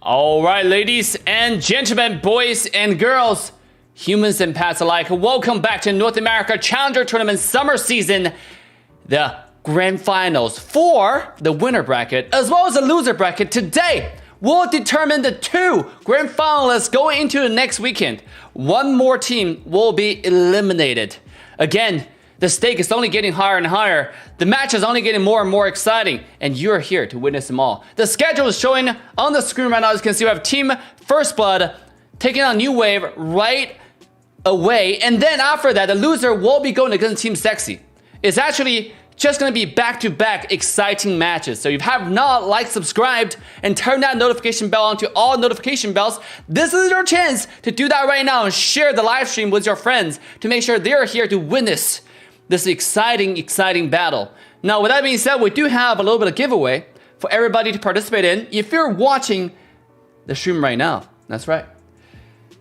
All right, ladies and gentlemen, boys and girls, humans and pets alike, welcome back to North America Challenger Tournament Summer Season, the Grand Finals for the winner bracket as well as the loser bracket. Today, we'll determine the two Grand Finalists going into the next weekend. One more team will be eliminated. Again, the stake is only getting higher and higher. The match is only getting more and more exciting, and you're here to witness them all. The schedule is showing on the screen right now. As you can see, we have Team First Blood taking on New Wave right away, and then after that, the loser will be going against Team Sexi. It's actually just going to be back-to-back exciting matches. So if you have not liked, subscribed, and turned that notification bell on to all notification bells, this is your chance to do that right now and share the live stream with your friends to make sure they're here to witness this exciting battle. Now, with that being said, we do have a little bit of giveaway for everybody to participate in. If you're watching the stream right now, that's right.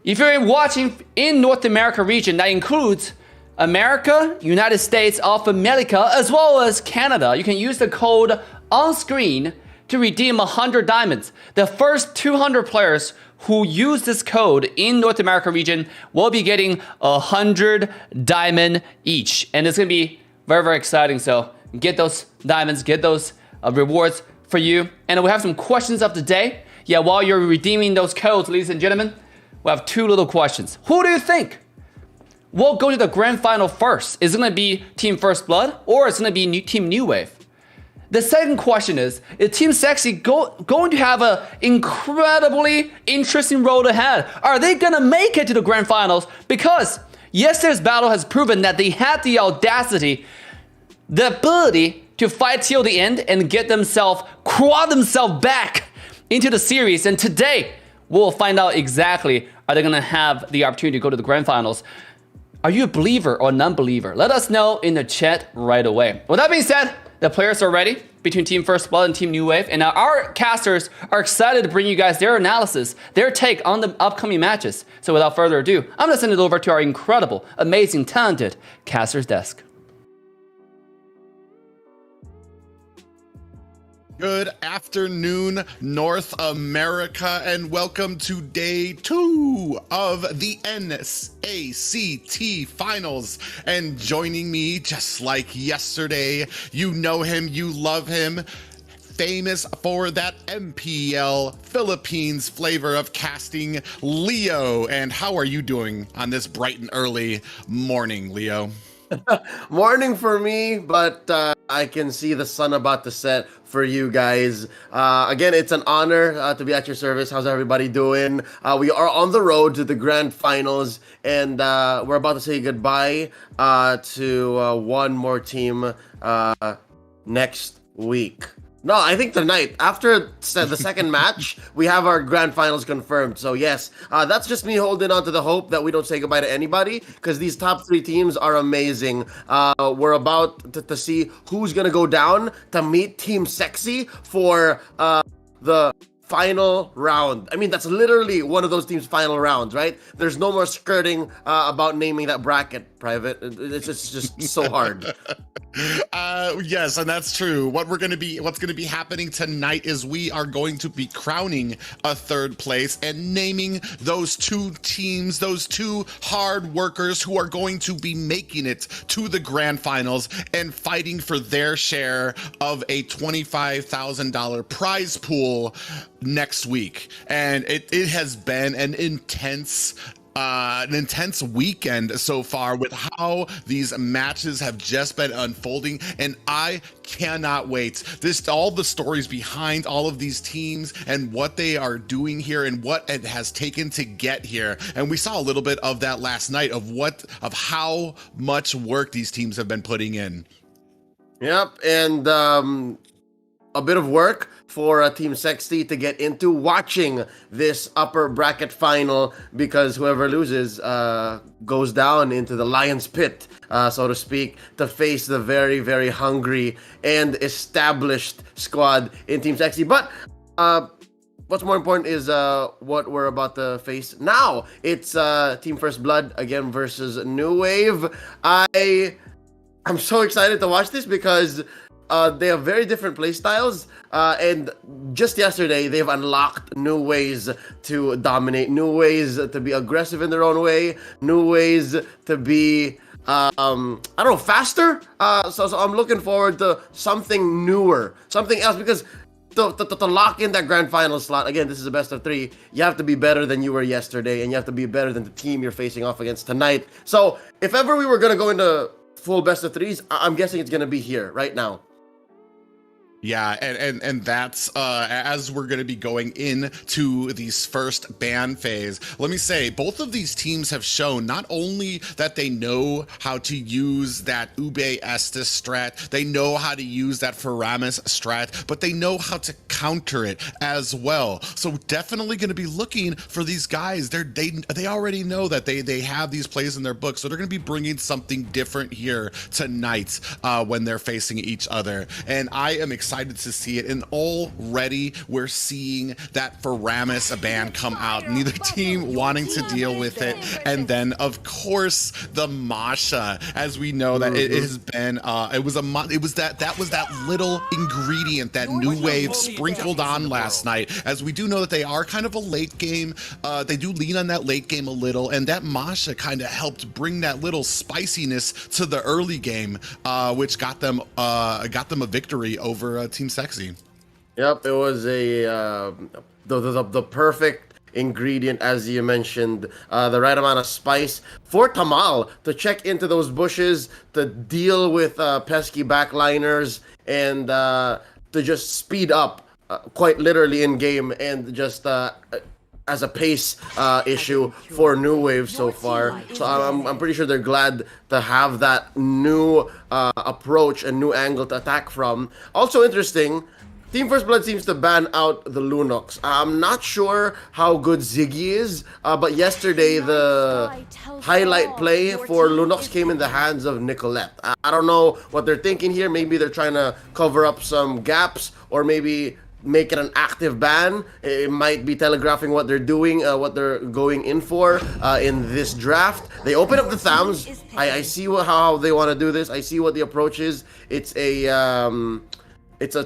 If you're watching in North America region, that includes America, United States of America, as well as Canada, you can use the code on screen to redeem 100 diamonds. The first 200 players who use this code in North America region will be getting 100 diamond each. And it's gonna be very exciting. So get those diamonds, get those rewards for you. And we have some questions of the day. Yeah, while you're redeeming those codes, ladies and gentlemen, we have two little questions. Who do you think will go to the grand final first? Is it gonna be Team First Blood or is it gonna be Team New Wave? The second question is Team Sexi going to have an incredibly interesting road ahead? Are they gonna make it to the grand finals? Because yesterday's battle has proven that they had the audacity, the ability to fight till the end and get themselves, claw themselves back into the series. And today, we'll find out exactly, are they gonna have the opportunity to go to the grand finals? Are you a believer or a non-believer? Let us know in the chat right away. With that being said, the players are ready between Team First Blood and Team New Wave. And now our casters are excited to bring you guys their analysis, their take on the upcoming matches. So without further ado, I'm gonna send it over to our incredible, amazing, talented casters desk. Good afternoon, North America, and welcome to day 2 of the NACT Finals. And joining me, just like yesterday, you know him, you love him, famous for that MPL Philippines flavor of casting, Leo. And how are you doing on this bright and early morning, Leo? Morning for me, but I can see the sun about to set for you guys. Again, it's an honor to be at your service. How's everybody doing? We are on the road to the grand finals, and we're about to say goodbye to one more team next week. No, I think tonight, after the second match, we have our grand finals confirmed. So yes, that's just me holding on to the hope that we don't say goodbye to anybody, because these top 3 teams are amazing. We're about to see who's going to go down to meet Team Sexi for the final round. I mean, that's literally one of those teams' final rounds, right? There's no more skirting about naming that bracket, Private. It's just so hard. Yes, and that's true. What's going to be happening tonight is we are going to be crowning a third place and naming those two teams, those two hard workers who are going to be making it to the grand finals and fighting for their share of a $25,000 prize pool next week. And it has been an intense weekend so far with how these matches have just been unfolding, and I cannot wait. All the stories behind all of these teams and what they are doing here and what it has taken to get here. And we saw a little bit of that last night of how much work these teams have been putting in. Yep, and a bit of work for Team Sexi to get into watching this upper bracket final, because whoever loses goes down into the lion's pit, so to speak, to face the very hungry and established squad in Team Sexi. But what's more important is what we're about to face now. It's Team First Blood again versus New Wave. I'm so excited to watch this because they have very different play styles, and just yesterday they've unlocked new ways to dominate, new ways to be aggressive in their own way, new ways to be I don't know, faster. So I'm looking forward to something newer, something else, because to lock in that grand final slot, again, this is a best of 3. You have to be better than you were yesterday, and you have to be better than the team you're facing off against tonight. So if ever we were gonna go into full best of 3s, I'm guessing it's gonna be here right now. Yeah, and that's as we're going to be going into these first ban phase. Let me say, both of these teams have shown not only that they know how to use that Ube Estes strat, they know how to use that Faramis strat, but they know how to counter it as well. So definitely going to be looking for these guys. They already know that they have these plays in their book, so they're going to be bringing something different here tonight when they're facing each other. And I am excited to see it, and already we're seeing that Faramis ban come out, neither team wanting to deal with it. And then of course the Masha, as we know that it has been it was that little ingredient, that new wave sprinkled on last night, as we do know that they are kind of a late game, they do lean on that late game a little, and that Masha kind of helped bring that little spiciness to the early game, which got them a victory over Team Sexi. Yep, it was the perfect ingredient, as you mentioned, the right amount of spice for Tamal to check into those bushes, to deal with pesky backliners, and to just speed up quite literally in game, and just as a pace issue for New Wave so far. So I'm pretty sure they're glad to have that new approach and new angle to attack from. Also interesting, Team First Blood seems to ban out the Lunox. I'm not sure how good Ziggy is, but yesterday the highlight play for Lunox came in the hands of Nicolette. I don't know what they're thinking here. Maybe they're trying to cover up some gaps, or maybe make it an active ban. It might be telegraphing what they're doing, what they're going in for in this draft. They open up the Thams. I see how they want to do this. I see what the approach is. It's a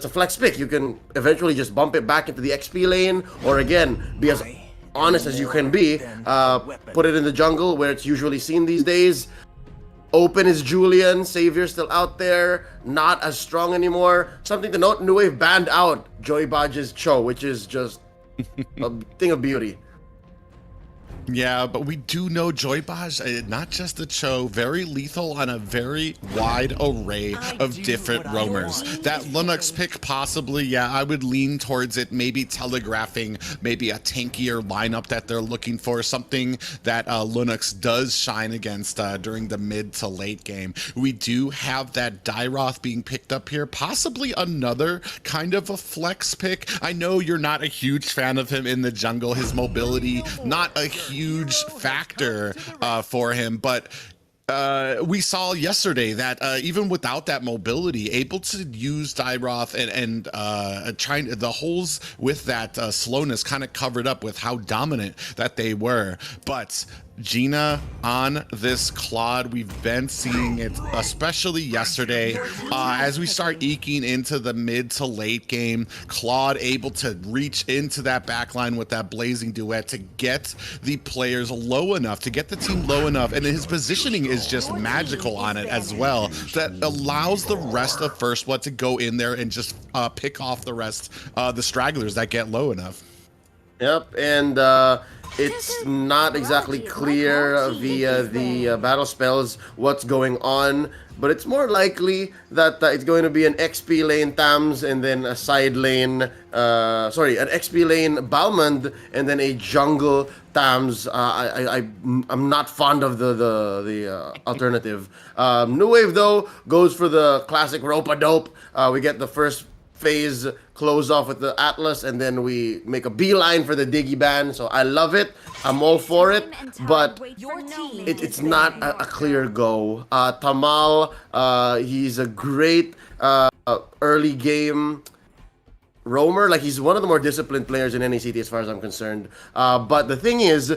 flex pick. You can eventually just bump it back into the XP lane, or again, be as honest as you can be, put it in the jungle where it's usually seen these days. Open is Julian, Savior still out there, not as strong anymore. Something to note, New Wave banned out Joy Badge's Cho, which is just a thing of beauty. Yeah, but we do know Joy Baj, not just the Cho, very lethal on a very wide array of different roamers. That Linux pick possibly, yeah, I would lean towards it, maybe telegraphing maybe a tankier lineup that they're looking for, something that Linux does shine against during the mid to late game. We do have that Dyroth being picked up here, possibly another kind of a flex pick. I know you're not a huge fan of him in the jungle, his mobility, not a huge factor for him, but we saw yesterday that even without that mobility, able to use Dyroth and trying the holes with that slowness kind of covered up with how dominant that they were. But Gina on this Claude, we've been seeing it, especially yesterday, as we start eking into the mid to late game. Claude able to reach into that backline with that blazing duet to get the players low enough, to get the team low enough, and his positioning is just magical on it as well, that allows the rest of First Blood to go in there and just pick off the rest, the stragglers that get low enough. Yep, and it's not exactly clear via the battle spells what's going on, but it's more likely that it's going to be an XP lane Tams, and then a side lane, an XP lane Balmond, and then a jungle Tams. I'm not fond of the alternative. New Wave though goes for the classic rope-a-dope. We get the first phase close off with the Atlas, and then we make a beeline for the Diggy ban. So I love it. I'm all for it, but it's not a clear go. Tamal, he's a great early game roamer. Like, he's one of the more disciplined players in NACT as far as I'm concerned. But the thing is,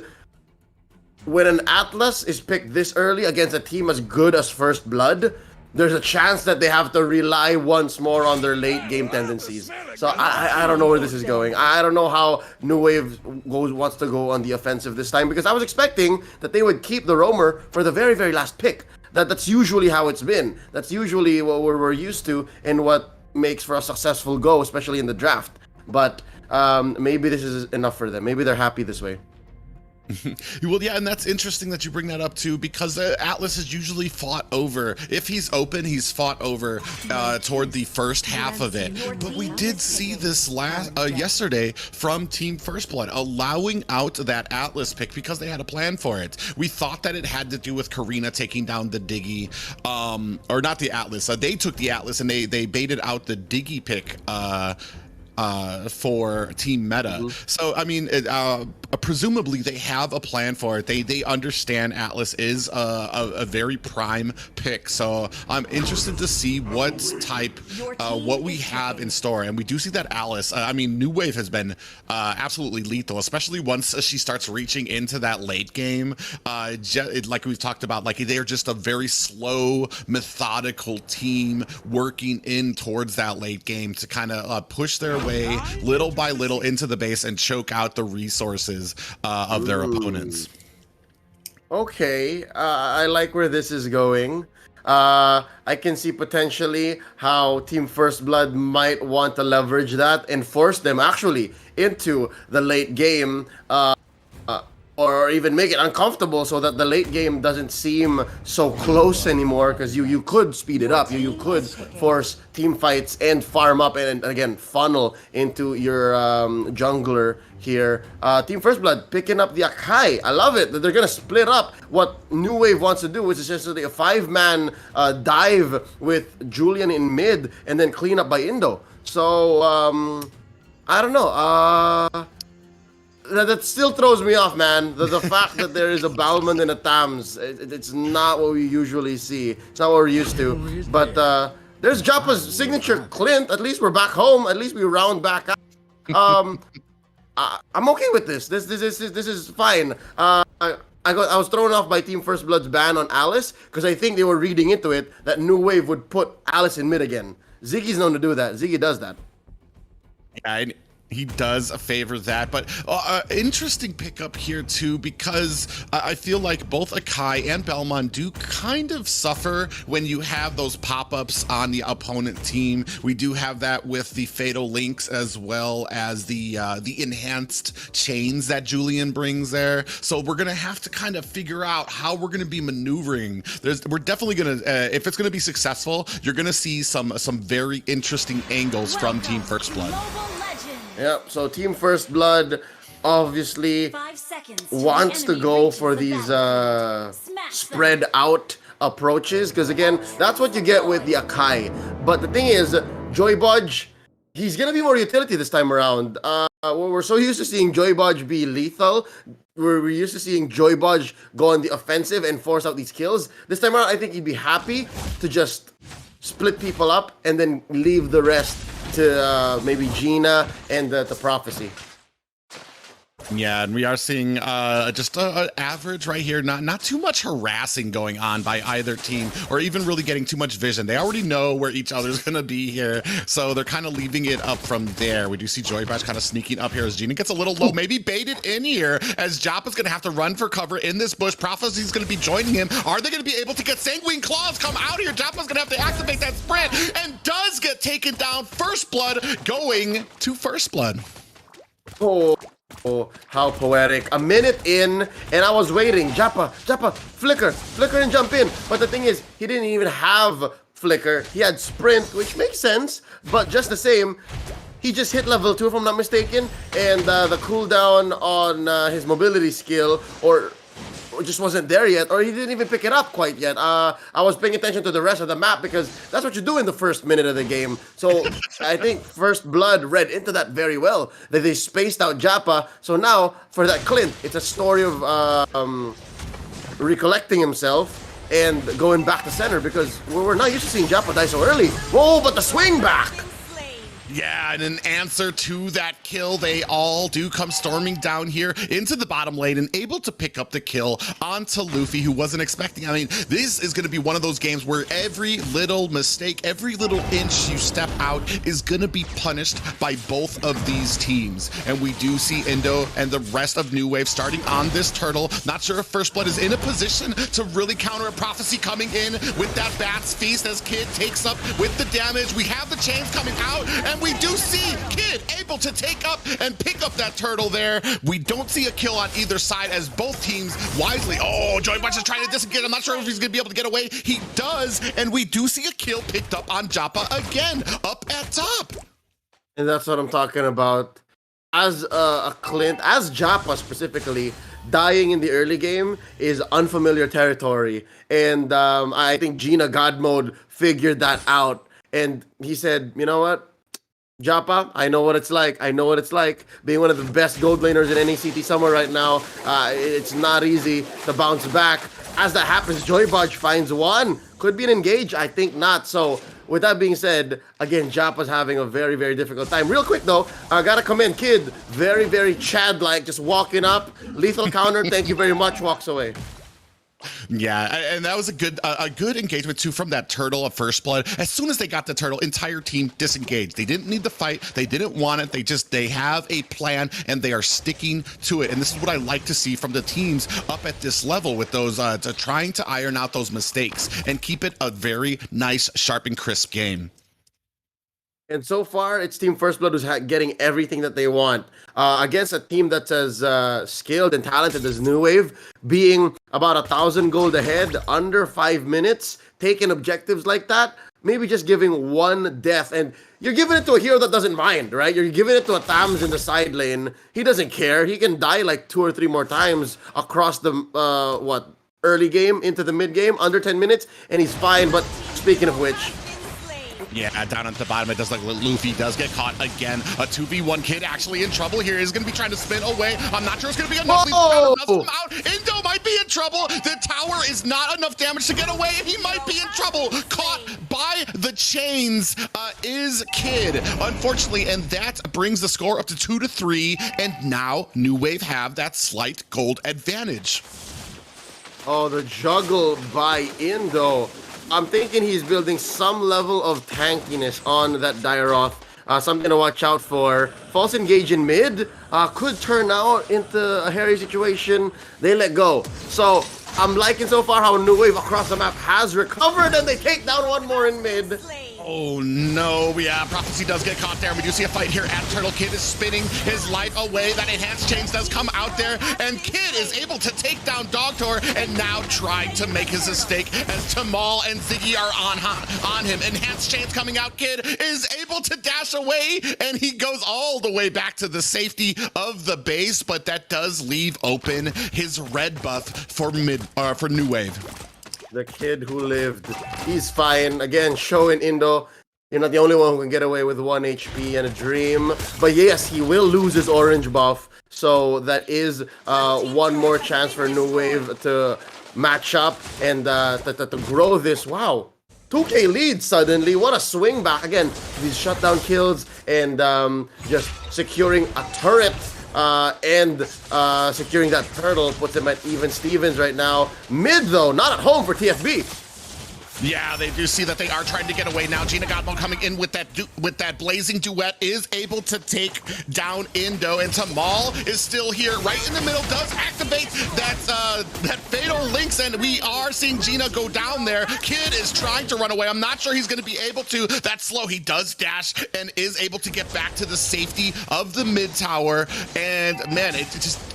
when an Atlas is picked this early against a team as good as First Blood, there's a chance that they have to rely once more on their late game tendencies. So I don't know where this is going. I don't know how New Wave wants to go on the offensive this time, because I was expecting that they would keep the roamer for the very, very last pick. That's usually how it's been. That's usually what we're used to and what makes for a successful go, especially in the draft. But maybe this is enough for them. Maybe they're happy this way. Well, yeah, and that's interesting that you bring that up too, because Atlas is usually fought over. If he's open, he's fought over toward the first half of it. But we did see this yesterday from Team First Blood allowing out that Atlas pick because they had a plan for it. We thought that it had to do with Karina taking down the Diggy, or not the Atlas. They took the Atlas and they baited out the Diggy pick for Team Meta. So I mean, presumably they have a plan for it. They understand Atlas is a very prime pick. So I'm interested to see what we have in store. And we do see that Alice, I mean, New Wave has been absolutely lethal, especially once she starts reaching into that late game. Like we've talked about, like they're just a very slow, methodical team working in towards that late game to kind of push their way little by little into the base and choke out the resources of their opponents. Okay, I like where this is going. I can see potentially how Team First Blood might want to leverage that and force them actually into the late game, or even make it uncomfortable so that the late game doesn't seem so close anymore, because you could speed it up. You could force team fights and farm up and again funnel into your jungler here. Team First Blood picking up the Akai. I love it that they're gonna split up what New Wave wants to do, which is essentially a 5-man dive with Julian in mid and then clean up by Indo. So I don't know. That still throws me off, man. The fact that there is a Balmond and a Tams, it's not what we usually see. It's not what we're used to. But there's Jappa's signature Clint. At least we're back home. At least we round back up. I'm okay with this. This is fine. I was thrown off by Team First Blood's ban on Alice because I think they were reading into it that New Wave would put Alice in mid again. Ziggy's known to do that. Ziggy does that. Yeah, he does favor that, but interesting pickup here too, because I feel like both Akai and Belmont do kind of suffer when you have those pop-ups on the opponent team. We do have that with the Fatal Links as well as the enhanced chains that Julian brings there. So we're gonna have to kind of figure out how we're gonna be maneuvering. We're definitely gonna, if it's gonna be successful, you're gonna see some very interesting angles from Team First Blood. Yep, so Team First Blood obviously wants to go for these spread out approaches, because again, that's what you get with the Akai. But the thing is, Joy Bodge, he's gonna be more utility this time around. We're so used to seeing Joy Bodge be lethal. We're used to seeing Joy Bodge go on the offensive and force out these kills. This time around, I think he'd be happy to just split people up and then leave the rest to maybe Gina and the Prophecy. Yeah, and we are seeing just an average right here. Not too much harassing going on by either team, or even really getting too much vision. They already know where each other's gonna be here, so they're kind of leaving it up from there. We do see Joy Bash kind of sneaking up here as Gina gets a little low, maybe baited in here, as Jappa's gonna have to run for cover in this bush. Prophecy's gonna be joining him. Are they gonna be able to get Sanguine Claws come out here? Jappa's gonna have to activate that sprint, and does get taken down. First Blood going to First Blood. Oh, how poetic. A minute in, and I was waiting. Jappa, flicker and jump in. But the thing is, he didn't even have flicker. He had sprint, which makes sense. But just the same, he just hit level 2, if I'm not mistaken. And the cooldown on his mobility skill, or just wasn't there yet, or he didn't even pick it up quite yet. I was paying attention to the rest of the map because that's what you do in the first minute of the game. So I think First Blood read into that very well, that they spaced out Jappa. So now for that Clint, it's a story of recollecting himself and going back to center, because we're not used to seeing Jappa die so early. Whoa, but the swing back! Yeah, and in answer to that kill, they all do come storming down here into the bottom lane and able to pick up the kill onto Luffy, who wasn't expecting. I mean, this is going to be one of those games where every little mistake, every little inch you step out is going to be punished by both of these teams. And we do see Indo and the rest of New Wave starting on this turtle. Not sure if First Blood is in a position to really counter a prophecy coming in with that Bat's Feast as Kid takes up with the damage. We have the chains coming out, and we do see Kid able to take up and pick up that turtle there. We don't see a kill on either side as both teams wisely. Oh, Joy Bunch is trying to disengage. I'm not sure if he's going to be able to get away. He does, and we do see a kill picked up on Joppa again, up at top. And that's what I'm talking about. As a Clint, as Joppa specifically, dying in the early game is unfamiliar territory. And I think Gina God Mode figured that out. And he said, you know what? Joppa, I know what it's like. I know what it's like being one of the best gold laners in NACT Summer right now. It's not easy to bounce back. As that happens, Joybudge finds one. Could be an engage, I think not. So with that being said, again, Joppa's having a very, very difficult time. Real quick though, I gotta commend Kid. Very, very Chad-like, just walking up. Lethal counter, thank you very much, walks away. Yeah, and that was a good engagement too from that turtle of First Blood. As soon as they got the turtle, entire team disengaged. They didn't need the fight. They didn't want it. They have a plan and they are sticking to it. And this is what I like to see from the teams up at this level with those trying to iron out those mistakes and keep it a very nice, sharp and crisp game. And so far, it's Team First Blood who's getting everything that they want. Against a team that's as skilled and talented as New Wave, being about 1,000 gold ahead, under 5 minutes, taking objectives like that, maybe just giving one death. And you're giving it to a hero that doesn't mind, right? You're giving it to a Thams in the side lane. He doesn't care. He can die like 2 or 3 more times across the, early game into the mid game, under 10 minutes, and he's fine. But speaking of which, yeah, down at the bottom, it does look like Luffy does get caught again. A 2v1 Kid actually in trouble here. He's going to be trying to spin away. I'm not sure it's going to be enough. Out. Indo might be in trouble. The tower is not enough damage to get away, and he might be in trouble. Caught by the chains is Kid, unfortunately, and that brings the score up to 2-3, and now New Wave have that slight gold advantage. Oh, the juggle by Indo. I'm thinking he's building some level of tankiness on that Dairoth. Something to watch out for. False engage in mid could turn out into a hairy situation. They let go. So I'm liking so far how New Wave across the map has recovered, and they take down one more in mid. Oh no, yeah, Prophecy does get caught there, and we do see a fight here at Turtle. Kid is spinning his life away. That enhanced chains does come out there, and Kid is able to take down Dogtor, and now trying to make his escape as Tamal and Ziggy are on him. Enhanced chains coming out. Kid is able to dash away, and he goes all the way back to the safety of the base, but that does leave open his red buff for New Wave. The kid who lived, he's fine. Again, showing Indo, you're not the only one who can get away with 1 HP and a dream. But yes, he will lose his orange buff. So that is one more chance for New Wave to match up and to grow this. Wow, 2K lead suddenly. What a swing back. Again, these shutdown kills and just securing a turret. And securing that turtle puts him at even Stevens right now. Mid though, not at home for TFB. Yeah, they do see that they are trying to get away now. Gina Godmo coming in with that blazing duet is able to take down Indo, and Tamal is still here right in the middle, does activate that fatal links, and we are seeing Gina go down there. Kid is trying to run away. I'm not sure he's going to be able to. That's slow. He does dash and is able to get back to the safety of the mid tower. And man,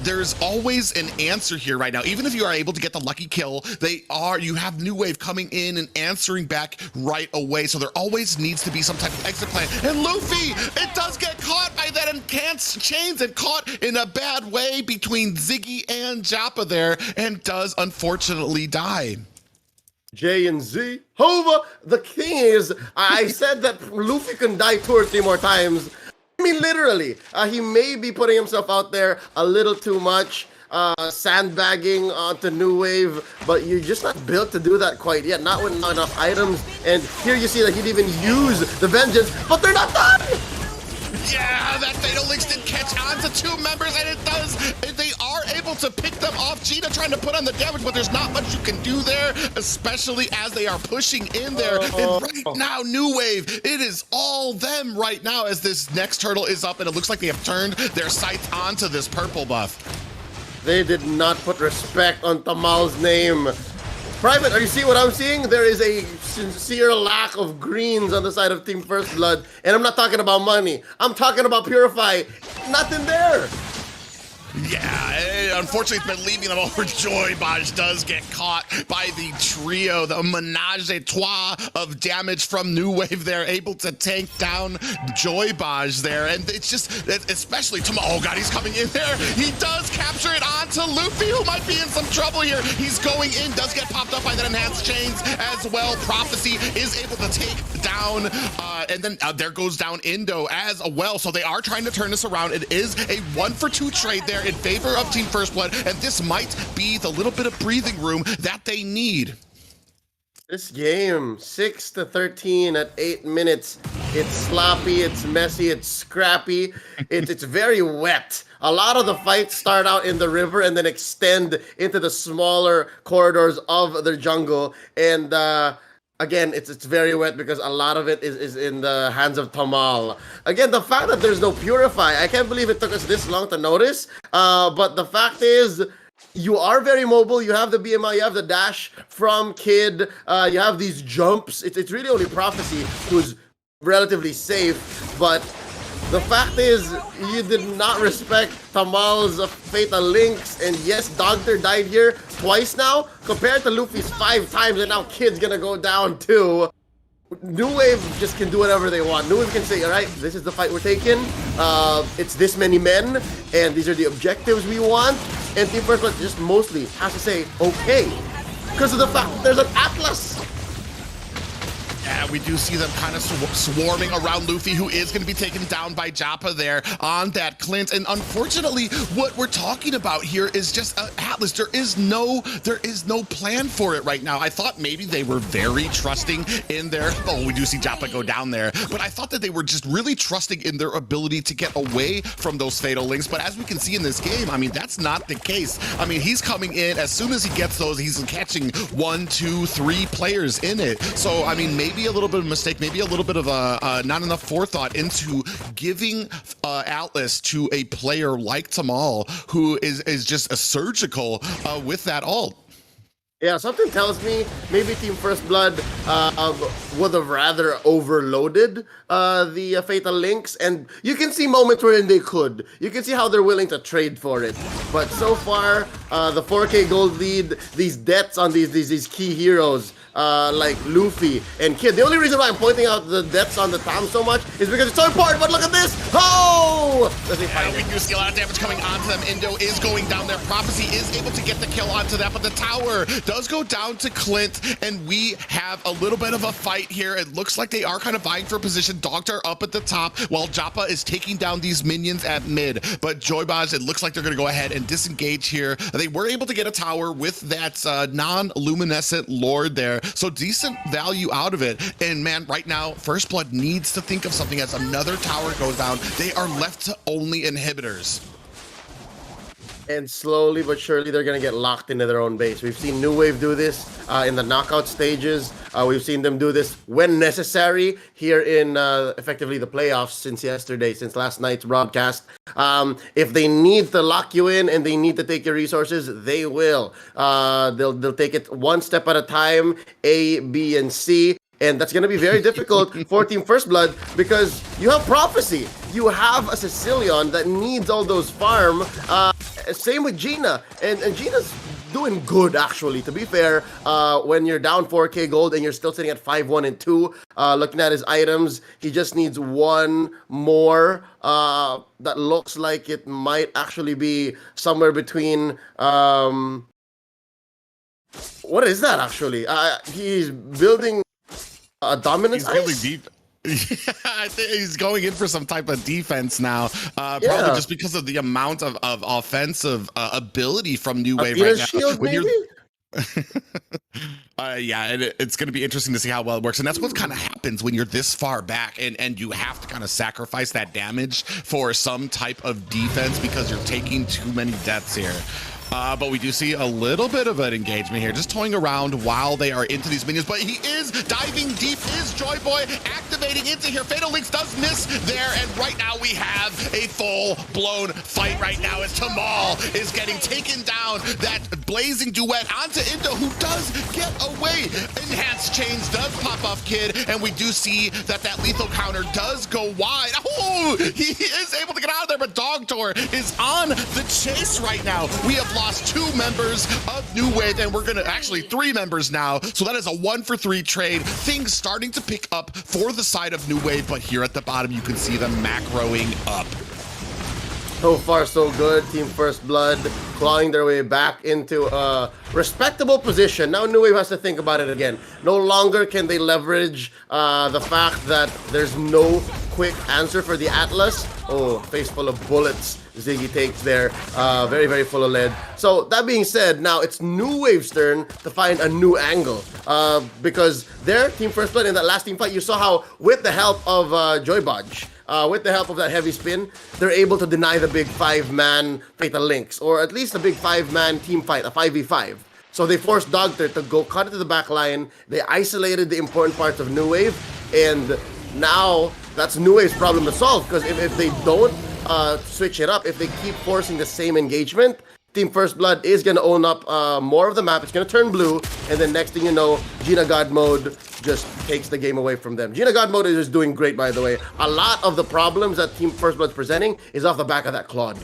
there's always an answer here right now. Even if you are able to get the lucky kill, you have New Wave coming in and answering back right away. So there always needs to be some type of exit plan. And Luffy, it does get caught by that enhanced chains and caught in a bad way between Ziggy and Joppa there, and does unfortunately die. J and Z. Hova, the thing is, I said that Luffy can die 2 or 3 more times. I mean, literally. He may be putting himself out there a little too much. Sandbagging onto New Wave, but you're just not built to do that quite yet, not with not enough items. And here you see that he'd even use the vengeance, but they're not done. Yeah, that Fatal Links did catch on to 2 members, and it does. They are able to pick them off. Gina trying to put on the damage, but there's not much you can do there, especially as they are pushing in there. And right now, New Wave, it is all them right now as this next turtle is up, and it looks like they have turned their sights onto this purple buff. They did not put respect on Tamal's name. Private, are you seeing what I'm seeing? There is a sincere lack of greens on the side of Team First Blood. And I'm not talking about money. I'm talking about Purify. Nothing there. Yeah, unfortunately, it's been leaving them over. Joybaj does get caught by the trio, the menage a trois of damage from New Wave there, able to tank down Joybaj there. And it's just, especially Tamal, oh God, he's coming in there. He does capture it onto Luffy, who might be in some trouble here. He's going in, does get popped up by that enhanced chains as well. Prophecy is able to take down, and then there goes down Indo as well. So they are trying to turn this around. It is a 1-for-2 trade there in favor of Team First Blood, and this might be the little bit of breathing room that they need. This game, 6-13 at 8 minutes. It's sloppy, it's messy, it's scrappy, it's very wet. A lot of the fights start out in the river and then extend into the smaller corridors of the jungle. And again, it's very wet because a lot of it is in the hands of Tamal. Again, the fact that there's no Purify, I can't believe it took us this long to notice. But the fact is, you are very mobile. You have the BMI, you have the dash from Kid. You have these jumps. It's really only Prophecy who's relatively safe. But the fact is, you did not respect Tamal's Fatal Links. And yes, Doctor died here twice now, compared to Luffy's 5 times, and now Kid's gonna go down too. New Wave just can do whatever they want. New Wave can say, all right, this is the fight we're taking. It's this many men, and these are the objectives we want. And Team First Blood just mostly has to say, okay, because of the fact that there's an Atlas. Yeah, we do see them kind of swarming around Luffy, who is going to be taken down by Joppa there on that Clint. And unfortunately, what we're talking about here is just Atlas. There is no plan for it right now. I thought maybe they were very trusting in their, oh, we do see Joppa go down there, but I thought that they were just really trusting in their ability to get away from those Fatal Links. But as we can see in this game, I mean, that's not the case. I mean, he's coming in, as soon as he gets those, he's catching 1, 2, 3 players in it. So, I mean, maybe a little bit of a mistake, maybe a little bit of not enough forethought into giving Atlas to a player like Tamal, who is just a surgical with that ult. Yeah, something tells me maybe Team First Blood would have rather overloaded the Fatal Links, and you can see moments wherein they could. You can see how they're willing to trade for it. But so far, the 4K gold lead, these deaths on these key heroes, like Luffy and Kid. The only reason why I'm pointing out the deaths on the Tom so much is because it's so important, but look at this! Oh! Yeah, we do see a lot of damage coming onto them. Indo is going down there. Prophecy is able to get the kill onto that, but the tower does go down to Clint, and we have a little bit of a fight here. It looks like they are kind of vying for position. Doctor up at the top, while Joppa is taking down these minions at mid. But Joybaj, it looks like they're going to go ahead and disengage here. They were able to get a tower with that non-luminescent Lord there. So decent value out of it. And man, right now, First Blood needs to think of something as another tower goes down. They are left to only inhibitors. And slowly but surely, they're going to get locked into their own base. We've seen New Wave do this in the knockout stages. We've seen them do this when necessary here in effectively the playoffs since yesterday, since last night's broadcast. If they need to lock you in and they need to take your resources, they will. They'll take it one step at a time, A, B, and C. And that's going to be very difficult for Team First Blood because you have Prophecy. You have a Sicilian that needs all those farm. Same with Gina. And Gina's doing good, actually, to be fair. When you're down 4K gold and you're still sitting at 5-1 and 2, looking at his items, he just needs one more that looks like it might actually be somewhere between... what is that, actually? He's building... a dominance he's really deep. Yeah, I think he's going in for some type of defense now. Probably just because of the amount of offensive ability from New Wave right now. Shield, maybe? Yeah, and it's going to be interesting to see how well it works. And that's what kind of happens when you're this far back and you have to kind of sacrifice that damage for some type of defense because you're taking too many deaths here. But we do see a little bit of an engagement here, just toying around while they are into these minions. But he is diving deep, is Joy Boy activating into here. Fatal Links does miss there, and right now we have a full-blown fight right now as Tamal is getting taken down. That blazing duet onto Indo, who does get away. Enhanced chains does pop off Kid, and we do see that that lethal counter does go wide. Oh, he is able to get out of there, but Dogtor is on the chase right now. We have lost 2 members of New Wave, and we're gonna actually 3 members now. So that is a 1-for-3 trade. Things starting to pick up for the side of New Wave, but here at the bottom, you can see them macroing up. So far, so good. Team First Blood clawing their way back into a respectable position. Now New Wave has to think about it again. No longer can they leverage the fact that there's no quick answer for the Atlas. Oh, face full of bullets. Ziggy takes there, very, very full of lead. So that being said, now it's New Wave's turn to find a new angle, because their Team First Blood in that last team fight, you saw how with the help of Joybodge, with the help of that heavy spin, they're able to deny the big 5-man Fatal Links, or at least a big 5-man team fight, a 5v5. So they forced Dogter to go cut into the back line. They isolated the important parts of New Wave, and now that's New Wave's problem to solve, because if they don't switch it up, if they keep forcing the same engagement, Team First Blood is going to own up more of the map. It's going to turn blue, and then next thing you know, Gina God Mode just takes the game away from them. Gina God Mode is just doing great, by the way. A lot of the problems that Team First Blood's presenting is off the back of that Claude.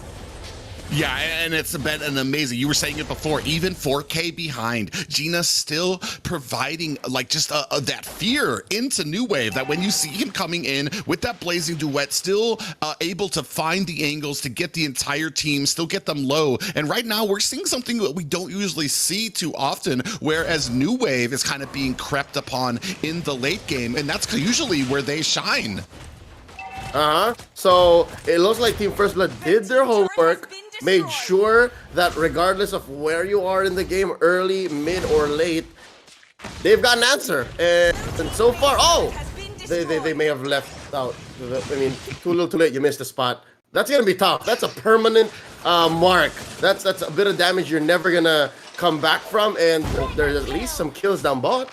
Yeah, and it's been an amazing, you were saying it before, even 4K behind, Gina still providing like just that fear into New Wave, that when you see him coming in with that blazing duet, still able to find the angles to get the entire team, still get them low. And right now we're seeing something that we don't usually see too often, whereas New Wave is kind of being crept upon in the late game, and that's usually where they shine. So it looks like Team First Blood did their homework, made sure that regardless of where you are in the game, early, mid, or late, they've got an answer. And so far, they may have left out. I mean, too little too late, you missed the spot. That's gonna be tough. That's a permanent mark. That's a bit of damage you're never gonna come back from, and there's at least some kills down bot.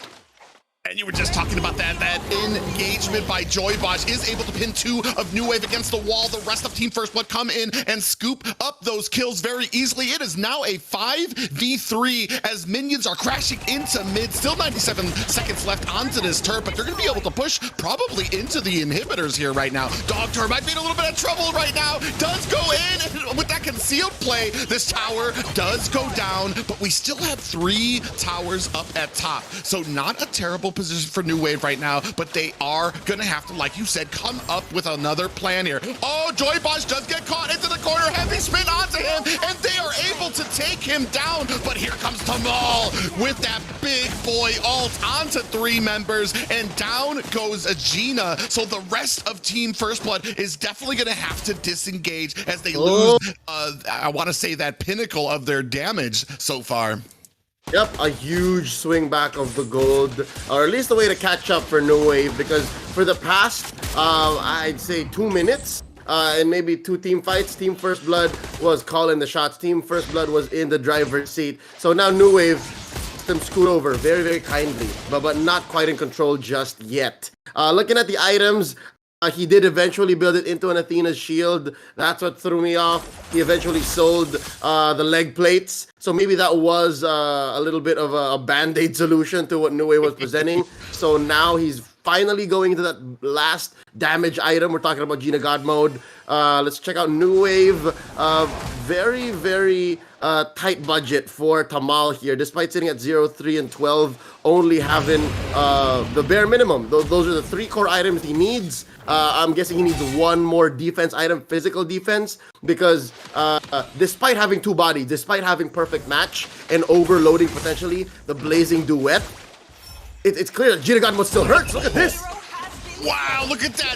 And you were just talking about that engagement by Joybodge is able to pin 2 of New Wave against the wall. The rest of Team First Blood come in and scoop up those kills very easily. It is now a 5v3 as minions are crashing into mid. Still 97 seconds left onto this turret, but they're going to be able to push probably into the inhibitors here right now. Dogtor might be in a little bit of trouble right now. Does go in, and with that concealed play, this tower does go down, but we still have 3 towers up at top. So not a terrible position for New Wave right now, but they are gonna have to, like you said, come up with another plan here. Oh, Joybodge does get caught into the corner, heavy spin onto him, and they are able to take him down, but here comes Tamal with that big boy ult onto 3 members, and down goes Gina. So the rest of Team First Blood is definitely gonna have to disengage as they lose, I wanna say, that pinnacle of their damage so far. Yep, a huge swing back of the gold, or at least the way to catch up for New Wave, because for the past, I'd say 2 minutes, and maybe 2 team fights, Team First Blood was calling the shots. Team First Blood was in the driver's seat. So now New Wave them scoot over very, very kindly, but not quite in control just yet. Looking at the items, he did eventually build it into an Athena's shield. That's what threw me off. He eventually sold the leg plates. So maybe that was a little bit of a band-aid solution to what New Wave was presenting. So now he's finally going into that last damage item. We're talking about Gina God Mode. Let's check out New Wave. Very, very tight budget for Tamal here. Despite sitting at 0, 3, and 12, only having the bare minimum. Those are the 3 core items he needs. I'm guessing he needs 1 more defense item, physical defense, because despite having 2 bodies, despite having perfect match and overloading potentially the blazing duet, it's clear that Gina God Mode still hurts. Look at this. Wow, look at that.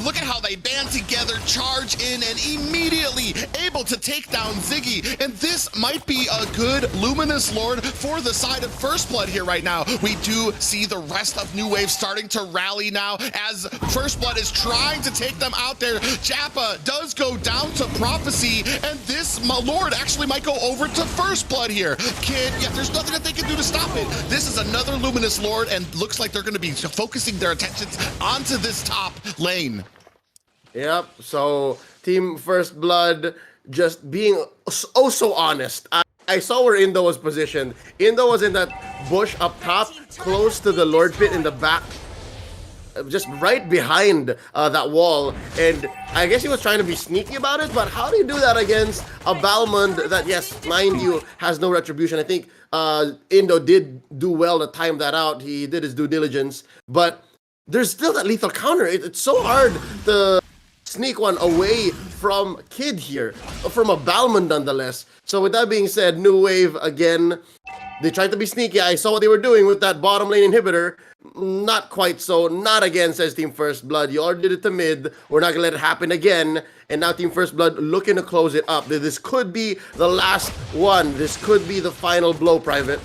Look at how they band together, charge in, and immediately Luffy able to take down Ziggy, and this might be a good Luminous Lord for the side of First Blood here right now. We do see the rest of New Wave starting to rally now as First Blood is trying to take them out there. Jappa does go down to Prophecy, and this Lord actually might go over to First Blood here. There's nothing that they can do to stop it. This is another Luminous Lord, and looks like they're going to be focusing their attentions onto this top lane. Yep, so Team First Blood just being oh so honest. I saw where Indo was positioned. Indo was in that bush up top, close to the Lord Pit in the back, just right behind that wall. And I guess he was trying to be sneaky about it, but how do you do that against a Balmond that, yes, mind you, has no retribution? I think Indo did do well to time that out. He did his due diligence, but there's still that lethal counter. It's so hard to sneak one away from Kid here, from a Balmond nonetheless. So with that being said, New Wave, again, they tried to be sneaky. I saw what they were doing with that bottom lane inhibitor. Not quite so. Not again, says Team First Blood. You already did it to mid. We're not going to let it happen again. And now Team First Blood looking to close it up. This could be the last one. This could be the final blow, Private.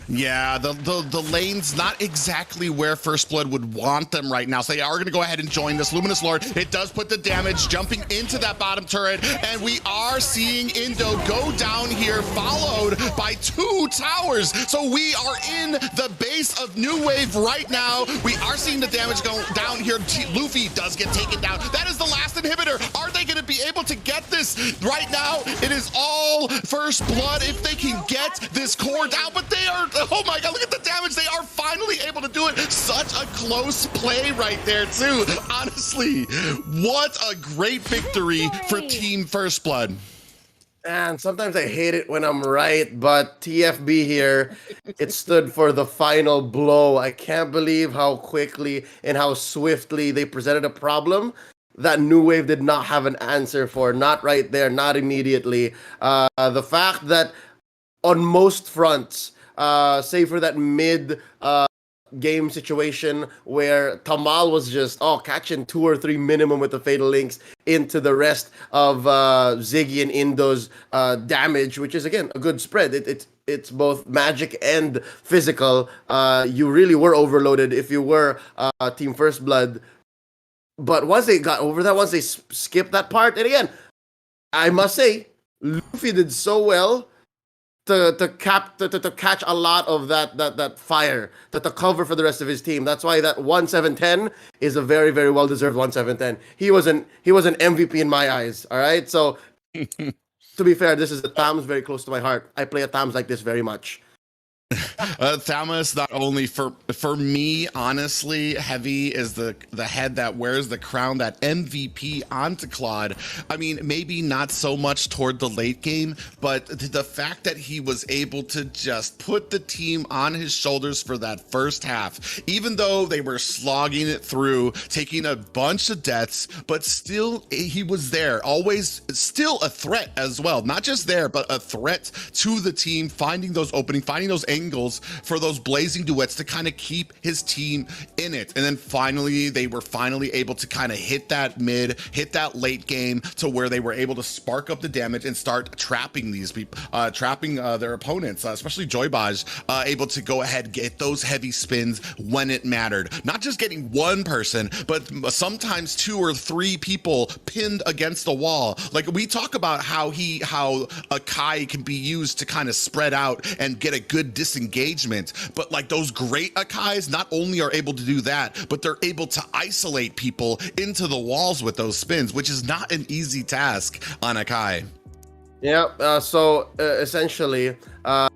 Yeah, the lane's not exactly where First Blood would want them right now. So they are going to go ahead and join this Luminous Lord. It does put the damage jumping into that bottom turret. And we are seeing Indo go down here, followed by 2 towers. So we are in the base of New Wave right now. We are seeing the damage go down here. Luffy does get taken down. That is the last inhibitor. Are they going to be able to get this right now? It is all First Blood if they can get this core down. But they are... Oh my god, look at the damage. They are finally able to do it. Such a close play right there, too. Honestly, what a great victory for Team First Blood. And sometimes I hate it when I'm right, but TFB here, it stood for the final blow. I can't believe how quickly and how swiftly they presented a problem that New Wave did not have an answer for. Not right there, not immediately. The fact that on most fronts, save for that mid game situation where Tamal was just catching 2 or 3 minimum with the Fatal Links into the rest of Ziggy and Indo's damage, which is again a good spread. It's both magic and physical. You really were overloaded if you were Team First Blood. But once they got over that, once they skipped that part, and again, I must say, Luffy did so well to catch a lot of that fire, to cover for the rest of his team. That's why that 1-7-10 is a very, very well deserved 1-7-10. He was an MVP in my eyes. All right, so to be fair, this is a Thames very close to my heart. I play a Thames like this very much. Thamus, not only for me, honestly, Heavy is the head that wears the crown, that MVP onto Claude. I mean, maybe not so much toward the late game, but the fact that he was able to just put the team on his shoulders for that first half, even though they were slogging it through, taking a bunch of deaths, but still he was there, always still a threat as well. Not just there, but a threat to the team, finding those openings, finding those angles for those blazing duets to kind of keep his team in it. And then finally, they were finally able to kind of hit that mid, hit that late game to where they were able to spark up the damage and start trapping these people, trapping their opponents, especially Joybaj, able to go ahead, get those heavy spins when it mattered. Not just getting one person, but sometimes 2 or 3 people pinned against the wall. Like we talk about how a Kai can be used to kind of spread out and get a good disengagement, but like those great Akais not only are able to do that, but they're able to isolate people into the walls with those spins, which is not an easy task on Akai. Yeah, so essentially, I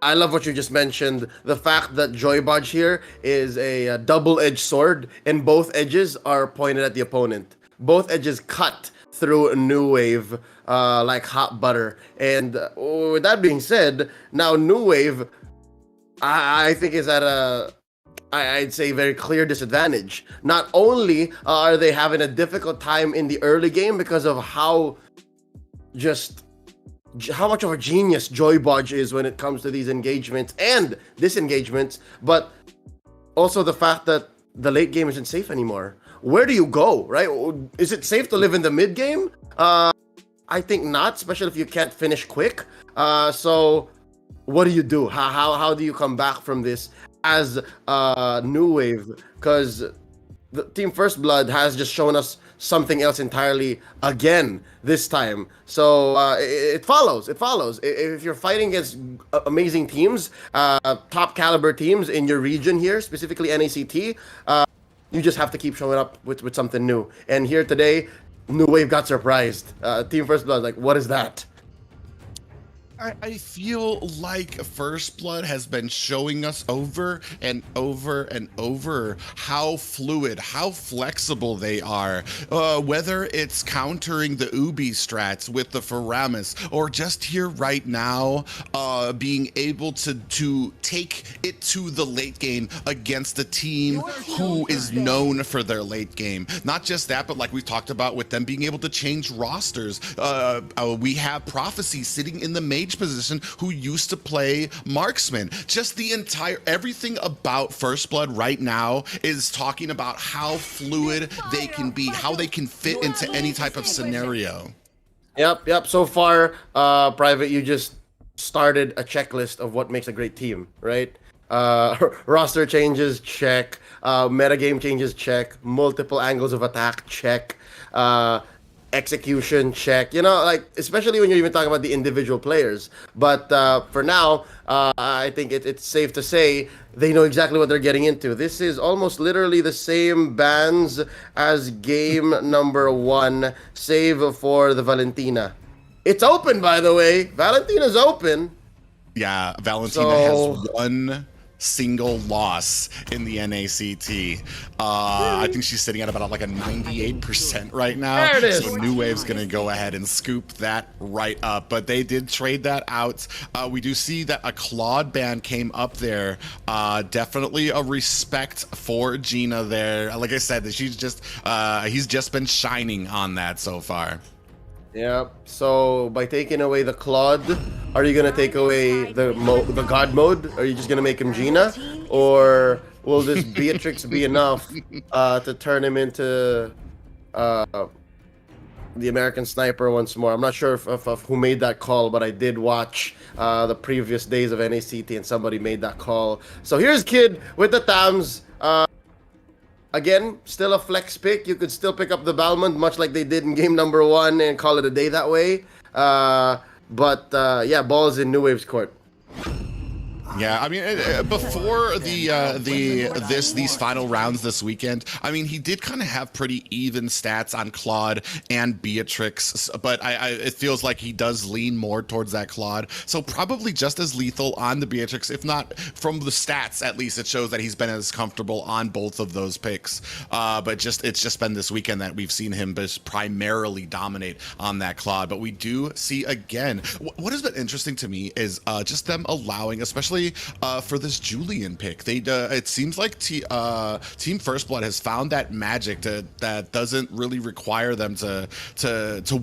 love what you just mentioned. The fact that Joybaj here is a double-edged sword, and both edges are pointed at the opponent. Both edges cut through New Wave like hot butter. And with that being said, now New Wave, I think is at I'd say very clear disadvantage. Not only are they having a difficult time in the early game because of how much of a genius Joybaj is when it comes to these engagements and disengagements, but also the fact that the late game isn't safe anymore. where do you go, right? Is it safe to live in the mid game? I think not, especially if you can't finish quick. So what do you do? How do you come back from this as New Wave? Because the Team First Blood has just shown us something else entirely again this time. So it follows. If you're fighting against amazing teams, top caliber teams in your region here, specifically NACT, you just have to keep showing up with something new. And here today, New Wave got surprised. Team First Blood, like, what is that? I feel like First Blood has been showing us over and over and over how fluid, how flexible they are. Whether it's countering the Ubi strats with the Faramis, or just here right now, being able to take it to the late game against a team who is known for their late game. Not just that, but like we've talked about with them being able to change rosters. We have Prophecy sitting in the mage position who used to play marksman. Just the entire everything about First Blood right now is talking about how fluid they can be, how they can fit into any type of scenario. Yep. So far, Private, you just started a checklist of what makes a great team, right? Roster changes, check. Metagame changes, check. Multiple angles of attack, check. Execution, check. You know, like, especially when you're even talking about the individual players. But for now, I think it's safe to say they know exactly what they're getting into. This is almost literally the same bans as game number 1, save for the Valentina. It's open, by the way. Valentina's open. Yeah, Valentina has one single loss in the NACT. I think she's sitting at about like a 98% right now. There it is. So New Wave's gonna go ahead and scoop that right up. But they did trade that out. We do see that a Claude ban came up there. Definitely a respect for Gina there. Like I said, she's just he's just been shining on that so far. Yep. So by taking away the Claude, are you gonna take away the God mode? Are you just gonna make him Gina, or will this Beatrix be enough to turn him into the American Sniper once more? I'm not sure of who made that call, but I did watch the previous days of NACT, and somebody made that call. So here's Kid with the Tams. Again, still a flex pick. You could still pick up the Balmond, much like they did in game number 1, and call it a day that way. But yeah, ball's in New Wave's court. Yeah, I mean, before these final rounds this weekend, I mean, he did kind of have pretty even stats on Claude and Beatrix, but it feels like he does lean more towards that Claude. So probably just as lethal on the Beatrix, if not from the stats, at least it shows that he's been as comfortable on both of those picks. But it's just been this weekend that we've seen him just primarily dominate on that Claude. But we do see again, what has been interesting to me is just them allowing, especially for this Julian pick. It seems like Team First Blood has found that magic that doesn't really require them to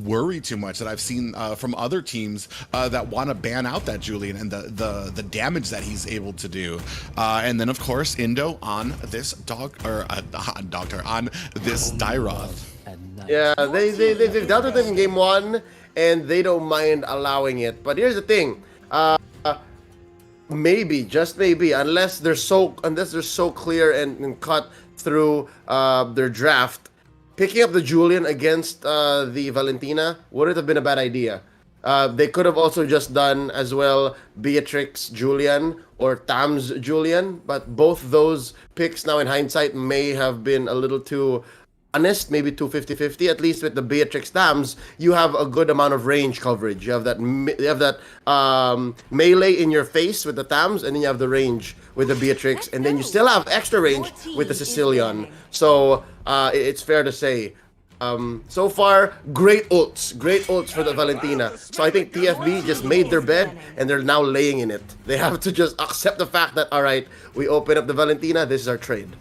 worry too much, that I've seen from other teams that want to ban out that Julian and the damage that he's able to do. And then of course Indo on this on this Dairoth. Yeah, they've dealt with it in game 1, and they don't mind allowing it. But here's the thing. Maybe, just maybe, unless they're so clear and cut through their draft, picking up the Julian against the Valentina wouldn't have been a bad idea. They could have also just done as well Beatrix Julian or Tams Julian, but both those picks now in hindsight may have been a little too honest, maybe 250-50. At least with the Beatrix Tams, you have a good amount of range coverage. You have that melee in your face with the Tams, and then you have the range with the Beatrix, and then you still have extra range with the Sicilian. So it's fair to say, so far, great ults for the Valentina. So I think TFB just made their bed, and they're now laying in it. They have to just accept the fact that, all right, we open up the Valentina, this is our trade.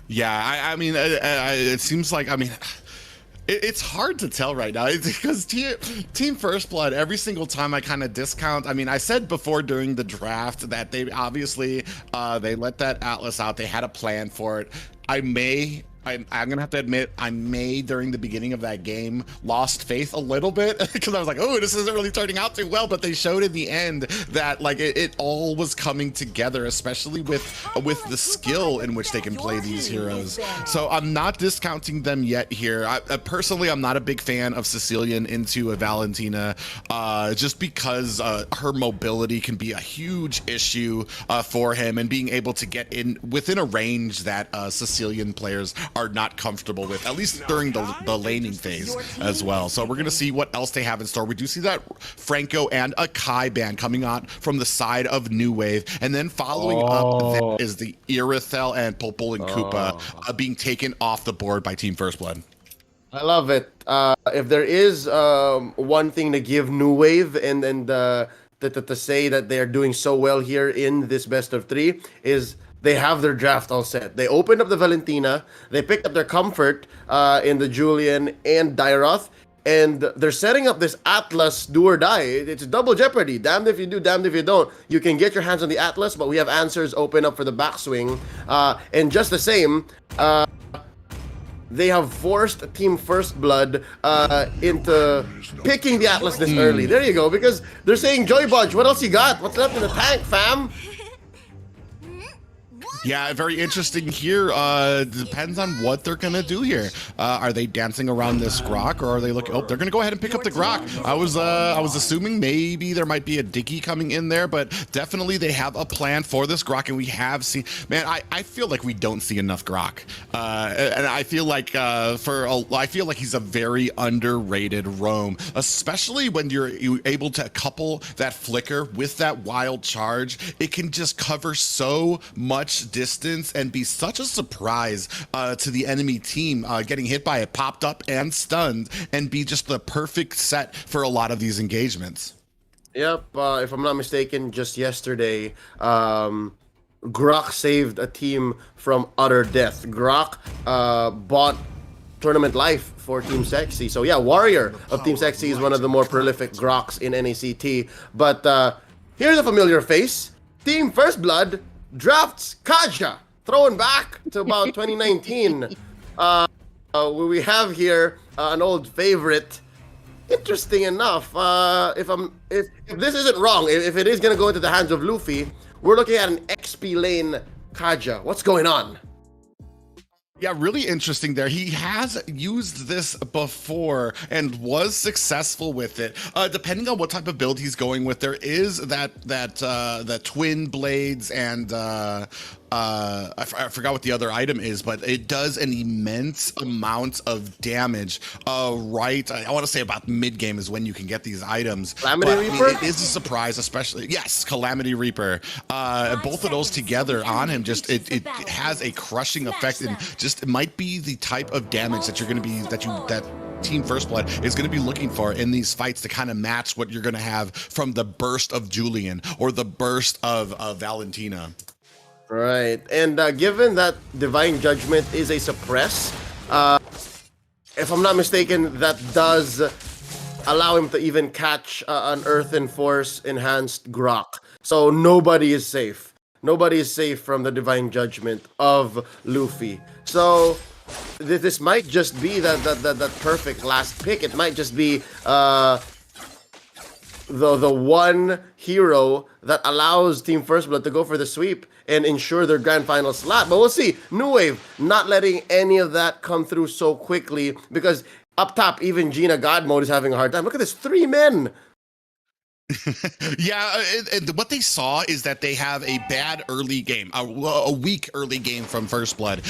Yeah, I mean, it seems like, I mean, it's hard to tell right now because Team First Blood, every single time I kind of discount. I mean, I said before during the draft that they obviously they let that Atlas out. They had a plan for it. I may I'm gonna have to admit, I may during the beginning of that game lost faith a little bit because I was like, oh, this isn't really turning out too well. But they showed in the end that like it all was coming together, especially with the skill in which they can play these heroes. So I'm not discounting them yet here. Personally, I'm not a big fan of Sicilian into a Valentina, just because her mobility can be a huge issue for him, and being able to get in within a range that Sicilian players are not comfortable with, at least during the laning phase as well. So we're gonna see what else they have in store. We do see that Franco and a Kai ban coming on from the side of New Wave, and then following up that is the Irithel and Popol and Koopa being taken off the board by Team First Blood. I love it. If there is one thing to give New Wave and to say that they are doing so well here in this best of 3 is they have their draft all set. They opened up the Valentina, they picked up their comfort in the Julian and Dairoth, and they're setting up this Atlas do or die. It's double jeopardy. Damned if you do, damned if you don't. You can get your hands on the Atlas, but we have answers open up for the backswing. And just the same, they have forced Team First Blood into picking the Atlas this early. There you go, because they're saying, Joy Budge, what else you got? What's left in the tank, fam? Yeah, very interesting here. Depends on what they're gonna do here. Are they dancing around this Grok, or are they looking? Oh, they're gonna go ahead and pick up the Grok. I was assuming maybe there might be a Dicky coming in there, but definitely they have a plan for this Grok, and we have seen. Man, I feel like we don't see enough Grok, and I feel like I feel like he's a very underrated roam, especially when you're able to couple that flicker with that wild charge. It can just cover so much distance and be such a surprise to the enemy team, getting hit by it, popped up and stunned, and be just the perfect set for a lot of these engagements. Yep, if I'm not mistaken, just yesterday, Grok saved a team from utter death. Grok bought tournament life for Team Sexi. So yeah, Warrior of Team Sexi is one of the more prolific Groks in NACT. But here's a familiar face. Team First Blood drafts Kaja, throwing back to about 2019. We have here an old favorite. Interesting enough, if this isn't wrong, if it is gonna go into the hands of Luffy, we're looking at an XP lane Kaja. What's going on? Yeah, really interesting there. He has used this before and was successful with it. Depending on what type of build he's going with, there is the twin blades and I forgot what the other item is, but it does an immense amount of damage. Right, I want to say about mid game is when you can get these items. Calamity Reaper? It is a surprise, especially yes, Calamity Reaper. Both of those together on him, just it has a crushing effect, and just it might be the type of damage that you're going to be that Team First Blood is going to be looking for in these fights to kind of match what you're going to have from the burst of Julian or the burst of Valentina. Right, and given that Divine Judgment is a suppress, if I'm not mistaken, that does allow him to even catch an Earthen Force enhanced Grok. So nobody is safe. Nobody is safe from the Divine Judgment of Luffy. So this might just be that perfect last pick. It might just be the one hero that allows Team First Blood to go for the sweep and ensure their grand final slot. But we'll see. New Wave not letting any of that come through so quickly, because up top, even Gina God Mode is having a hard time. Look at this, 3 men. Yeah, what they saw is that they have a bad early game, a weak early game from First Blood.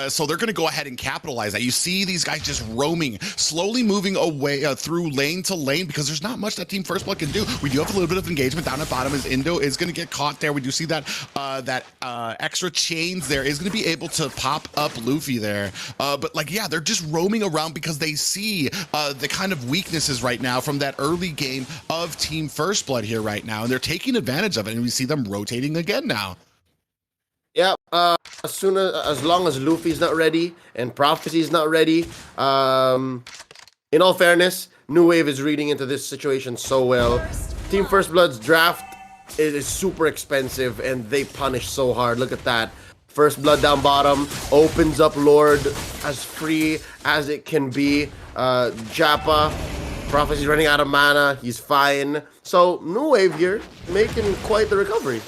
So they're going to go ahead and capitalize that. You see these guys just roaming, slowly moving away through lane to lane, because there's not much that Team First Blood can do. We do have a little bit of engagement down at bottom as Indo is going to get caught there. We do see that extra chains there is going to be able to pop up Luffy there. But like, yeah, they're just roaming around because they see the kind of weaknesses right now from that early game of Team First Blood here right now, and they're taking advantage of it, and we see them rotating again now. Yeah, as long as Luffy's not ready and Prophecy's not ready, in all fairness, New Wave is reading into this situation so well. Team First Blood's draft is super expensive, and they punish so hard. Look at that. First Blood down bottom opens up Lord as free as it can be. Japa, Prophecy's running out of mana. He's fine. So New Wave here making quite the recovery.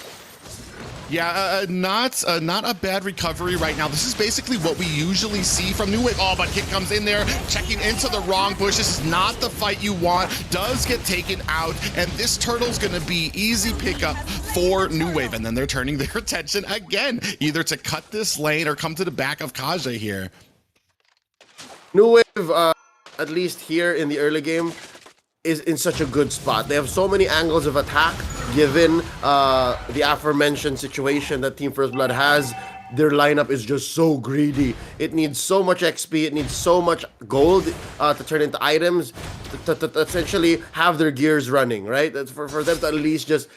Yeah, not a bad recovery right now. This is basically what we usually see from New Wave. Oh, but Kid comes in there, checking into the wrong bush. This is not the fight you want. Does get taken out, and this turtle's gonna be easy pickup for New Wave. And then they're turning their attention again, either to cut this lane or come to the back of Kaja here. New Wave, at least here in the early game, is in such a good spot. They have so many angles of attack, given the aforementioned situation that Team First Blood has. Their lineup is just so greedy. It needs so much XP, it needs so much gold to turn into items, to essentially have their gears running, right? That's for them to at least just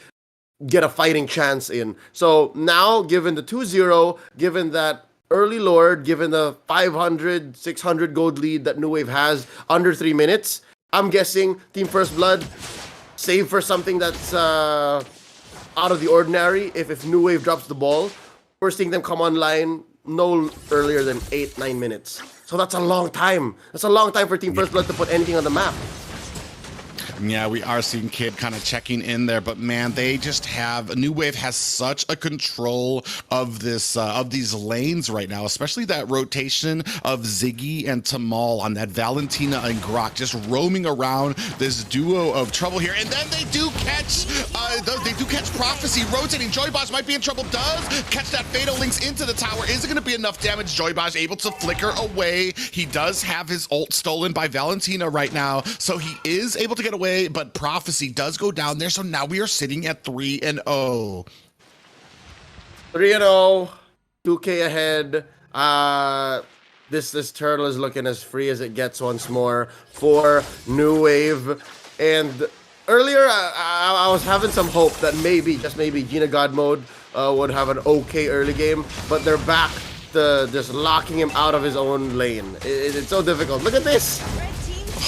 get a fighting chance in. So now, given the 2-0, given that early Lord, given the 500, 600 gold lead that New Wave has under 3 minutes, I'm guessing Team First Blood, save for something that's out of the ordinary. If New Wave drops the ball, we're seeing them come online no earlier than 8-9 minutes. So that's a long time. That's a long time for Team First Blood to put anything on the map. Yeah, we are seeing Kid kind of checking in there, but man, they just have New Wave has such a control of this of these lanes right now, especially that rotation of Ziggy and Tamal on that Valentina and Grok just roaming around this duo of trouble here. And then they do catch Prophecy rotating. Joybosh might be in trouble. Does catch that Fatal Links into the tower. Is it going to be enough damage? Joybosh able to flicker away. He does have his ult stolen by Valentina right now, so he is able to get away. But Prophecy does go down there, so now we are sitting at 3-0. 3-0, 2K ahead. This turtle is looking as free as it gets once more for New Wave. And earlier, I was having some hope that maybe, just maybe, Gina God Mode would have an okay early game, but they're back to just locking him out of his own lane. It's so difficult. Look at this.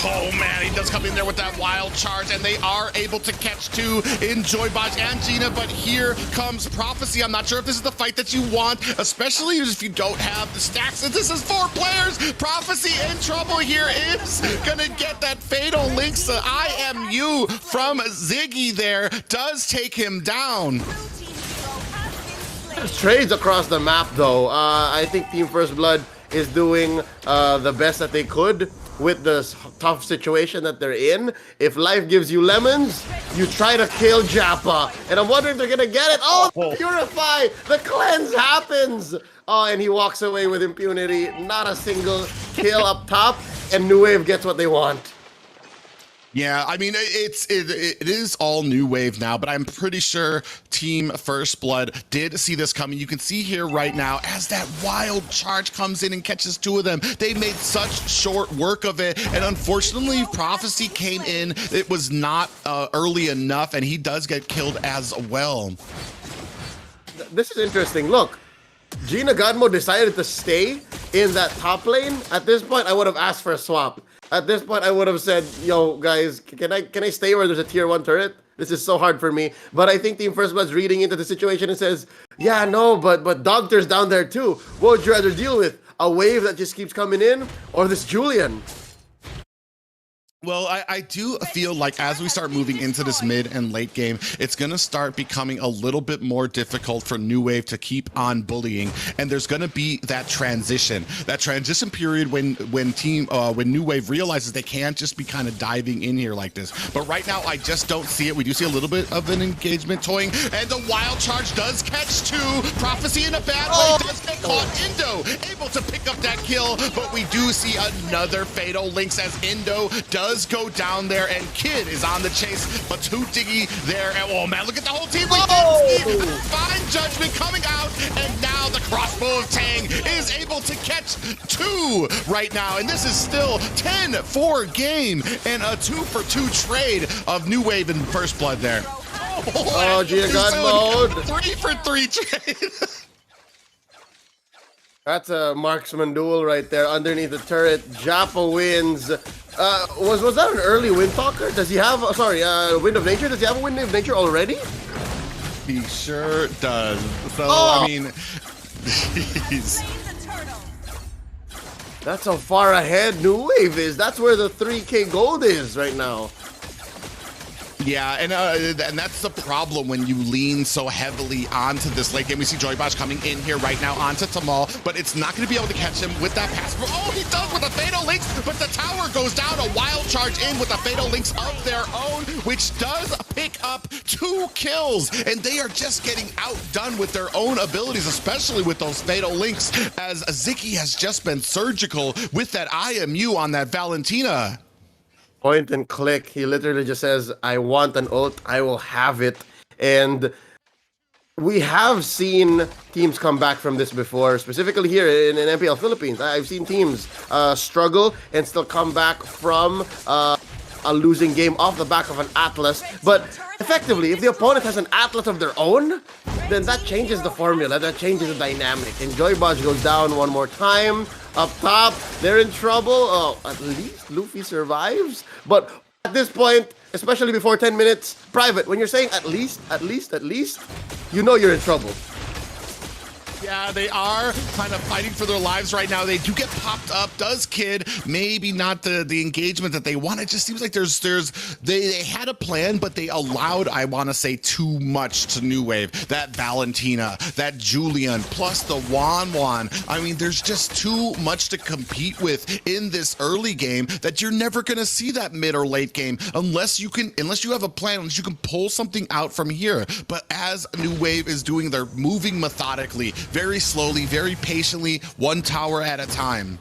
Oh man, he does come in there with that wild charge, and they are able to catch two in Joybosh and Gina, but here comes Prophecy. I'm not sure if this is the fight that you want, especially if you don't have the stacks. This is 4 players. Prophecy in trouble here, is gonna get that Fatal Links to IMU from Ziggy there. Does take him down. There's trades across the map though. I think Team First Blood is doing the best that they could with the tough situation that they're in. If life gives you lemons, you try to kill Japa. And I'm wondering if they're gonna get it. Oh, Purify! The cleanse happens! Oh, and he walks away with impunity. Not a single kill up top, and New Wave gets what they want. Yeah, I mean, it is all New Wave now, but I'm pretty sure Team First Blood did see this coming. You can see here right now, as that wild charge comes in and catches 2 of them, they made such short work of it, and unfortunately, Prophecy came in. It was not early enough, and he does get killed as well. This is interesting. Look, Gina Godmo decided to stay in that top lane. At this point, I would have asked for a swap. At this point, I would have said, yo, guys, can I stay where there's a tier 1 turret? This is so hard for me. But I think Team First Blood's reading into the situation and says, yeah, no, but Doctor's down there too. What would you rather deal with? A wave that just keeps coming in, or this Julian? Well, I do feel like as we start moving into this mid and late game, it's going to start becoming a little bit more difficult for New Wave to keep on bullying. And there's going to be that transition period when New Wave realizes they can't just be kind of diving in here like this. But right now, I just don't see it. We do see a little bit of an engagement toying, and the wild charge does catch 2. Prophecy in a bad way does get caught. Indo able to pick up that kill, but we do see another Fatal Links as Indo does go down there, and Kid is on the chase, but too diggy there. And oh man, look at the whole team. We did see fine judgment coming out, and now the crossbow of Tang is able to catch 2 right now, and this is still 10-4 game and a 2-for-2 trade of New Wave and First Blood there. Oh, Gina God Mode. 3-for-3 trade. That's a marksman duel right there underneath the turret. Japa wins. Was that an early Wind Talker? Does he have, Wind of Nature? Does he have a Wind of Nature already? He sure does. So, I mean, Jeez. That's how far ahead New Wave is. That's where the 3K gold is right now. Yeah, and that's the problem when you lean so heavily onto this late game. We see Joybosh coming in here right now onto Tamal, but it's not going to be able to catch him with that pass. Oh, he does with a Fatal Links, but the tower goes down. A wild charge in with a Fatal Links of their own, which does pick up 2 kills, and they are just getting outdone with their own abilities, especially with those Fatal Links, as Ziggy has just been surgical with that IMU on that Valentina. Point and click. He literally just says, I want an ult, I will have it. And we have seen teams come back from this before, specifically here in MPL Philippines. I've seen teams struggle and still come back from a losing game off the back of an Atlas. But effectively, if the opponent has an Atlas of their own, then that changes the formula, that changes the dynamic. And Joybosh goes down one more time. Up top, they're in trouble. Oh, at least Luffy survives. But at this point, especially before 10 minutes, Private, when you're saying at least, you know you're in trouble. Yeah, they are kind of fighting for their lives right now. They do get popped up. Does Kid maybe not the engagement that they want? It just seems like they had a plan, but they allowed, I want to say, too much to New Wave. That Valentina, that Julian, plus the Wan. I mean, there's just too much to compete with in this early game that you're never going to see that mid or late game unless you have a plan, unless you can pull something out from here. But as New Wave is doing, they're moving methodically, very slowly, very patiently, one tower at a time.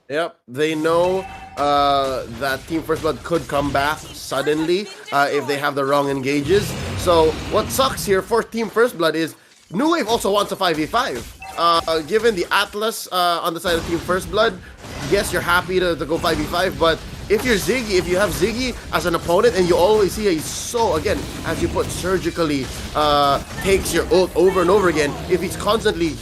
Yep, they know that Team First Blood could come back suddenly if they have the wrong engages. So what sucks here for Team First Blood is New Wave also wants a 5v5. Given the Atlas on the side of Team First Blood, yes, you're happy to go 5v5, but if you're Ziggy, if you have Ziggy as an opponent and you always see he's so, again, as you put, surgically takes your ult over and over again, if he's constantly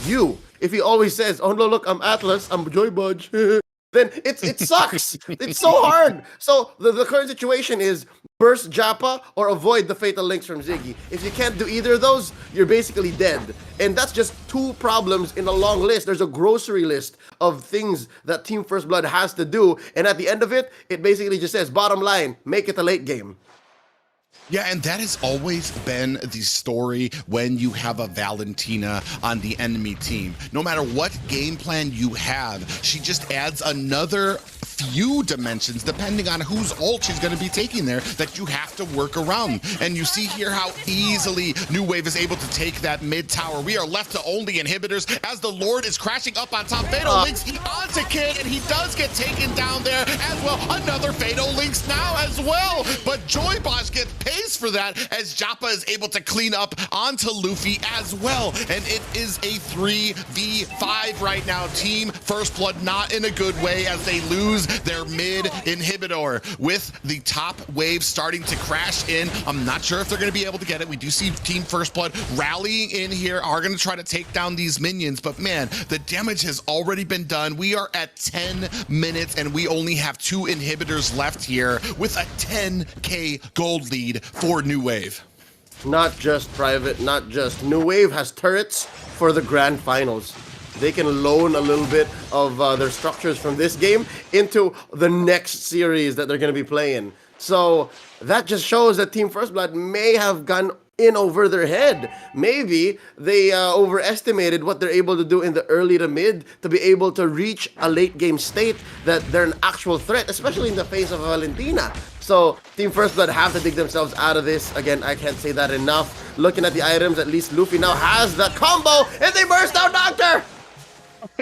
if he always says, oh no, look, I'm Atlas, I'm Joybudge, then it sucks. It's so hard. So the current situation is burst Japa or avoid the Fatal Links from Ziggy. If you can't do either of those, you're basically dead. And that's just 2 problems in a long list. There's a grocery list of things that Team First Blood has to do. And at the end of it, it basically just says, bottom line, make it a late game. Yeah, and that has always been the story when you have a Valentina on the enemy team. No matter what game plan you have, she just adds another few dimensions depending on whose ult she's going to be taking there that you have to work around. And you see here how easily New Wave is able to take that mid tower. We are left to only inhibitors as the Lord is crashing up on top. Fatal Links onto Kid, and he does get taken down there as well. Another Fatal Links now as well, but Joybosh gets pays for that as Japa is able to clean up onto Luffy as well. And it is a 3v5 right now. Team First Blood not in a good way as they lose their mid inhibitor with the top wave starting to crash in. I'm not sure if they're going to be able to get it. We do see Team First Blood rallying in here, are going to try to take down these minions, but man, the damage has already been done. We are at 10 minutes and we only have 2 inhibitors left here with a 10k gold lead for New Wave. Not just Private, not just. New Wave has turrets for the grand finals. They can loan a little bit of their structures from this game into the next series that they're going to be playing. So that just shows that Team First Blood may have gone in over their head. Maybe they overestimated what they're able to do in the early to mid to be able to reach a late game state that they're an actual threat, especially in the face of Valentina. So Team First Blood have to dig themselves out of this. Again, I can't say that enough. Looking at the items, at least Luffy now has the combo, and they burst out Doctor!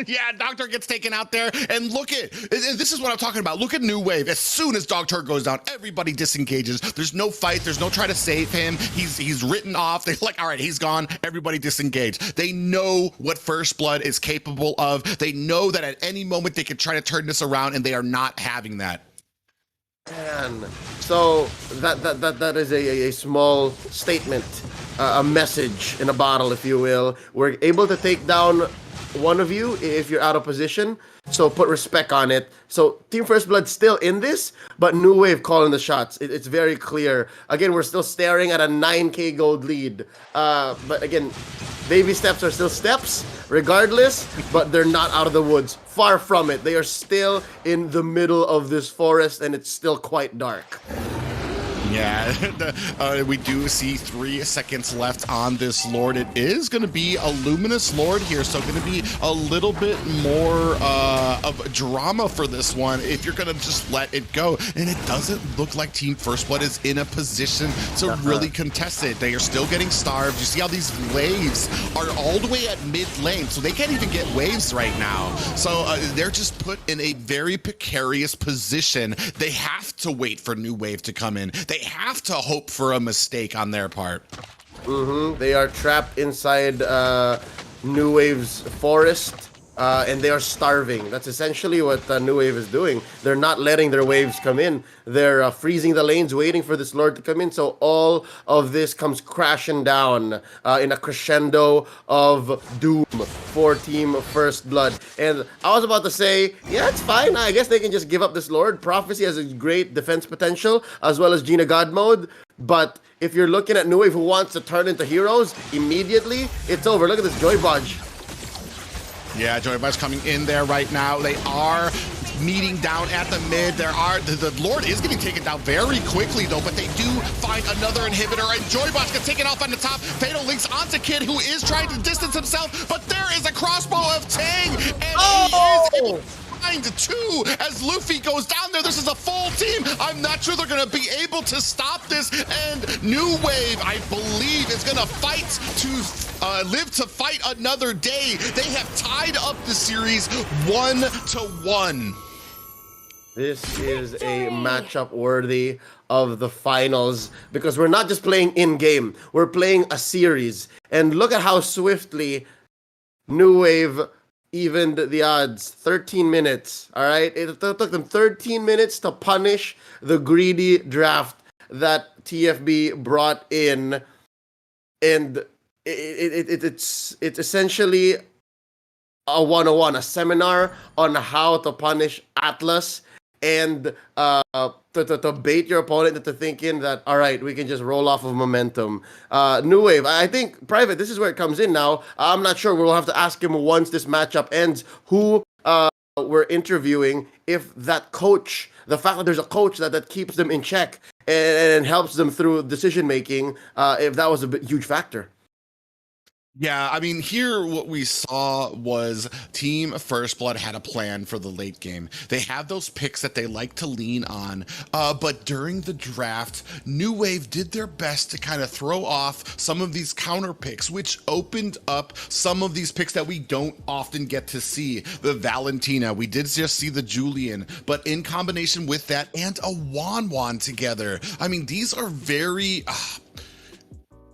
Yeah, Doctor gets taken out there, and look at, this is what I'm talking about. Look at New Wave. As soon as Doctor goes down, everybody disengages. There's no fight. There's no try to save him. He's written off. They're like, all right, he's gone. Everybody disengage. They know what First Blood is capable of. They know that at any moment they could try to turn this around, and they are not having that. Man, so that is a small statement, a message in a bottle, if you will. We're able to take down one of you if you're out of position. So put respect on it. So Team First Blood still in this, but New Wave calling the shots. It's very clear. Again, we're still staring at a 9k gold lead. But again, baby steps are still steps, regardless, but they're not out of the woods. Far from it. They are still in the middle of this forest, and it's still quite dark. Yeah, we do see 3 seconds left on this Lord. It is going to be a Luminous Lord here, so going to be a little bit more of drama for this one if you're going to just let it go. And it doesn't look like Team First Blood is in a position to really contest it. They are still getting starved. You see how these waves are all the way at mid lane, so they can't even get waves right now. So they're just put in a very precarious position. They have to wait for New Wave to come in. They have to hope for a mistake on their part. They are trapped inside New Wave's forest, and they are starving. That's essentially what New Wave is doing. They're not letting their waves come in. They're freezing the lanes, waiting for this Lord to come in. So all of this comes crashing down in a crescendo of doom for Team First Blood. And I was about to say, yeah, it's fine. I guess they can just give up this Lord. Prophecy has a great defense potential, as well as Gina God mode. But if you're looking at New Wave who wants to turn into heroes immediately, it's over. Look at this Joy Bodge. Yeah, Joy Bodge coming in there right now. They are meeting down at the mid. The Lord is getting taken down very quickly though, but they do find another inhibitor, and Joy Bodge gets taken off on the top. Fatal links onto Kid, who is trying to distance himself, but there is a crossbow of Tang, and he is able to find 2 as Luffy goes down there. This is a full team. I'm not sure they're gonna be able to stop this, and New Wave, I believe, is gonna fight to live to fight another day. They have tied up the series 1-1. This is a matchup worthy of the finals, because we're not just playing in-game, we're playing a series. And look at how swiftly New Wave evened the odds. 13 minutes, all right? It took them 13 minutes to punish the greedy draft that TFB brought in. And it's essentially a 101, a seminar on how to punish Atlas, and to bait your opponent into thinking that, all right, we can just roll off of momentum. New Wave, I think, Private, this is where it comes in now. I'm not sure. We'll have to ask him once this matchup ends who we're interviewing, if that coach, the fact that there's a coach that keeps them in check and helps them through decision making, if that was a huge factor. Yeah, I mean, here what we saw was Team First Blood had a plan for the late game. They have those picks that they like to lean on, but during the draft, New Wave did their best to kind of throw off some of these counter picks, which opened up some of these picks that we don't often get to see. The Valentina, we did just see the Julian, but in combination with that and a Wan together, I mean, these are very...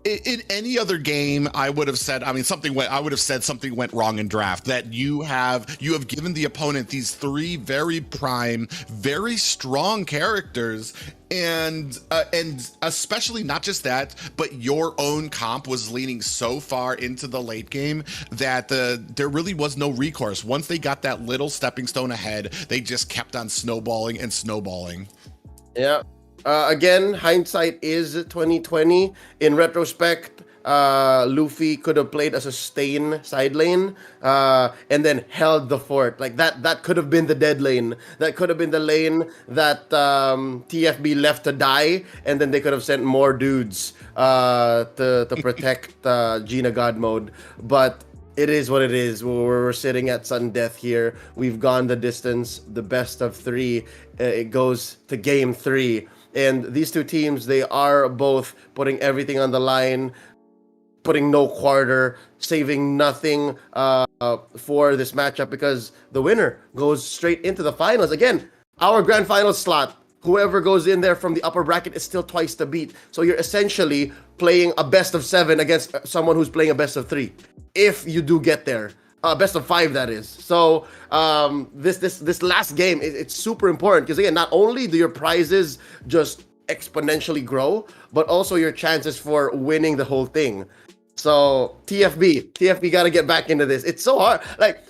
in any other game, I would have said, I mean, something went wrong in draft. That you have given the opponent these 3 very prime, very strong characters, and especially not just that, but your own comp was leaning so far into the late game that there really was no recourse. Once they got that little stepping stone ahead, they just kept on snowballing and snowballing. Yeah. Again, hindsight is 2020. In retrospect, Luffy could have played a sustain side lane, and then held the fort. Like that could have been the dead lane. That could have been the lane that TFB left to die, and then they could have sent more dudes to protect Gina God mode. But it is what it is. We're sitting at sudden death here. We've gone the distance. The best of 3. It goes to game 3. And these 2 teams, they are both putting everything on the line, putting no quarter, saving nothing for this matchup, because the winner goes straight into the finals. Again, our grand final slot, whoever goes in there from the upper bracket is still twice the beat. So you're essentially playing a best of 7 against someone who's playing a best of 3, if you do get there. Best of 5, that is. So this last game, it's super important, because again, not only do your prizes just exponentially grow, but also your chances for winning the whole thing. So TFB got to get back into this. It's so hard. Like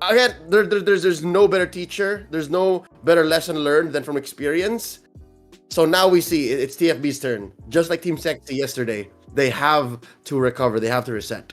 again, there's no better teacher. There's no better lesson learned than from experience. So now we see it's TFB's turn. Just like Team Sexi yesterday, they have to recover. They have to reset.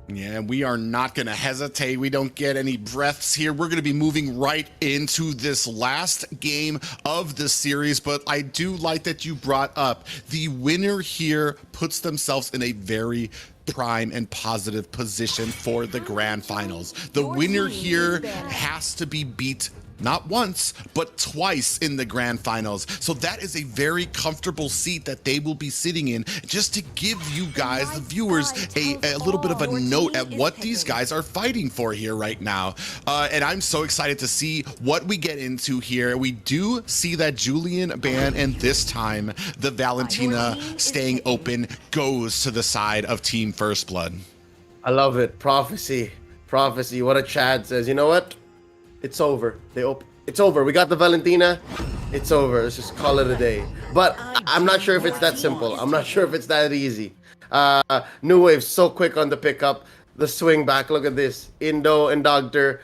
Yeah, we are not going to hesitate. We don't get any breaths here. We're going to be moving right into this last game of the series, but I do like that you brought up the winner here puts themselves in a very prime and positive position for the grand finals. The winner here has to be beat not once, but twice in the grand finals. So that is a very comfortable seat that they will be sitting in, just to give you guys, the viewers, a little bit of a note at what these guys are fighting for here right now. And I'm so excited to see what we get into here. We do see that Julian ban, and this time the Valentina staying open goes to the side of Team First Blood. I love it. Prophecy. What a Chad says. You know what? It's over. It's over. We got the Valentina. It's over. Let's just call it a day. But I'm not sure if it's that simple. I'm not sure if it's that easy. New Wave so quick on the pickup. The swing back. Look at this. Indo and Dogter.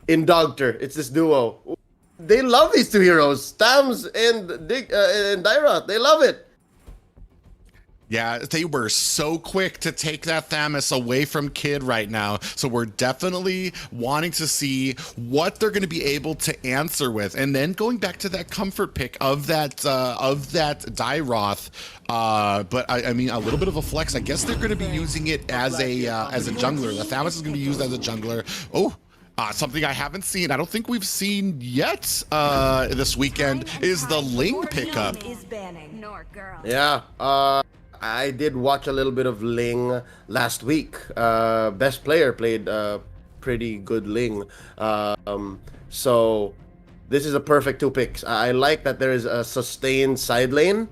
It's this duo. They love these two heroes. Stams and Dyra. They love it. Yeah, they were so quick to take that Thamus away from Kid right now. So we're definitely wanting to see what they're going to be able to answer with. And then going back to that comfort pick of that Dyroth. But I mean, a little bit of a flex. I guess they're going to be using it as a jungler. The Thamus is going to be used as a jungler. Oh. Something I haven't seen, I don't think we've seen yet this weekend, is the Ling pickup. Yeah, I did watch a little bit of Ling last week. Best player played pretty good Ling. So this is a perfect two picks. I like that there is a sustained side lane,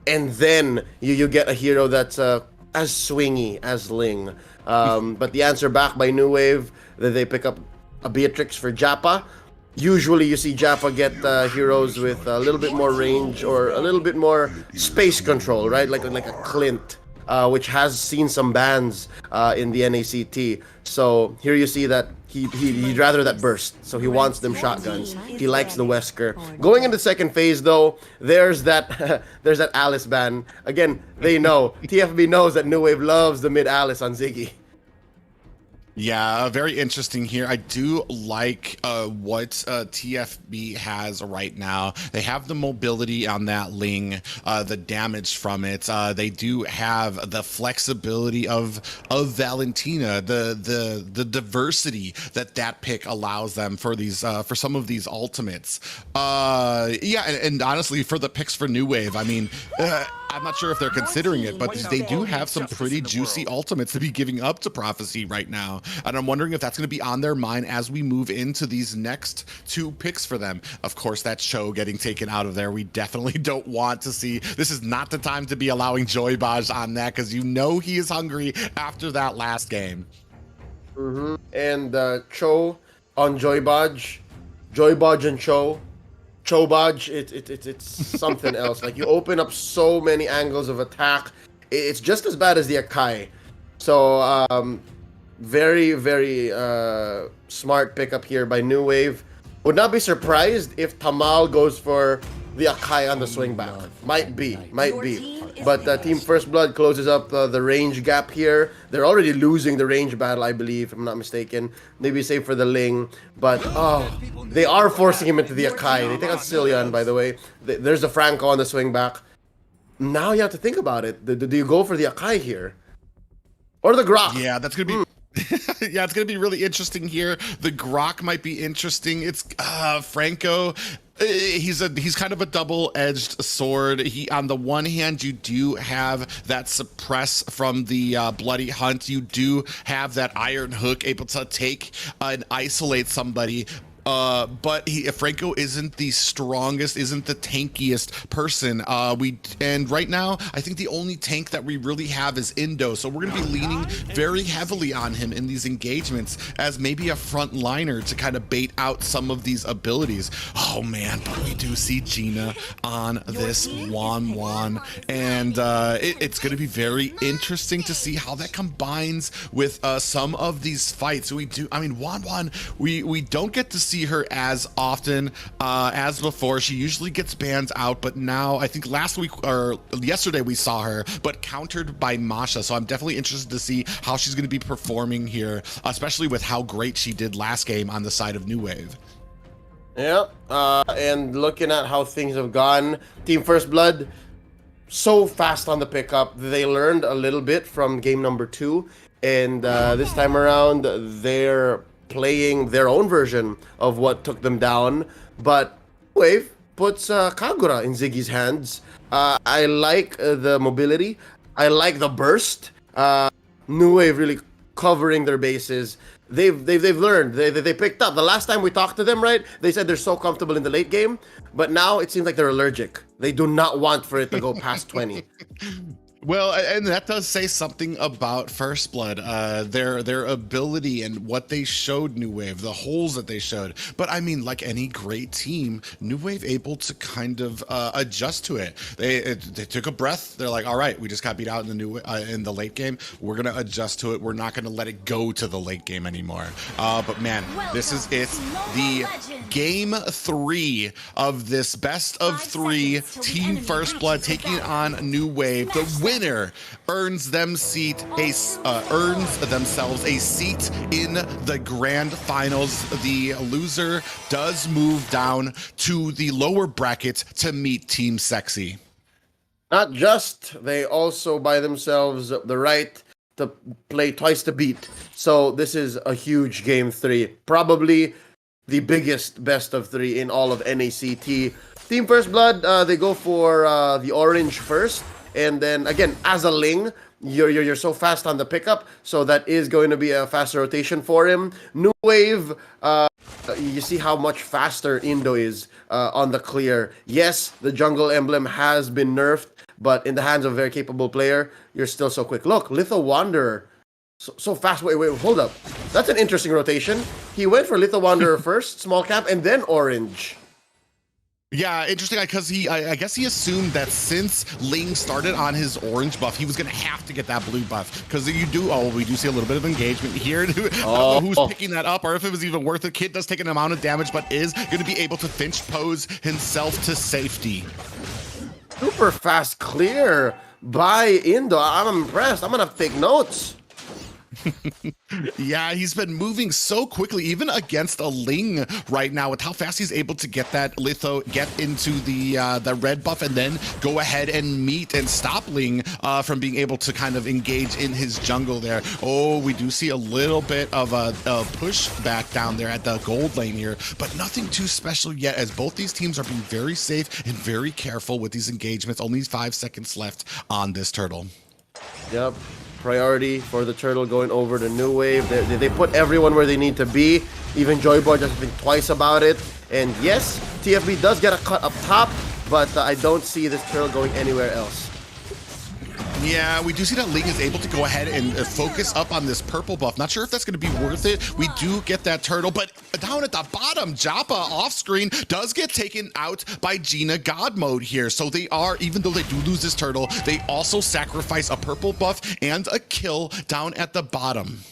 and then you get a hero that's as swingy as Ling. But the answer back by New Wave, that they pick up a Beatrix for Japa. Usually you see Japa get heroes with a little bit more range or a little bit more space control, right? Like a Clint, which has seen some bans in the NACT. So here you see that he'd rather that burst. So he wants them shotguns. He likes the Wesker. Going into second phase though, there's that there's that Alice ban. Again, they know. TFB knows that New Wave loves the mid Alice on Ziggy. Yeah, very interesting here. I do like what TFB has right now. They have the mobility on that Ling, the damage from it. They do have the flexibility of Valentina, the diversity that pick allows them for these for some of these ultimates. Yeah, and honestly, for the picks for New Wave, I mean, I'm not sure if they're considering it, but they do have some pretty juicy ultimates to be giving up to Prophecy right now. And I'm wondering if that's going to be on their mind as we move into these next two picks for them. Of course, that show getting taken out of there. We definitely don't want to see. This is not the time to be allowing Joybaj on that, because you know he is hungry after that last game. And Cho on Joybaj and Cho. Chobaj, it's something else. Like, you open up so many angles of attack. It's just as bad as the Akai. So, very, very smart pickup here by New Wave. Would not be surprised if Tamal goes for the Akai on the swing back. Might be. But Team First Blood closes up the range gap here. They're already losing the range battle, I believe, if I'm not mistaken. Maybe save for the Ling. But, they are forcing him into the Akai. They take out Cillian, by the way. There's a Franco on the swing back. Now you have to think about it. Do you go for the Akai here? Or the Grok? Yeah, that's going to be... Yeah, it's going to be really interesting here. The Grok might be interesting. It's Franco. He's kind of a double-edged sword. On the one hand, you do have that suppress from the Bloody Hunt. You do have that Iron Hook able to take and isolate somebody. But Franco isn't the strongest, isn't the tankiest person. And right now, I think the only tank that we really have is Indo. So we're going to be leaning very heavily on him in these engagements as maybe a front liner to kind of bait out some of these abilities. Oh man, but we do see Gina on this Wan, and it's going to be very interesting to see how that combines with some of these fights. Wan, we don't get to see her as often as before. She usually gets banned out, but now I think last week or yesterday we saw her, but countered by Masha. So I'm definitely interested to see how she's going to be performing here, especially with how great she did last game on the side of New Wave. Yeah, and looking at how things have gone, Team First Blood, so fast on the pickup. They learned a little bit from game number 2, and this time around, they're playing their own version of what took them down. But Wave puts Kagura in Ziggy's hands. I like the mobility. I like the burst. New Wave really covering their bases. They've learned. They picked up. The last time we talked to them, right? They said they're so comfortable in the late game, but now it seems like they're allergic. They do not want for it to go past 20. Well, and that does say something about First Blood, their ability and what they showed New Wave, the holes that they showed. But I mean, like any great team, New Wave able to kind of adjust to it. They took a breath. They're like, all right, we just got beat out in the late game. We're gonna adjust to it. We're not gonna let it go to the late game anymore. But man, this is it. The game 3 of this best of 3 Team First Blood taking on New Wave. The winner earns themselves a seat in the grand finals. The loser does move down to the lower bracket to meet Team Sexi. Not just, they also buy themselves the right to play twice the beat. So this is a huge game 3. Probably the biggest best of 3 in all of NACT. Team First Blood, they go for the orange first. And then again, as a Ling, you're so fast on the pickup, so that is going to be a faster rotation for him. New Wave, you see how much faster Indo is on the clear. Yes, the jungle emblem has been nerfed, but in the hands of a very capable player, you're still so quick. Look, Litho Wanderer, so fast. Wait, hold up. That's an interesting rotation. He went for Litho Wanderer first, small cap, and then orange. Yeah, interesting, because I guess he assumed that since Ling started on his orange buff, he was going to have to get that blue buff, because we do see a little bit of engagement here. I don't know who's picking that up, or if it was even worth it. Kid does take an amount of damage, but is going to be able to finch pose himself to safety. Super fast clear by Indo. I'm impressed. I'm going to have to take notes. Yeah, he's been moving so quickly, even against a Ling right now, with how fast he's able to get that Litho, get into the red buff, and then go ahead and meet and stop Ling from being able to kind of engage in his jungle there. Oh, we do see a little bit of a push back down there at the gold lane here, but nothing too special yet, as both these teams are being very safe and very careful with these engagements. Only 5 seconds left on this turtle. Yep. Priority for the turtle going over to New Wave. They put everyone where they need to be. Even Joyboy just think twice about it. And yes, TFB does get a cut up top, but I don't see this turtle going anywhere else. Yeah, we do see that Ling is able to go ahead and focus up on this purple buff. Not sure if that's going to be worth it. We do get that turtle, but down at the bottom, Joppa off screen does get taken out by Gina God mode here. So they are, even though they do lose this turtle, they also sacrifice a purple buff and a kill down at the bottom.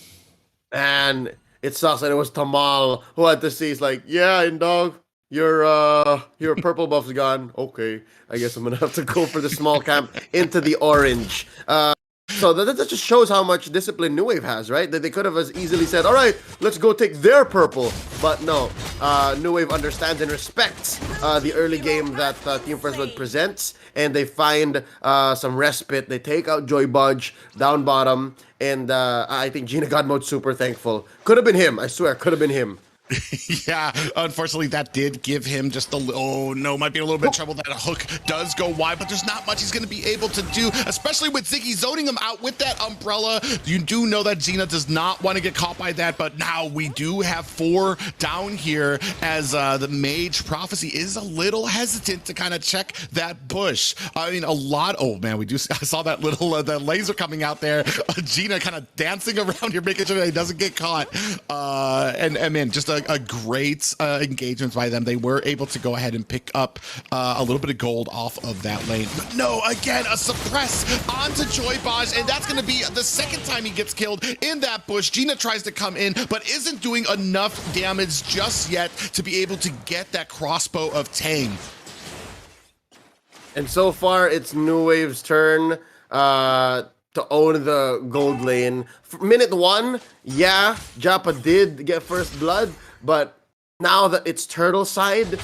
And it sucks that it was Tamal who had to see. He's like, yeah, and dog, your purple buff's gone. Okay, I guess I'm gonna have to go for the small camp into the orange. So that just shows how much discipline New Wave has, right? That they could have as easily said, all right, let's go take their purple. But no, New Wave understands and respects the early game that Team First Blood presents, and they find some respite. They take out Joy Budge down bottom, and I think Gina God Mode's super thankful. Could have been him, I swear, could have been him. Yeah, unfortunately, that did give him just a little, oh no, might be a little bit of trouble. That hook does go wide, but there's not much he's going to be able to do, especially with Ziggy zoning him out with that umbrella. You do know that Gina does not want to get caught by that, but now we do have 4 down here as the Mage Prophecy is a little hesitant to kind of check that bush. I mean, a lot, oh man, I saw that little, the laser coming out there. Gina kind of dancing around here, making sure that he doesn't get caught. And man, just a great engagement by them. They were able to go ahead and pick up a little bit of gold off of that lane. But no, again, a suppress onto Joybaj, and that's going to be the second time he gets killed in that bush. Gina tries to come in, but isn't doing enough damage just yet to be able to get that crossbow of Tang. And so far, it's New Wave's turn to own the gold lane. For minute 1, yeah, Japa did get first blood, but now that it's Turtle side,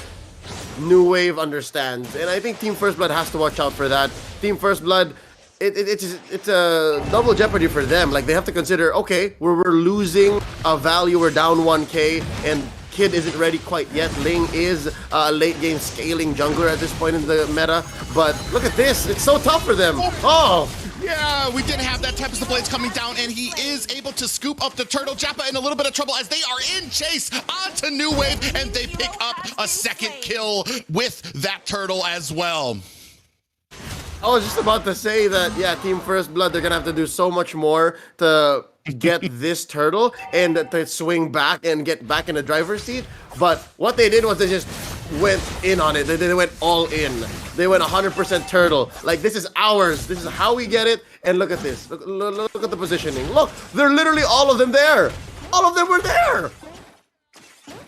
New Wave understands. And I think Team First Blood has to watch out for that. Team First Blood, it's a double jeopardy for them. Like, they have to consider, okay, we're losing a value, we're down 1k, and Kid isn't ready quite yet. Ling is a late game scaling jungler at this point in the meta, but look at this, it's so tough for them. Oh! Yeah, we did have that Tempest of Blades coming down, and he is able to scoop up the turtle. Japa in a little bit of trouble as they are in chase onto New Wave, and they pick up a second kill with that turtle as well. I was just about to say that, yeah, Team First Blood, they're gonna have to do so much more to get this turtle and to swing back and get back in the driver's seat. But what they did was they just went in on it. They went all in. They went 100% turtle. Like, this is ours. This is how we get it. And look at this. Look at the positioning. Look, they're literally all of them there. All of them were there.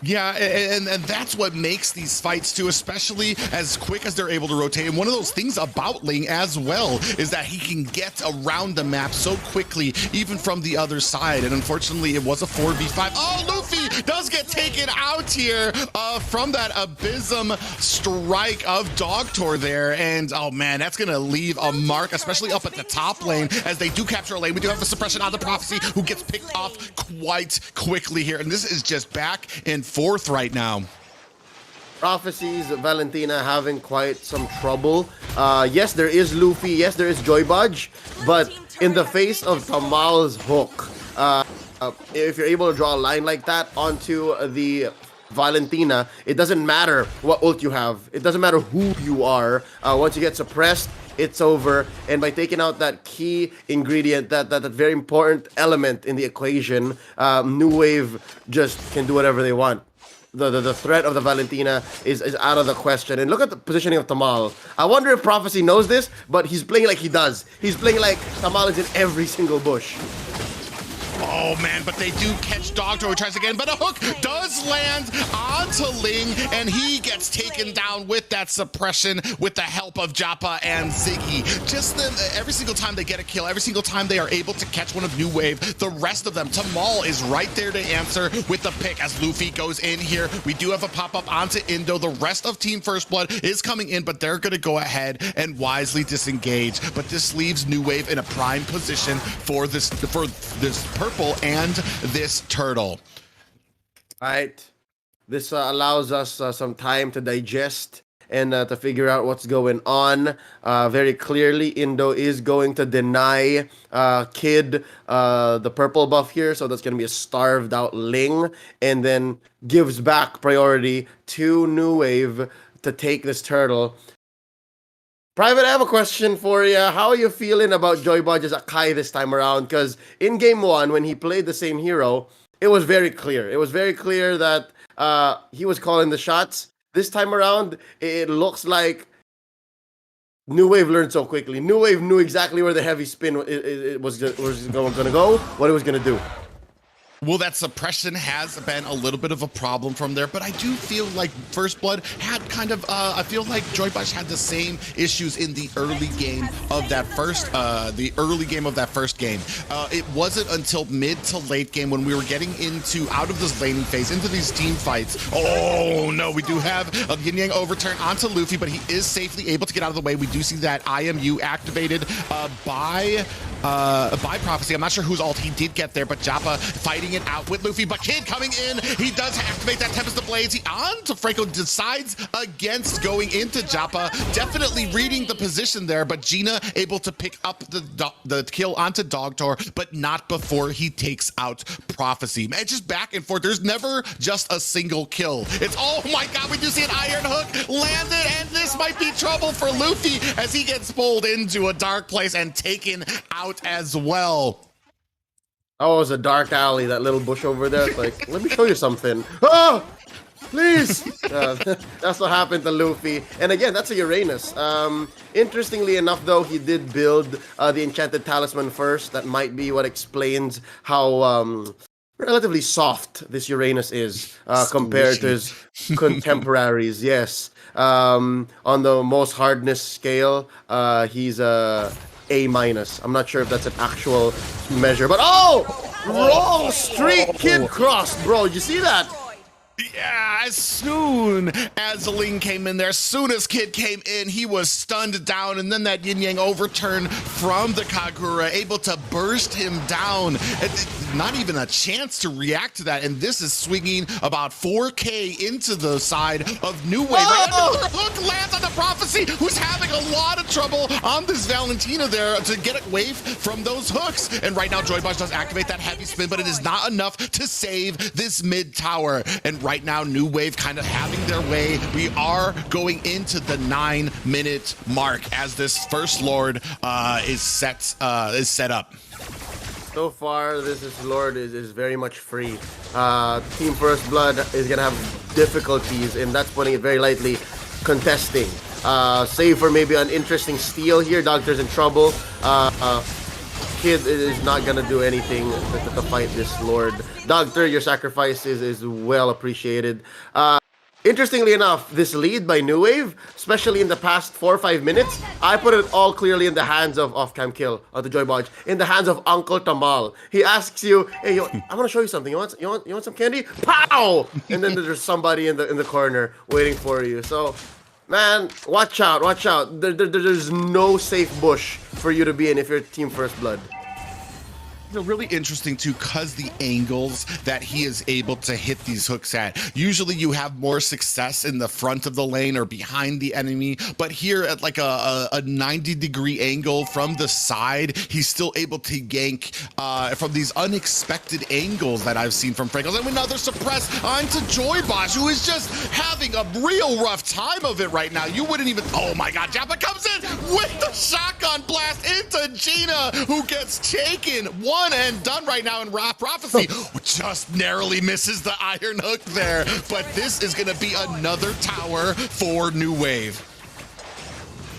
Yeah, and that's what makes these fights too, especially as quick as they're able to rotate. And one of those things about Ling as well is that he can get around the map so quickly, even from the other side. And unfortunately, it was a 4v5. Oh, Luffy does get taken out here from that Abysm strike of Dogtor there. And oh man, that's gonna leave a mark, especially up at the top lane as they do capture a lane. We do have the suppression on the Prophecy, who gets picked off quite quickly here. And this is just back in 4th right now. Prophecies, Valentina having quite some trouble. Yes, there is Luffy. Yes, there is Joybaj. But in the face of Tamal's hook, if you're able to draw a line like that onto the Valentina, it doesn't matter what ult you have. It doesn't matter who you are. Once you get suppressed, it's over. And by taking out that key ingredient, that very important element in the equation, New Wave just can do whatever they want. The threat of the Valentina is out of the question. And look at the positioning of Tamal. I wonder if Prophecy knows this, but he's playing like he does. He's playing like Tamal is in every single bush. Oh man, but they do catch Dogtor, who tries again, but a hook does land onto Ling, and he gets taken down with that suppression with the help of Japa and Ziggy. Just every single time they get a kill, every single time they are able to catch one of New Wave, the rest of them, Tamal is right there to answer with the pick as Luffy goes in here. We do have a pop-up onto Indo. The rest of Team First Blood is coming in, but they're gonna go ahead and wisely disengage. But this leaves New Wave in a prime position for this purple and this turtle. Right. This allows us some time to digest and to figure out what's going on. Very clearly, Indo is going to deny Kid the purple buff here, so that's going to be a starved out Ling, and then gives back priority to New Wave to take this turtle. Private, I have a question for you. How are you feeling about Joybaj's Akai this time around? Because in game 1, when he played the same hero, it was very clear. It was very clear that he was calling the shots. This time around, it looks like New Wave learned so quickly. New Wave knew exactly where the heavy spin was going to go, what it was going to do. Well, that suppression has been a little bit of a problem from there, but I do feel like First Blood had kind of, I feel like Joybaj had the same issues in the early game of that first, game. It wasn't until mid to late game when we were getting out of this laning phase, into these team fights. Oh no, we do have a yin yang overturn onto Luffy, but he is safely able to get out of the way. We do see that IMU activated by Prophecy. I'm not sure whose ult he did get there, but Japa fighting it out with Luffy, but Kid coming in. He does activate that Tempest of Blades. He on to Franco, decides against going into Joppa. Definitely reading the position there, but Gina able to pick up the kill onto Dogtor, but not before he takes out Prophecy. Man, just back and forth. There's never just a single kill. It's, oh my god, we do see an Iron Hook landed, and this might be trouble for Luffy as he gets pulled into a dark place and taken out as well. Oh, it was a dark alley, that little bush over there. It's like, let me show you something. Oh, please. That's what happened to Luffy. And again, that's a Uranus. Interestingly enough, though, he did build the Enchanted Talisman first. That might be what explains how relatively soft this Uranus is compared to his contemporaries. Yes. On the most hardness scale, he's A-. I'm not sure if that's an actual measure, but wrong street Kid crossed, bro. You see that? Yeah, as soon as Ling came in there, as soon as Kid came in, he was stunned down, and then that yin-yang overturn from the Kagura, able to burst him down. Not even a chance to react to that, and this is swinging about 4K into the side of New Wave. Another hook lands on the Prophecy, who's having a lot of trouble on this Valentina there to get away from those hooks. And right now, Joybosh does activate that heavy spin, but it is not enough to save this mid tower. And right now, New Wave kind of having their way. We are going into the 9-minute mark as this First Lord is set up. So far, this Lord is very much free. Team First Blood is gonna have difficulties, and that's putting it very lightly, contesting. Save for maybe an interesting steal here. Doctor's in trouble. Kid is not gonna do anything to fight this Lord. Doctor, your sacrifice is well appreciated. Interestingly enough, this lead by New Wave, especially in the past 4 or 5 minutes, I put it all clearly in the hands of off-cam kill, the Joy Bodge, in the hands of Uncle Tamal. He asks you, hey, I want to show you something. You want some candy? Pow! And then there's somebody in the corner waiting for you. So, man, watch out, watch out. There's no safe bush for you to be in if you're Team First Blood. They're really interesting too, because the angles that he is able to hit these hooks at. Usually you have more success in the front of the lane or behind the enemy, but here at like a 90-degree angle from the side, he's still able to gank from these unexpected angles that I've seen from Franco. And another suppress onto Joybosh, who is just having a real rough time of it right now. You wouldn't even, oh my god, Joppa comes in with the shotgun blast into Gina, who gets taken. One and done right now in Prophecy. Just narrowly misses the Iron Hook there, but this is going to be another tower for New Wave.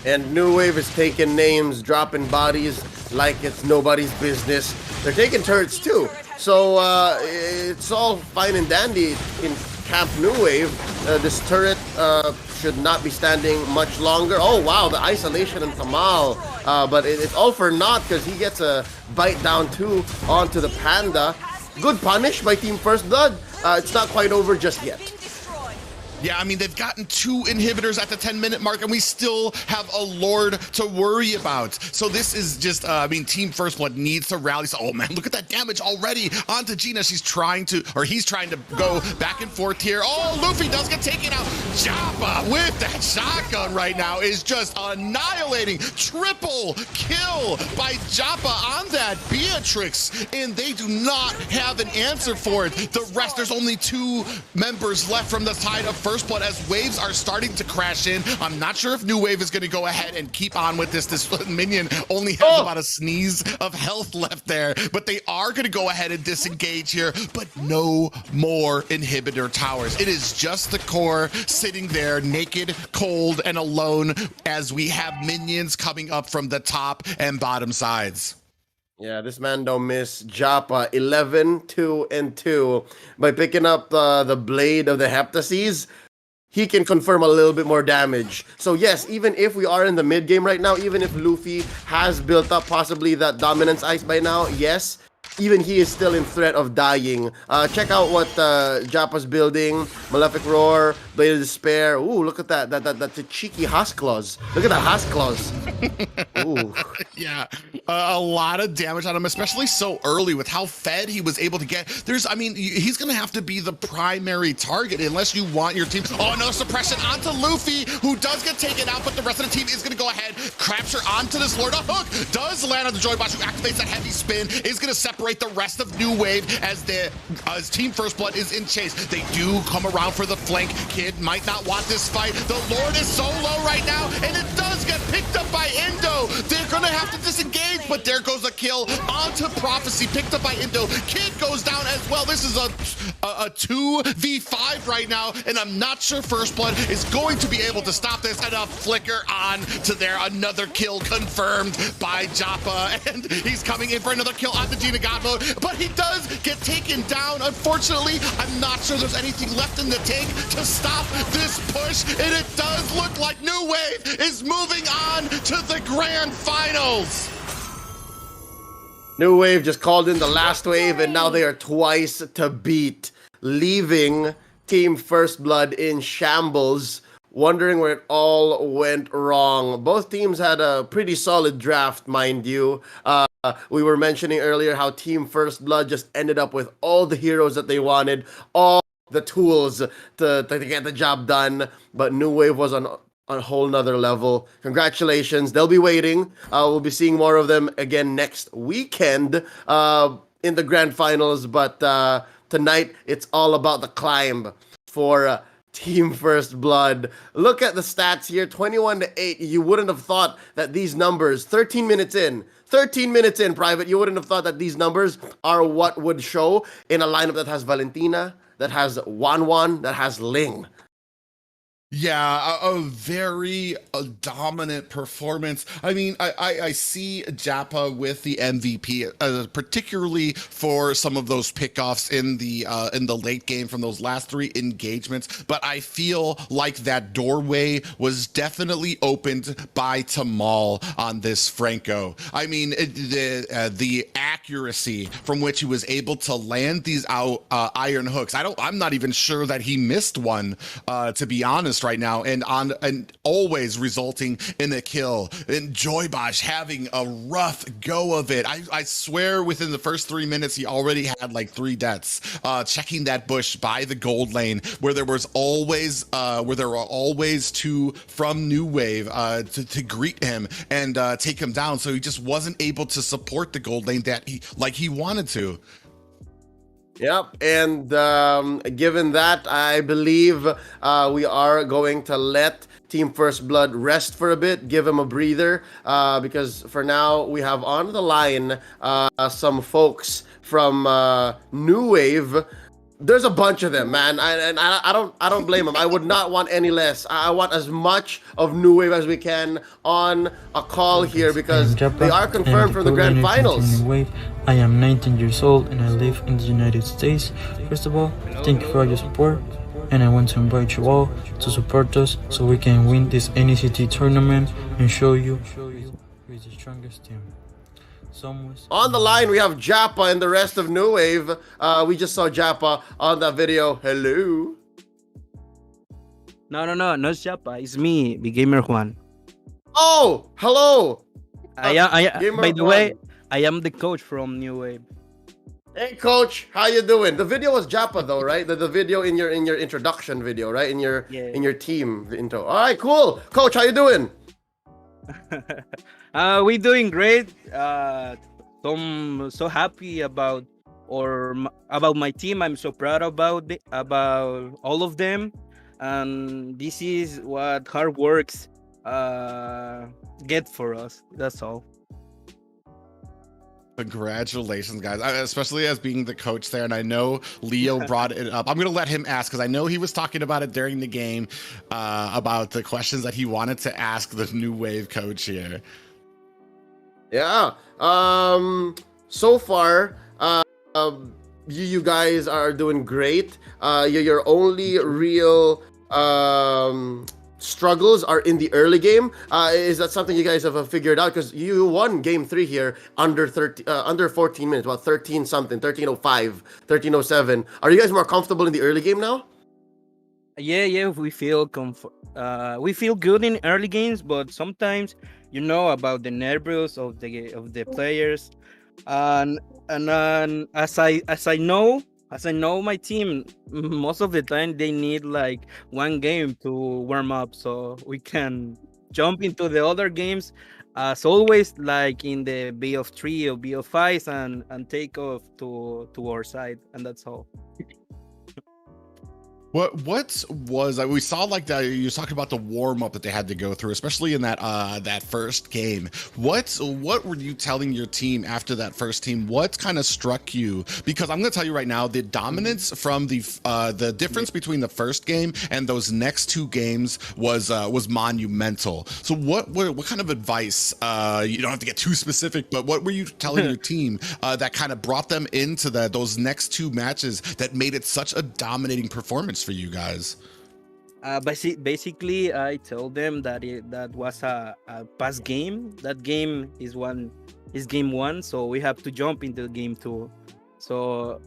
And New Wave is taking names, dropping bodies like it's nobody's business. They're taking turrets too. So it's all fine and dandy in Camp New Wave. This turret should not be standing much longer. Oh wow, the isolation and Tamal. But it's all for naught because he gets a bite down too onto the Panda. Good punish by Team First Blood. It's not quite over just yet. Yeah, I mean, they've gotten 2 inhibitors at the 10-minute mark, and we still have a Lord to worry about. So this is just, I mean, Team First Blood needs to rally. So, oh man, look at that damage already onto Gina. He's trying to go back and forth here. Oh, Luffy does get taken out. Joppa with that shotgun right now is just annihilating. Triple kill by Joppa on that Beatrix, and they do not have an answer for it. The rest, there's only 2 members left from the side of First Blood as waves are starting to crash in. I'm not sure if New Wave is going to go ahead and keep on with this. This minion only has about a sneeze of health left there, but they are going to go ahead and disengage here, but no more inhibitor towers. It is just the core sitting there naked, cold, and alone as we have minions coming up from the top and bottom sides. Yeah, this man don't miss. Joppa 11, 2, and 2. By picking up the blade of the Heptases, he can confirm a little bit more damage. So yes, even if we are in the mid game right now, even if Luffy has built up possibly that dominance ice by now, yes, even he is still in threat of dying. Check out what Joppa's building. Malefic Roar, Blade of Despair. Ooh, look at that. That's a cheeky Husk Claws. Look at that Husk Claws. Ooh. Yeah, a lot of damage on him, especially so early with how fed he was able to get. I mean, he's going to have to be the primary target unless you want your team. Oh, no, suppression onto Luffy, who does get taken out, but the rest of the team is going to go ahead, capture onto this Lord. A hook does land on the Joy Boss, who activates that heavy spin, is going to separate the rest of New Wave as Team First Blood is in chase. They do come around for the flank. Kid might not want this fight. The Lord is so low right now, and it does get picked up by Indo. They're going to have to disengage, but there goes a kill onto Prophecy, picked up by Indo. Kid goes down as well. This is a 2v5 right now, and I'm not sure First Blood is going to be able to stop this. And a flicker on to there. Another kill confirmed by Joppa, and he's coming in for another kill on the Gina God mode, but he does get taken down. Unfortunately, I'm not sure there's anything left in the tank to stop this push, and it does look like New Wave is moving on to the grand finals. New Wave just called in the last wave, and now they are twice to beat, leaving Team First Blood in shambles, wondering where it all went wrong. Both teams had a pretty solid draft, mind you. We were mentioning earlier how Team First Blood just ended up with all the heroes that they wanted, all the tools to get the job done, but New Wave was on a whole nother level. Congratulations. They'll be waiting. We'll be seeing more of them again next weekend in the grand finals, but tonight it's all about the climb for Team First Blood. Look at the stats here, 21-8. You wouldn't have thought that these numbers, 13 minutes in, Private, you wouldn't have thought that these numbers are what would show in a lineup that has Valentina, that has Wan, that has Ling. Yeah, a very dominant performance. I mean, I see Joppa with the MVP, particularly for some of those pickoffs in the late game from those last three engagements. But I feel like that doorway was definitely opened by Tamal on this Franco. I mean, the accuracy from which he was able to land these iron hooks. I'm not even sure that he missed one, to be honest, right now, and always resulting in a kill. And Joybosh having a rough go of it. I swear within the first 3 minutes he already had like 3 deaths. Checking that bush by the gold lane where there were always two from New Wave to greet him and take him down. So he just wasn't able to support the gold lane that he wanted to. Yep, and given that, I believe we are going to let Team First Blood rest for a bit, give him a breather, because for now we have on the line some folks from New Wave. There's a bunch of them, man, and I don't blame them. I would not want any less. I want as much of New Wave as we can on a call here because they are confirmed from the grand finals. I am 19 years old and I live in the United States. First of all, thank you for your support, and I want to invite you all to support us so we can win this NACT tournament and show you who is the strongest team. On the line, we have Joppa and the rest of New Wave. We just saw Joppa on that video. Hello. No, not Joppa. It's me, the gamer Juan. Oh, hello. By the way, I am the coach from New Wave. Hey, coach, how you doing? The video was Joppa, though, right? The video in your introduction video, right? In your team intro. All right, cool. Coach, how you doing? We doing great. I'm so happy about my team. I'm so proud about all of them, and this is what hard works get for us. That's all. Congratulations, guys, especially as being the coach there. And I know Leo brought it up. I'm going to let him ask because I know he was talking about it during the game, about the questions that he wanted to ask the New Wave coach here. Yeah. So far, you guys are doing great. Your only real struggles are in the early game. Is that something you guys have figured out? Because you won game 3 here under 14 minutes, about 13 something, 13:05, 13:07. Are you guys more comfortable in the early game now? Yeah, we feel good in early games, but sometimes about the nerves of the players, and as I know my team, most of the time they need like one game to warm up, so we can jump into the other games as always, like in the BO3 or BO5s, and take off to our side, and that's all. What was we saw like that you was talking about the warm up that they had to go through, especially in that first game. What were you telling your team after that first team? What kind of struck you? Because I'm gonna tell you right now, the dominance from the difference between the first game and those next two games was monumental. So what kind of advice? You don't have to get too specific, but what were you telling your team that kind of brought them into those next two matches that made it such a dominating performance for you guys? Basically, I told them that that was a past game. That game is game one, so we have to jump into game two. So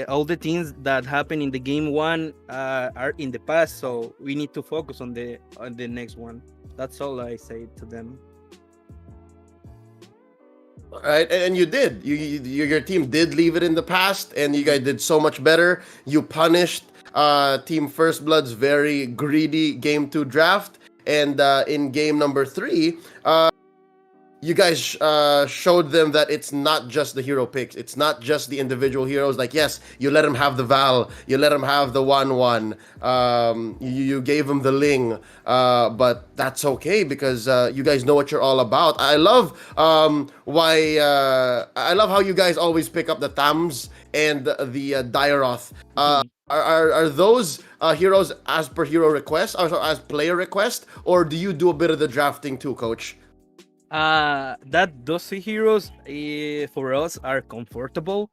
all the things that happen in the game one are in the past, so we need to focus on the next one. That's all I say to them. All right, and you did. Your team did leave it in the past, and you guys did so much better. You punished Team First Blood's very greedy Game 2 draft, and in Game number 3, you guys showed them that it's not just the hero picks. It's not just the individual heroes. Like, yes, you let them have the Val. You let them have the 1-1. You gave them the Ling. But that's okay because you guys know what you're all about. I love I love how you guys always pick up the Tams and the Dairoth. Are those heroes as per hero request, or as player request, or do you do a bit of the drafting too, Coach? Those heroes for us are comfortable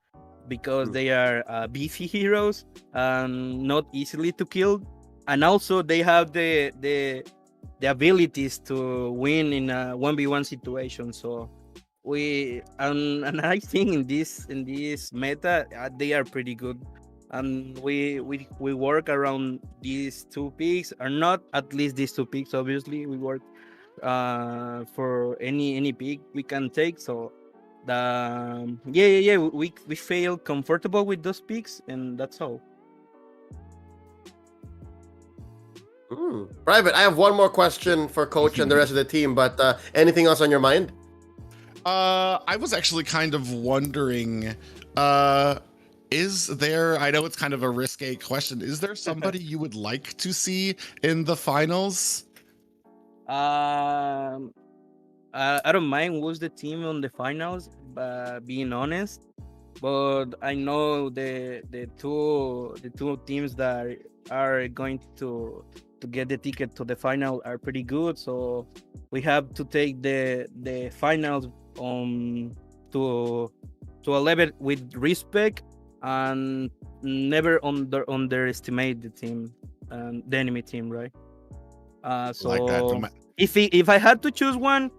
because they are beefy heroes and not easily to kill, and also they have the abilities to win in a 1v1 situation. So we and I think in this meta they are pretty good, and we work around these two picks, or not at least these two picks. Obviously, we work for any pick we can take. So we feel comfortable with those picks, and that's all. Private, I have one more question for Coach and the rest of the team, but anything else on your mind? I was actually kind of wondering, is there, I know it's kind of a risque question, is there somebody you would like to see in the finals? I don't mind who's the team on the finals, being honest, but I know the two teams that are going to get the ticket to the final are pretty good. So we have to take the finals to a level with respect, and never underestimate the team, the enemy team, right? So Like that. if I had to choose one,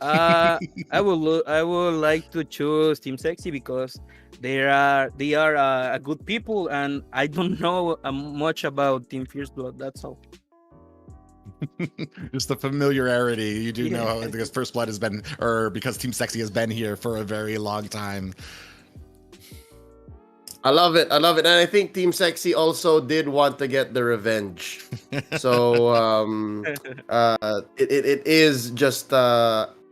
I would like to choose Team Sexy because they are a good people, and I don't know much about Team Fierce Blood. That's all. Just the familiarity. You do know because First Blood has been, or because Team Sexy has been here for a very long time. I love it. And I think Team Sexy also did want to get the revenge. So it is just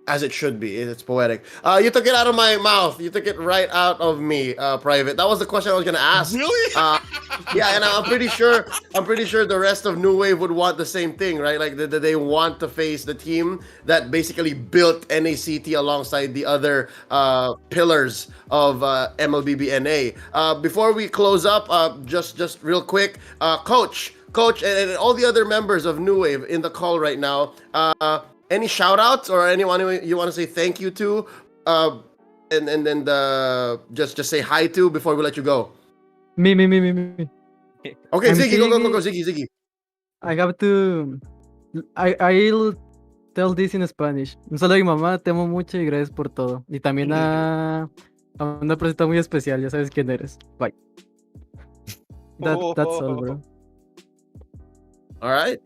as it should be. It's poetic. You took it out of my mouth. You took it right out of me, Private. That was the question I was gonna ask. Really? Yeah, and I'm pretty sure the rest of New Wave would want the same thing, right? Like they want to face the team that basically built NACT alongside the other pillars of MLBBNA. Before we close up, just real quick, Coach, and all the other members of New Wave in the call right now. Any shout outs or anyone you want to say thank you to, and then just say hi to before we let you go? Me. Okay, I'm Ziggy, go, Ziggy. Ziggy. I have to. I'll tell this in Spanish. Un saludo a mi mamá, te amo mucho y gracias por todo. Y también a una persona muy especial, ya sabes quién eres. Bye. That's all, bro. All right.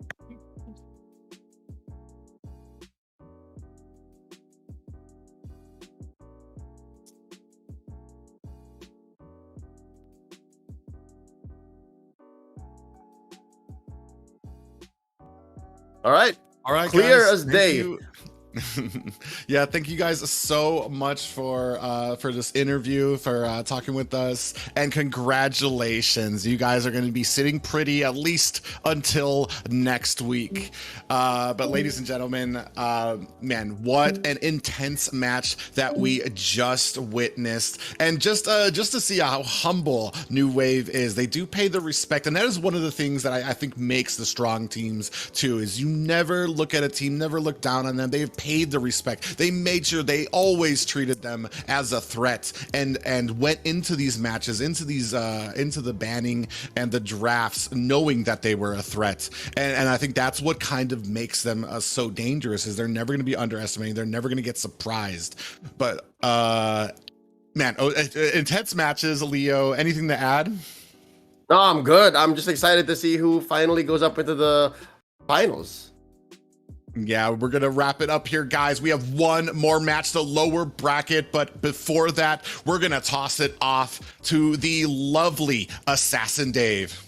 All right. All right, Clear guys, as thank day. you. Yeah, thank you guys so much for this interview, for talking with us, and congratulations. You guys are going to be sitting pretty at least until next week. But ladies and gentlemen, man, what an intense match that we just witnessed, and just to see how humble New Wave is. They do pay the respect, and that is one of the things that I think makes the strong teams too. Is you never look at a team, never look down on them. They've paid the respect. They made sure they always treated them as a threat, and went into these matches, into the banning and the drafts, knowing that they were a threat. And I think that's what kind of makes them so dangerous. Is they're never going to be underestimated. They're never going to get surprised. But man, intense matches. Leo, anything to add? No, I'm good. I'm just excited to see who finally goes up into the finals. Yeah, we're going to wrap it up here, guys. We have one more match, the lower bracket. But before that, we're going to toss it off to the lovely Assassin Dave.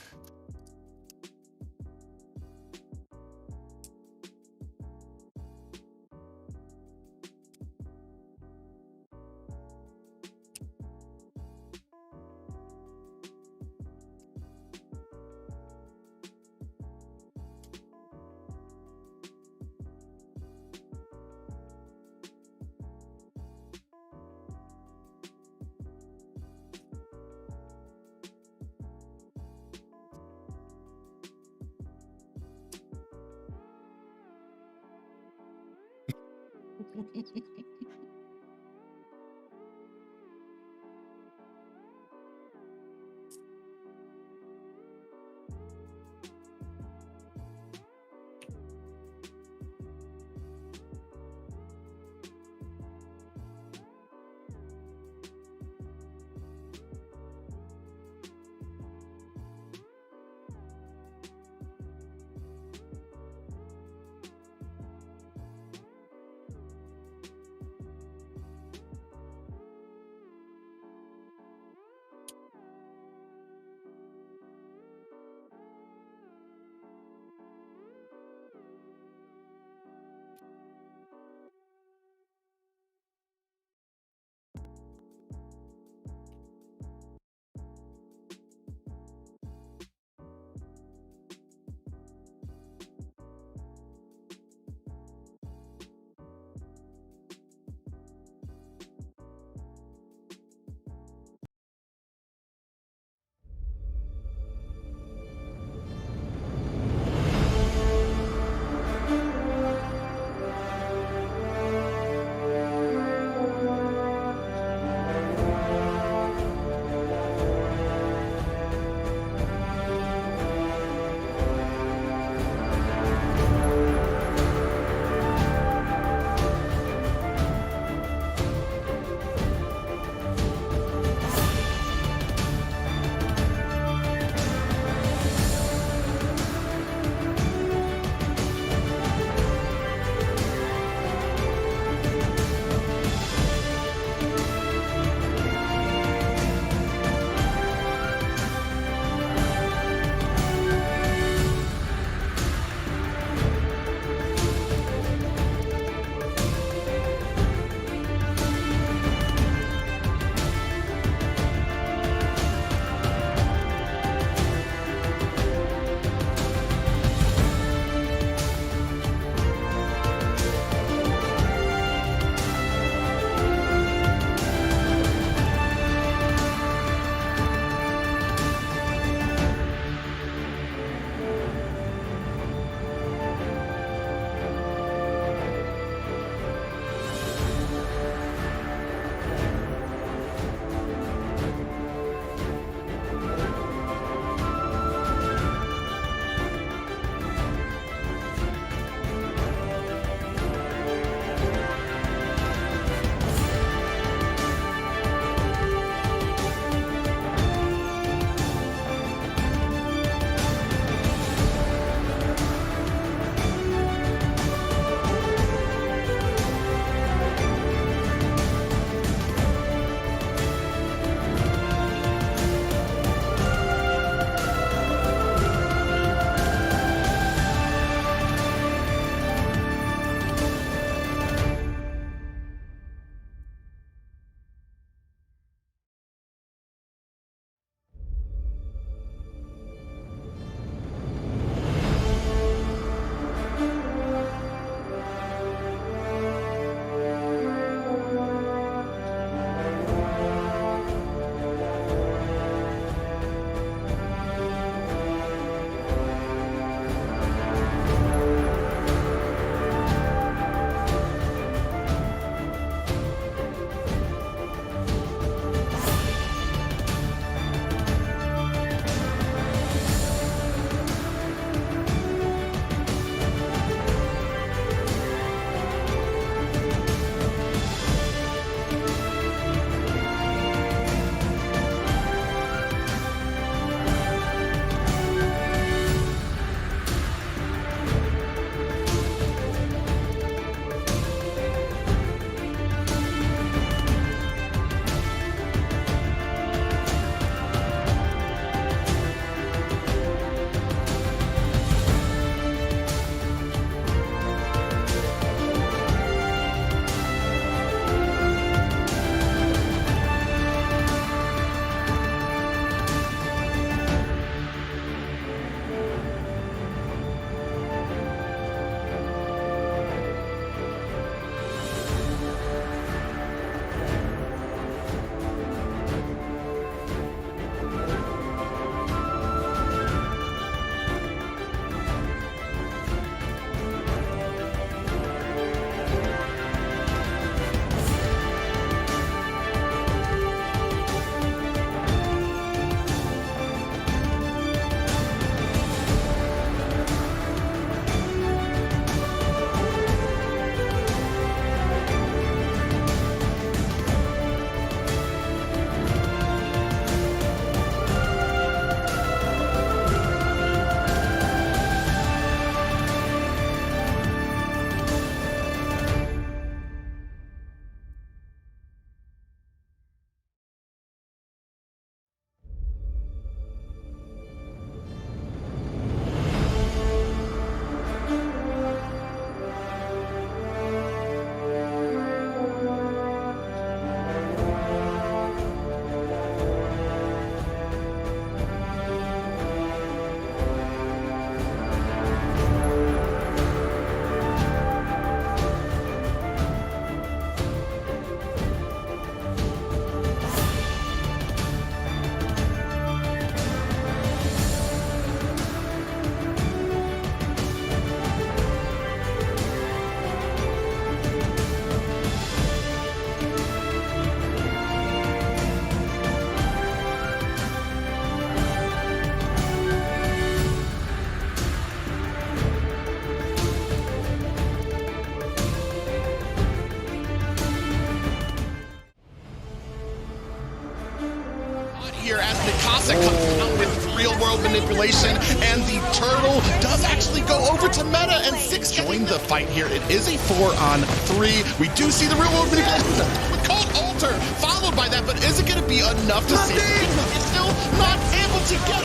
Mikasa comes out with real world manipulation, and the turtle does actually go over to meta, and 6 join the fight here. It is a 4-on-3. We do see the real world manipulation with Cold Alter, followed by that, but is it going to be enough to see? It's still not able to get.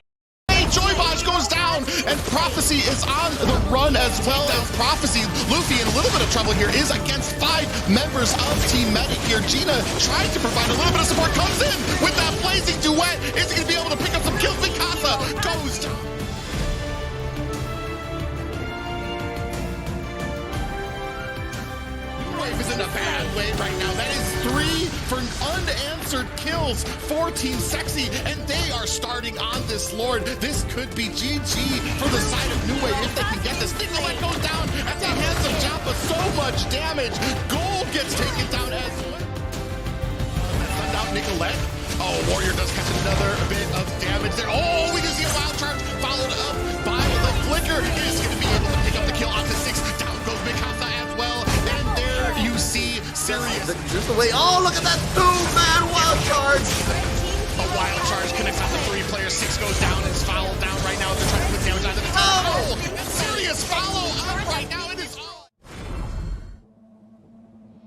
Joybaj goes down, and Prophecy is on the run as well. As Prophecy, Luffy in a little bit of trouble here, is against 5 members of Team Medic here. Gina trying to provide a little bit of support, comes in with that blazing duet. Is he going to be able to pick up some kills? Mikasa goes down. Wave is in a bad way right now. That is 3 for unanswered kills for Team Sexy, and they are starting on this Lord. This could be GG for the side of New Wave if they can get this. Nicolette goes down at the hands of Joppa. So much damage. Gold gets taken down as well. Out Nicolette. Oh, Warrior does catch another bit of damage there. Oh, we just see a wild charge followed up by the Flicker. He's going to be able to pick up the kill off the 6. Down goes Mikasa as well. And there you see Sirius. Just the way. Oh, look at that 2-man wild charge. A wild charge connects out the 3 players. 6 goes down and is fouled down right now. They're trying to put damage onto the turtle. And Sirius follow up right now. It is all.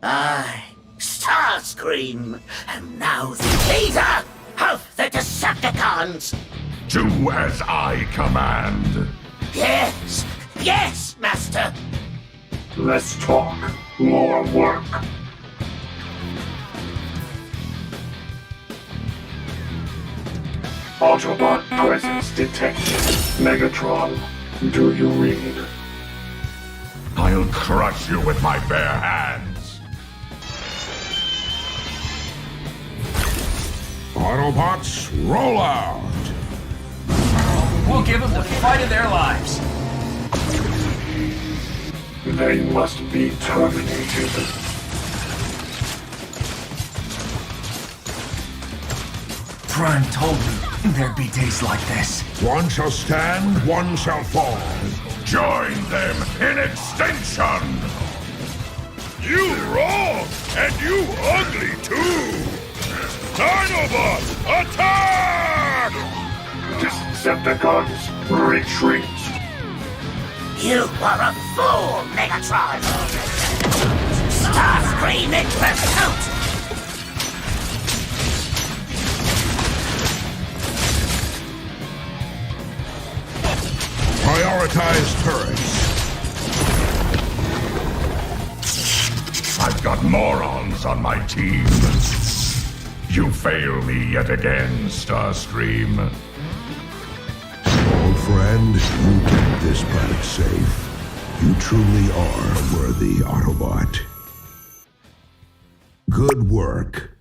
I, Starscream, am now the leader of the Decepticons. Do as I command. Yes, yes, Master. Less talk, more work. Autobot presence detected. Megatron, do you read? I'll crush you with my bare hands. Autobots, roll out! We'll give them the fight of their lives. They must be terminated. Prime told me there'd be days like this. One shall stand, one shall fall. Join them in extinction! You wrong, and you ugly too! Dinobots, attack! Decepticons, retreat! You are a fool, Megatron. Starscream in pursuit. Prioritize turrets. I've got morons on my team. You fail me yet again, Starscream. Old friend, you kept this planet safe. You truly are a worthy Autobot. Good work.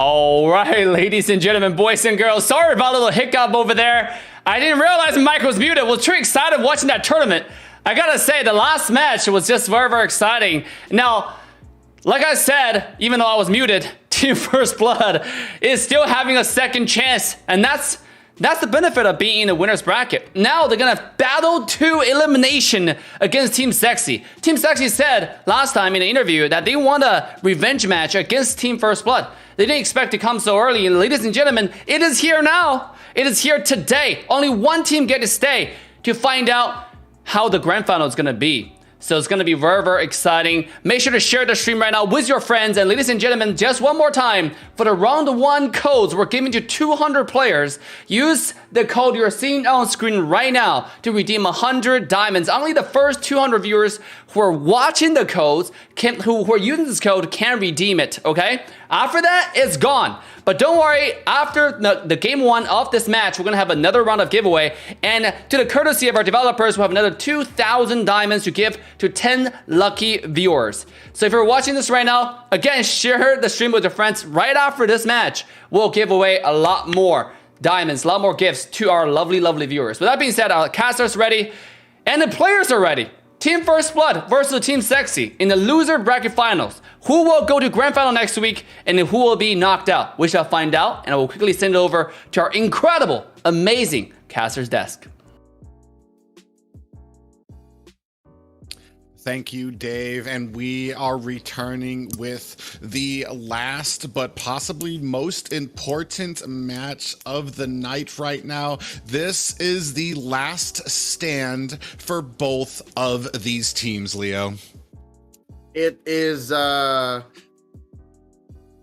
All right, ladies and gentlemen, boys and girls, sorry about a little hiccup over there. I didn't realize my mic was muted. Was too excited watching that tournament. I gotta say, the last match was just very, very exciting. Now, like I said, even though I was muted, Team First Blood is still having a second chance, and that's the benefit of being in the winner's bracket. Now they're gonna battle to elimination against Team Sexi. Team Sexi said last time in an interview that they want a revenge match against Team First Blood. They didn't expect to come so early, and ladies and gentlemen, it is here now. It is here today. Only one team get to stay to find out how the grand final is gonna be. So it's gonna be very, very exciting. Make sure to share the stream right now with your friends. And ladies and gentlemen, just one more time, for the round 1 codes we're giving to 200 players, use the code you're seeing on screen right now to redeem 100 diamonds. Only the first 200 viewers who are watching the codes, who are using this code, can redeem it, okay? After that, it's gone. But don't worry, after the game 1 of this match, we're gonna have another round of giveaway. And to the courtesy of our developers, we'll have another 2,000 diamonds to give to 10 lucky viewers. So if you're watching this right now, again, share the stream with your friends. Right after this match, we'll give away a lot more diamonds, a lot more gifts to our lovely, lovely viewers. With that being said, our casters ready, and the players are ready. Team First Blood versus Team Sexi in the loser bracket finals. Who will go to grand final next week, and who will be knocked out? We shall find out, and I will quickly send it over to our incredible, amazing caster's desk. Thank you, Dave. And we are returning with the last but possibly most important match of the night right now. This is the last stand for both of these teams, Leo. It is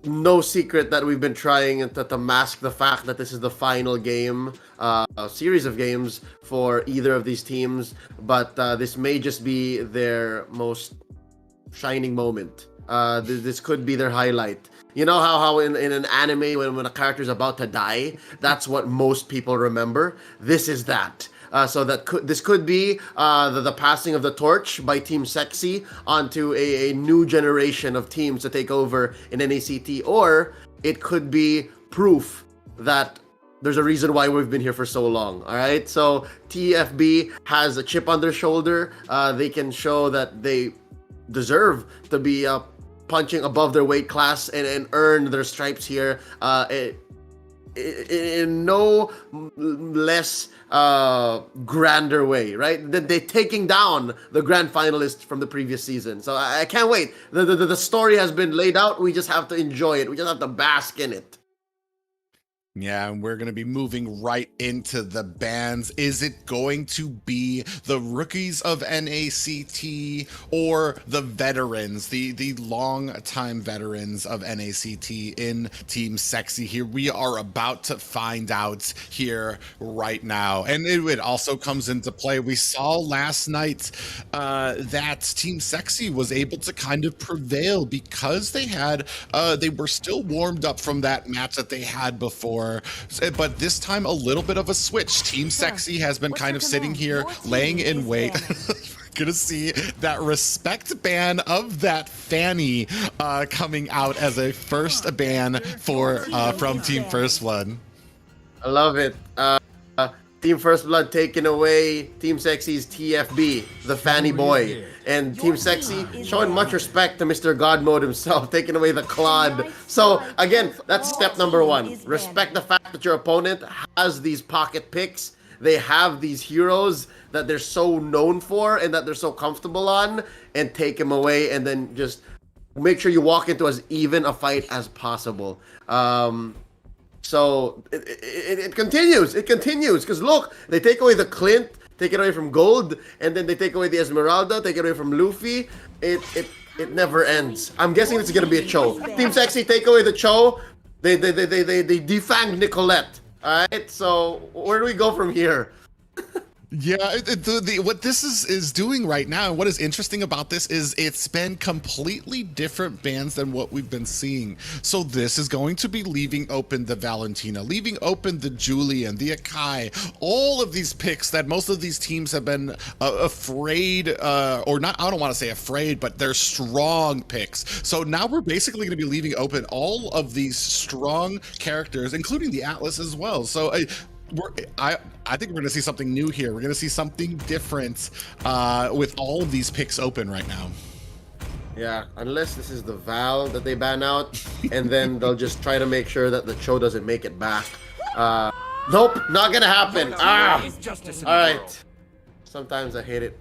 no secret that we've been trying to mask the fact that this is the final game, a series of games for either of these teams, but this may just be their most shining moment. This could be their highlight. You know how in an anime, when a character is about to die, that's what most people remember? This is that. So this could be the passing of the torch by Team Sexi onto a new generation of teams to take over in NACT, or it could be proof that there's a reason why we've been here for so long. All right, so TFB has a chip on their shoulder. They can show that they deserve to be punching above their weight class and earn their stripes here. In no less grander way, right? They're taking down the grand finalists from the previous season. So I can't wait. The story has been laid out. We just have to enjoy it. We just have to bask in it. Yeah, and we're going to be moving right into the bans. Is it going to be the rookies of NACT or the veterans, the long-time veterans of NACT in Team Sexi? Here we are about to find out here right now. And it also comes into play. We saw last night that Team Sexi was able to kind of prevail because they were still warmed up from that match that they had before. But this time a little bit of a switch. Team Sexi has been kind of sitting here laying in wait. We're gonna see that respect ban of that Fanny coming out as a first ban from Team First Blood. I love it. Team First Blood taking away Team Sexi's TFB, the Fanny boy. And Team Sexi showing much respect to Mr. God Mode himself, taking away the Claude. So, again, that's step number 1. Respect the fact that your opponent has these pocket picks. They have these heroes that they're so known for and that they're so comfortable on, and take them away, and then just make sure you walk into as even a fight as possible. So it continues. It continues because look, they take away the Clint, take it away from Gold, and then they take away the Esmeralda, take it away from Luffy. It never ends. I'm guessing it's gonna be a Cho. Team Sexi take away the Cho. They defang Nicolette. All right. So where do we go from here? Yeah, what this is doing right now, and what is interesting about this is it's been completely different bans than what we've been seeing. So this is going to be leaving open the Valentina, leaving open the Julian, the Akai, all of these picks that most of these teams have been afraid, or not, I don't want to say afraid, but they're strong picks. So now we're basically going to be leaving open all of these strong characters, including the Atlas as well. So I think we're going to see something new here. We're going to see something different with all of these picks open right now. Yeah, unless this is the Val that they ban out, and then they'll just try to make sure that the Cho doesn't make it back. Nope, not gonna happen. All right. Sometimes I hate it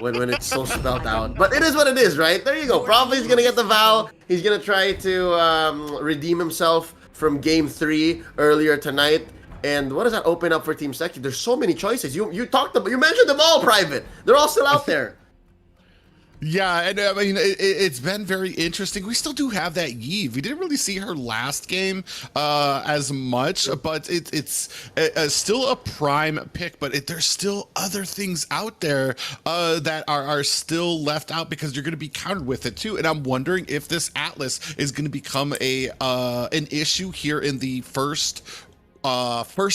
when it's so spelled out, but it is what it is, right? There you go. Probably he's gonna get the Val. He's gonna try to redeem himself from Game 3 earlier tonight. And what does that open up for Team Sexi? There's so many choices. You mentioned them all, Private. They're all still out there. Yeah, and I mean, it's been very interesting. We still do have that Yve. We didn't really see her last game as much, but it's still a prime pick. But there's still other things out there that are still left out because you're going to be countered with it too. And I'm wondering if this Atlas is going to become an issue here in the first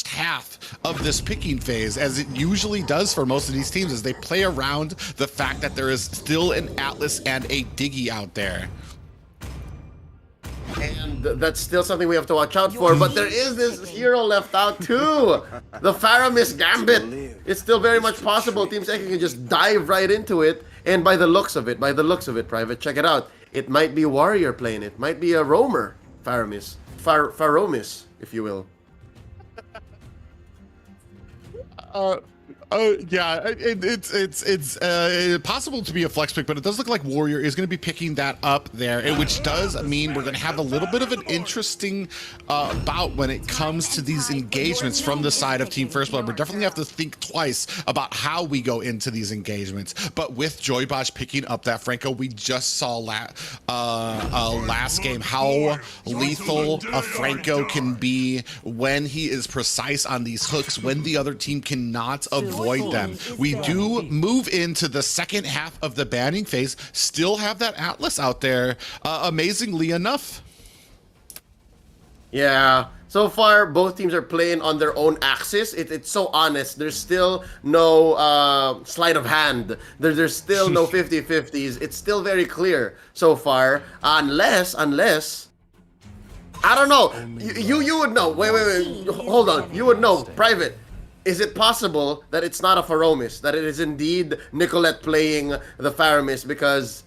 half of this picking phase, as it usually does for most of these teams, as they play around the fact that there is still an Atlas and a Diggy out there. And that's still something we have to watch out for, but there is this hero left out too. The Faramis Gambit. It's still very much possible Team Sexi can just dive right into it, and by the looks of it, Private, check it out. It might be Warrior playing it. Might be a Roamer Faramis. Faromis, if you will. Yeah, it's possible to be a flex pick, but it does look like Warrior is going to be picking that up there, which does mean we're going to have a little bit of an interesting bout when it comes to these engagements from the side of Team First Blood. We definitely have to think twice about how we go into these engagements. But with Joybosh picking up that Franco, we just saw last game how lethal a Franco can be when he is precise on these hooks, when the other team cannot avoid them. We do move into the second half of the banning phase, still have that Atlas out there, amazingly enough. Yeah, so far both teams are playing on their own axis. It's so honest. There's still no sleight of hand. There's still no 50-50s. It's still very clear so far, unless I don't know. You would know. Wait. Hold on. You would know. Private. Is it possible that it's not a Faromis, that it is indeed Nicolette playing the Faramis? Because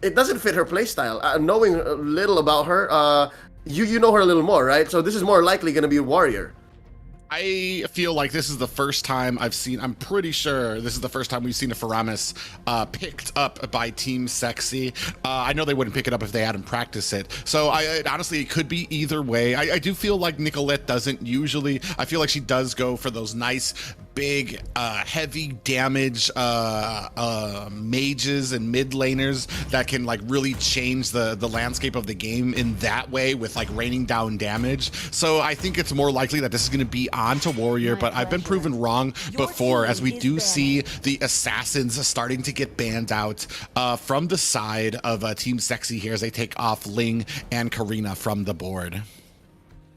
it doesn't fit her playstyle. Knowing little about her, you know her a little more, right? So this is more likely going to be a Warrior. I feel like this is the first time I'm pretty sure this is the first time we've seen a Faramis picked up by Team Sexi. I know they wouldn't pick it up if they hadn't practiced it. So honestly, it could be either way. I do feel like Nicolette doesn't usually, I feel like she does go for those nice, big, heavy damage mages and mid laners that can like really change the landscape of the game in that way with like raining down damage. So I think it's more likely that this is going to be on to Warrior, but I've been proven wrong before, as we do see the assassins starting to get banned out from the side of Team Sexi here as they take off Ling and Karina from the board.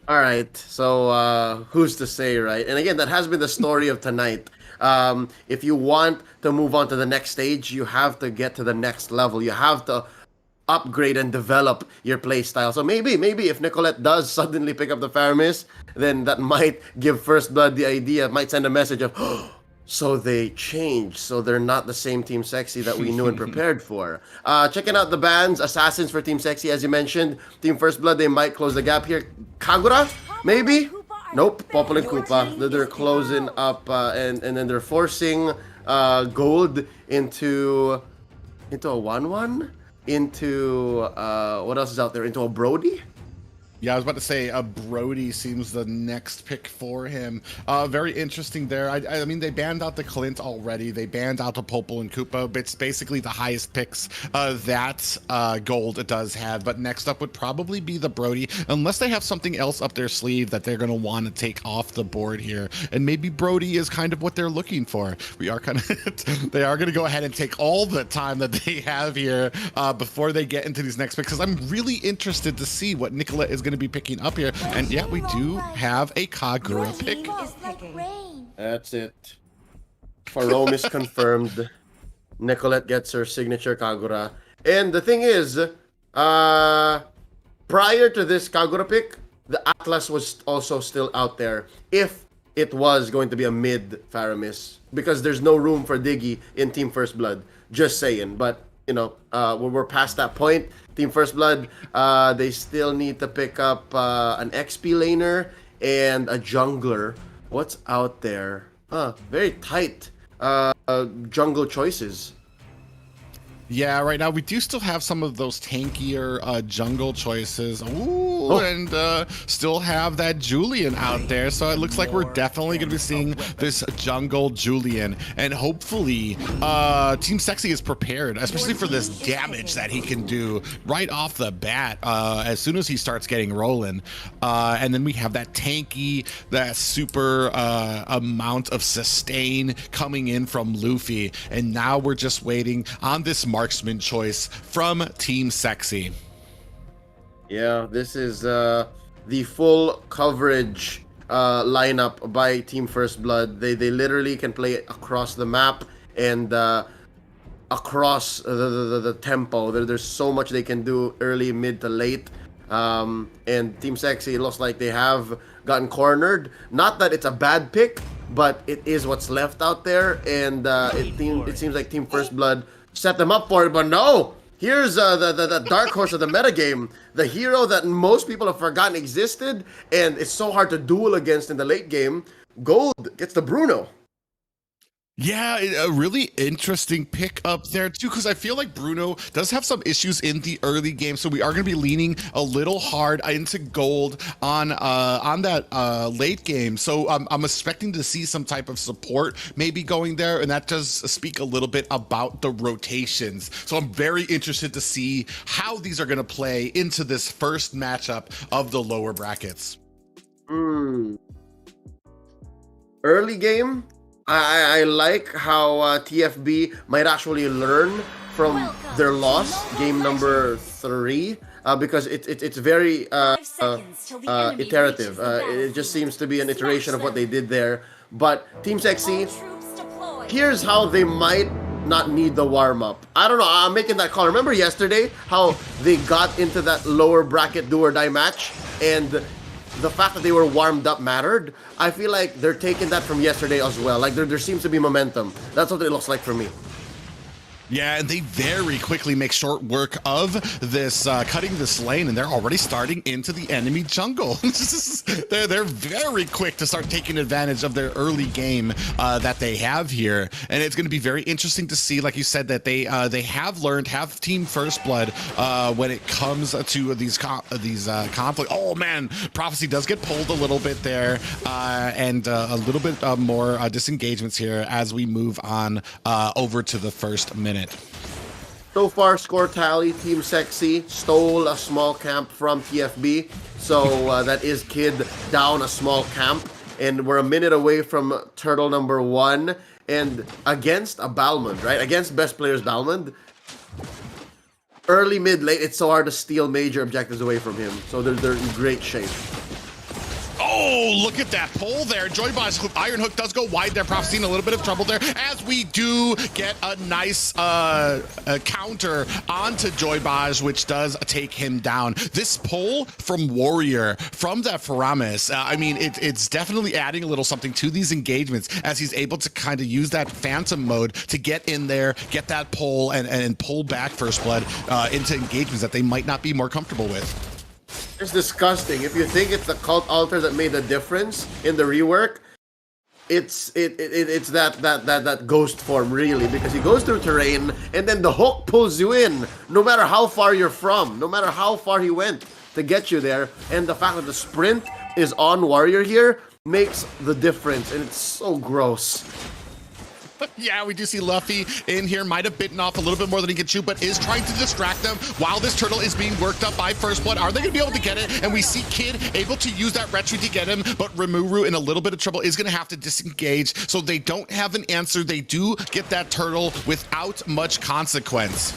All right, so who's to say, right? And again, that has been the story of tonight. If you want to move on to the next stage, you have to get to the next level. You have to upgrade and develop your play style. So maybe if Nicolette does suddenly pick up the Faramis, then that might give First Blood the idea, might send a message of, oh, so they changed, so they're not the same Team Sexi that we knew and prepared for. Checking out the bans, Assassins for Team Sexi, as you mentioned. Team First Blood, they might close the gap here. Kagura, maybe? Nope, Popol and Koopa. They're closing up, and then they're forcing gold into a 1-1? Into what else is out there? Into a Brody? Yeah, I was about to say Brody seems the next pick for him. Very interesting there. I mean, they banned out the Clint already. They banned out the Popol and Koopa. But it's basically the highest picks that Gold does have. But next up would probably be the Brody, unless they have something else up their sleeve that they're going to want to take off the board here. And maybe Brody is kind of what they're looking for. We are kind of, they are going to go ahead and take all the time that they have here before they get into these next picks. Because I'm really interested to see what Nicolette is going to be picking up here. And yeah, we do have a Kagura pick. That's it. Farome is confirmed. Nicolette gets her signature Kagura. And the thing is, prior to this Kagura pick, the Atlas was also still out there if it was going to be a mid Faramis. Because there's no room for Diggy in Team First Blood. Just saying. But, you know, we're past that point. Team First Blood, they still need to pick up an XP laner and a jungler. What's out there? Very tight jungle choices. Yeah, right now we do still have some of those tankier jungle choices. Ooh, and still have that Julian out there. So it looks like we're definitely going to be seeing this jungle Julian. And hopefully Team Sexy is prepared, especially for this damage that he can do right off the bat as soon as he starts getting rolling. And then we have that tanky, that super amount of sustain coming in from Luffy. And now we're just waiting on this marksman choice from Team Sexy. Yeah, this is the full coverage lineup by Team First Blood. They literally can play across the map and across the tempo. There's so much they can do early, mid to late. And Team Sexy, it looks like they have gotten cornered. Not that it's a bad pick, but it is what's left out there. And it seems like Team First Blood set them up for it, but no! Here's the dark horse of the metagame, the hero that most people have forgotten existed, and it's so hard to duel against in the late game. Gold gets the Bruno. Yeah, a really interesting pick up there too, because I feel like Bruno does have some issues in the early game, so we are going to be leaning a little hard into Gold on that late game. So I'm expecting to see some type of support maybe going there, and that does speak a little bit about the rotations. So I'm very interested to see how these are going to play into this first matchup of the lower brackets. Early game, I like how TFB might actually learn from their loss, game number 3, because it's very iterative. It just seems to be an iteration of what they did there. But Team Sexy, here's how they might not need the warm-up. I don't know, I'm making that call. Remember yesterday how they got into that lower bracket do-or-die match, and the fact that they were warmed up mattered? I feel like they're taking that from yesterday as well. Like there seems to be momentum. That's what it looks like for me. Yeah, and they very quickly make short work of this, cutting this lane, and they're already starting into the enemy jungle. They're very quick to start taking advantage of their early game that they have here, and it's going to be very interesting to see, like you said, that they have learned, have Team First Blood when it comes to these conflict. Oh man, Prophecy does get pulled a little bit there, and a little bit more disengagements here as we move on over to the first minute. So far, score tally, Team Sexy stole a small camp from TFB. So that is Kid down a small camp. And we're a minute away from turtle number 1. And against a Balmond, right? Against best players Balmond. Early, mid, late, it's so hard to steal major objectives away from him. So they're in great shape. Oh, look at that pull there. Joybot's Iron Hook does go wide there. Prophecy in a little bit of trouble there, as we do get a nice counter onto Joybaj, which does take him down. This pull from Warrior, from that Faramis, I mean, it's definitely adding a little something to these engagements, as he's able to kind of use that Phantom mode to get in there, get that pull, and pull back First Blood into engagements that they might not be more comfortable with. It's disgusting. If you think it's the Cult Altar that made the difference in the rework, it's that ghost form really, because he goes through terrain and then the hook pulls you in, no matter how far you're from, no matter how far he went. to get you there. And the fact that the sprint is on Warrior here makes the difference, and it's so gross. Yeah, we do see Luffy in here, might have bitten off a little bit more than he can chew, but is trying to distract them while this turtle is being worked up by First Blood. Are they going to be able to get it? And we see Kid able to use that retreat to get him, but Rimuru in a little bit of trouble is going to have to disengage, so they don't have an answer. They do get that turtle without much consequence.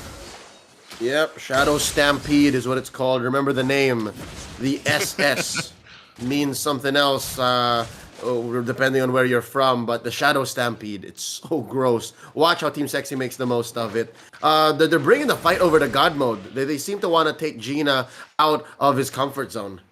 Yep, Shadow Stampede is what it's called. Remember the name. The SS means something else. Depending on where you're from, but the Shadow Stampede, it's so gross. Watch how Team Sexy makes the most of it. They're bringing the fight over to God mode. They seem to want to take Gina out of his comfort zone.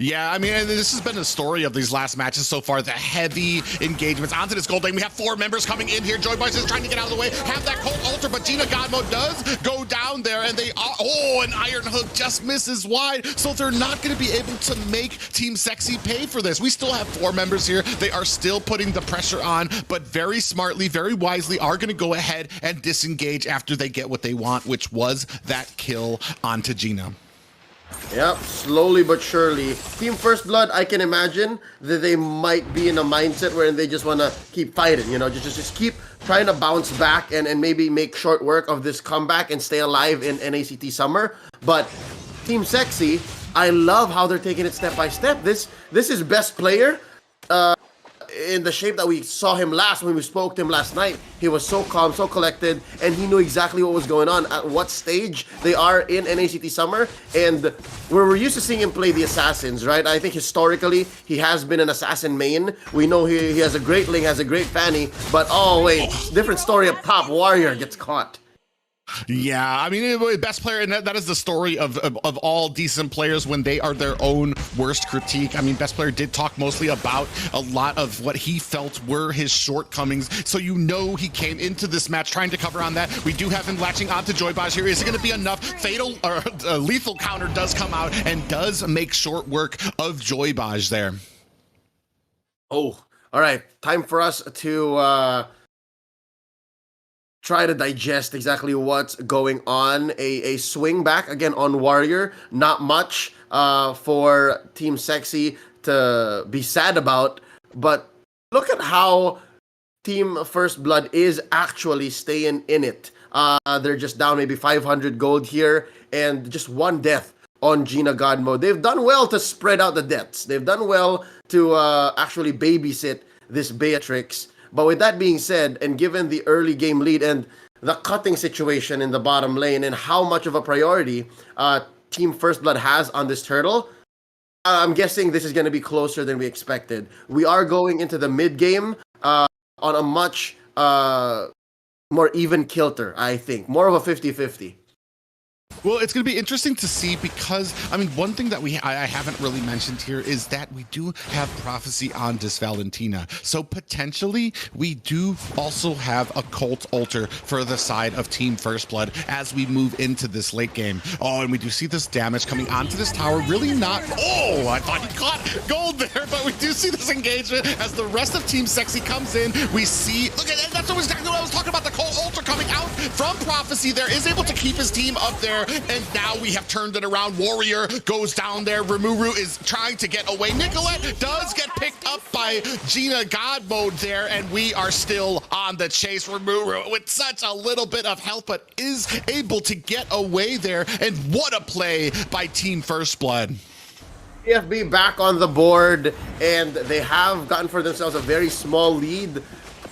Yeah, I mean, this has been the story of these last matches so far, the heavy engagements. Onto this gold lane, we have 4 members coming in here. Joy Boys is trying to get out of the way, have that cold altar, but Gina God mode does go down there, and they are, an Iron Hook just misses wide, so they're not going to be able to make Team Sexy pay for this. We still have 4 members here. They are still putting the pressure on, but very smartly, very wisely, are going to go ahead and disengage after they get what they want, which was that kill onto Gina. Yep, slowly but surely. Team First Blood, I can imagine that they might be in a mindset where they just want to keep fighting, you know, just keep trying to bounce back and maybe make short work of this comeback and stay alive in NACT Summer. But Team Sexy, I love how they're taking it step by step. This is best player in the shape that we saw him last when we spoke to him last night. He was so calm, so collected, and he knew exactly what was going on, at what stage they are in NACT Summer, and we're used to seeing him play the assassins, right? I think historically, he has been an assassin main. We know he has a great link, has a great fanny, but oh wait, different story up top. Warrior gets caught. Yeah, I mean, best player, and that is the story of all decent players when they are their own worst critique. I mean, best player did talk mostly about a lot of what he felt were his shortcomings, so you know he came into this match trying to cover on that. We do have him latching onto Joybaj here. Is it going to be enough? Fatal or lethal counter does come out and does make short work of Joybaj there. Oh, all right, time for us to try to digest exactly what's going on. A swing back again on Warrior. Not much for Team Sexy to be sad about, but look at how Team First Blood is actually staying in it. They're just down maybe 500 gold here and just 1 death on Gina God mode. They've done well to spread out the deaths. They've done well to actually babysit this Beatrix. But with that being said, and given the early game lead and the cutting situation in the bottom lane and how much of a priority Team First Blood has on this turtle, I'm guessing this is going to be closer than we expected. We are going into the mid game on a much more even kilter, I think. More of a 50-50. Well, it's going to be interesting to see because, I mean, one thing that I haven't really mentioned here is that we do have Prophecy on this Valentina. So potentially we do also have a Cult Altar for the side of Team First Blood as we move into this late game. Oh, and we do see this damage coming onto this tower. Really not... Oh, I thought he caught gold there, but we do see this engagement as the rest of Team Sexy comes in. We see... Look at that. That's exactly what I was talking about. The Cult Altar coming out from Prophecy there is able to keep his team up there. And now we have turned it around. Warrior goes down there. Rimuru is trying to get away. Nicolette does get picked up by Gina God mode there, and we are still on the chase. Rimuru with such a little bit of help, but is able to get away there. And what a play by Team First Blood. TFB back on the board, and they have gotten for themselves a very small lead.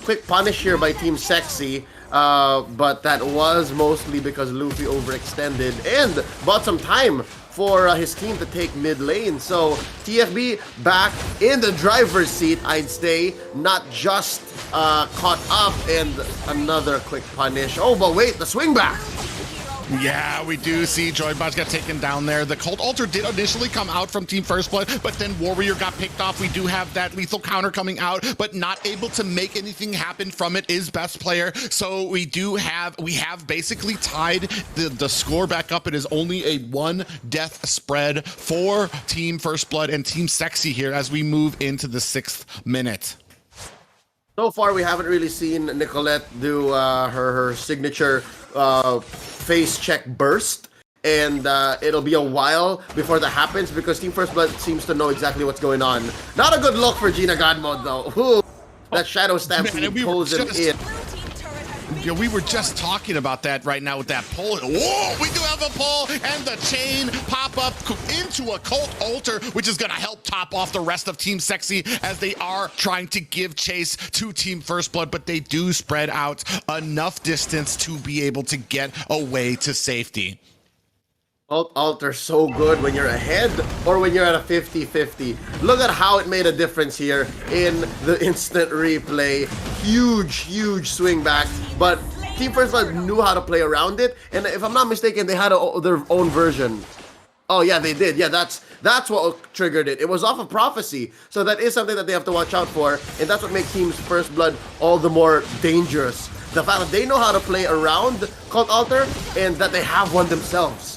Quick punish here by Team Sexy. But that was mostly because Luffy overextended and bought some time for his team to take mid lane. So TFB back in the driver's seat, I'd say, not just caught up, and another quick punish. Oh, but wait, the swing back. Yeah, we do see Joybaj get taken down there. The Cult Altar did initially come out from Team First Blood, but then Warrior got picked off. We do have that lethal counter coming out, but not able to make anything happen from it is best player. So we have basically tied the score back up. It is only a 1 death spread for Team First Blood and Team Sexy here as we move into the 6th minute. So far, we haven't really seen Nicolette do her signature face check burst, and it'll be a while before that happens because Team First Blood seems to know exactly what's going on. Not a good look for Gina Godmode though. Ooh, that Shadow Stampede pulls him in. Yeah, we were just talking about that right now with that pull. Whoa, we do have a pull, and the chain pop up into a Cult Altar, which is going to help top off the rest of Team Sexy as they are trying to give chase to Team First Blood, but they do spread out enough distance to be able to get away to safety. Cult Altar so good when you're ahead or when you're at a 50-50. Look at how it made a difference here in the instant replay. Huge swing back, but Team First Blood knew how to play around it, and if I'm not mistaken, they had their own version. Oh yeah, they did. Yeah, that's what triggered it. It was off of Prophecy, so that is something that they have to watch out for, and that's what makes Team First Blood all the more dangerous. The fact that they know how to play around Cult Altar, and that they have one themselves.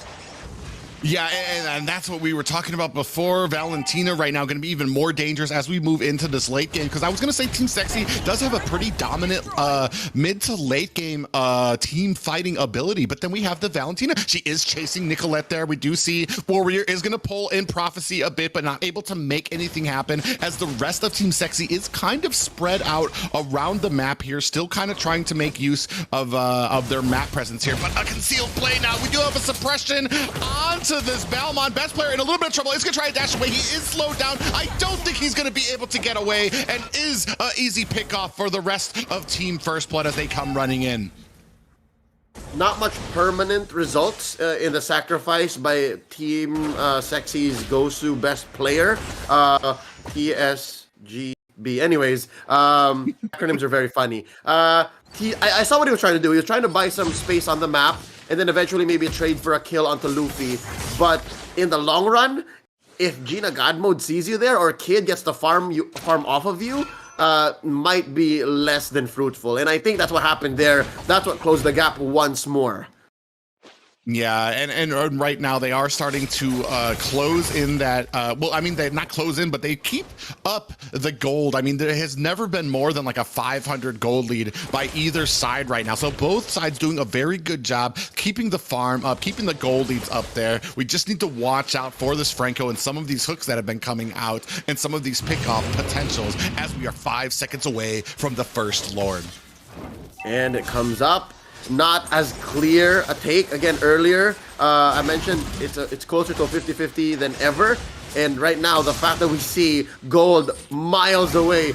Yeah, and that's what we were talking about before. Valentina right now going to be even more dangerous as we move into this late game, because I was going to say Team Sexy does have a pretty dominant mid to late game team fighting ability, but then we have the Valentina. She is chasing Nicolette there. We do see Warrior is going to pull in Prophecy a bit, but not able to make anything happen as the rest of Team Sexy is kind of spread out around the map here, still kind of trying to make use of their map presence here. But a concealed play now. We do have a suppression onto this Balmond. Best player in a little bit of trouble. He's going to try to dash away. He is slowed down. I don't think he's going to be able to get away, and is an easy pick off for the rest of Team First Blood as they come running in. Not much permanent results in the sacrifice by Team Sexy's Gosu best player, PSG. Anyways, acronyms are very funny. I saw what he was trying to do. He was trying to buy some space on the map and then eventually maybe trade for a kill onto Luffy. But in the long run, if Gina Godmode sees you there or Kid gets to farm off of you, might be less than fruitful. And I think that's what happened there. That's what closed the gap once more. Yeah, and right now they are starting to close in that, well, I mean, they not close in, but they keep up the gold. I mean, there has never been more than like a 500 gold lead by either side right now. So both sides doing a very good job keeping the farm up, keeping the gold leads up there. We just need to watch out for this Franco and some of these hooks that have been coming out and some of these pick-off potentials as we are 5 seconds away from the first Lord. And it comes up. Not as clear a take. Again, earlier, I mentioned it's closer to a 50-50 than ever. And right now, the fact that we see gold miles away,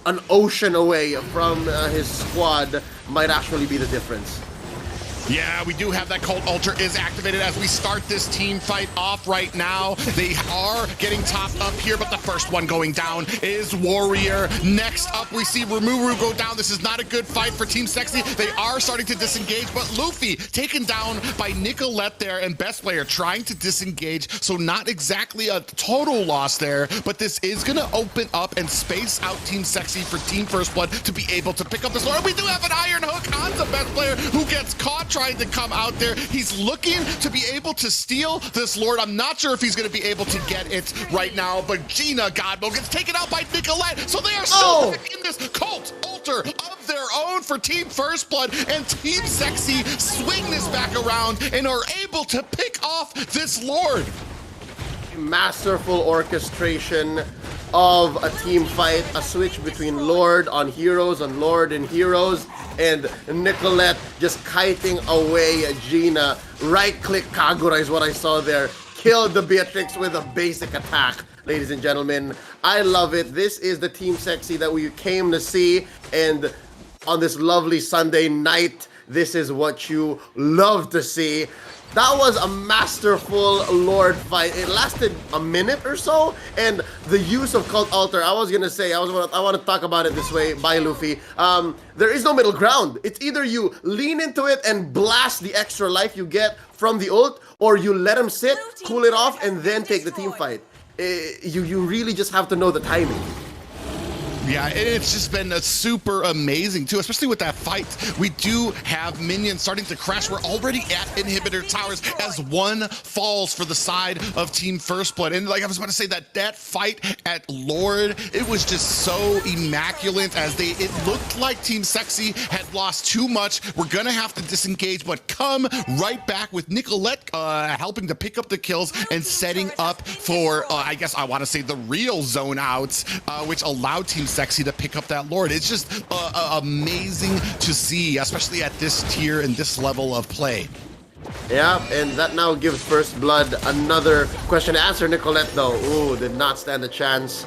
an ocean away from his squad, might actually be the difference. Yeah, we do have that Cult Altar is activated as we start this team fight off right now. They are getting topped up here, but the first one going down is Warrior. Next up, we see Rimuru go down. This is not a good fight for Team Sexy. They are starting to disengage, but Luffy taken down by Nicolette there, and Best Player trying to disengage, so not exactly a total loss there, but this is going to open up and space out Team Sexy for Team First Blood to be able to pick up this Lord. We do have an Iron Hook on the Best Player who gets caught trying to come out there. He's looking to be able to steal this Lord. I'm not sure if he's going to be able to get it right now, but Gina Godmode gets taken out by Nicolette, so they are still in this Cult Altar of their own for Team First Blood, and Team Sexy swing this back around and are able to pick off this Lord. Masterful orchestration of a team fight, a switch between Lord on heroes and Lord and heroes, and Nicolette just kiting away Gina. Right-click Kagura is what I saw there. Killed the Beatrix with a basic attack, ladies and gentlemen. I love it. This is the Team Sexy that we came to see, and on this lovely Sunday night, this is what you love to see. That was a masterful Lord fight. It lasted a minute or so, and the use of Cult Altar, I was gonna say, I want to talk about it this way. Bye, Luffy. There is no middle ground. It's either you lean into it and blast the extra life you get from the ult, or you let him sit, cool it off, and then take the team fight. You really just have to know the timing. Yeah, it's just been super amazing too, especially with that fight. We do have minions starting to crash. We're already at inhibitor towers as one falls for the side of Team First Blood. And like I was about to say, that fight at Lord, it was just so immaculate as it looked like Team Sexy had lost too much. We're gonna have to disengage, but come right back with Nicolette helping to pick up the kills and setting up for, I guess I want to say the real zone outs, which allowed Team Sexy to pick up that Lord. It's just amazing to see, especially at this tier and this level of play. Yeah, and that now gives First Blood another question to answer. Nicolette, though, ooh, did not stand a chance.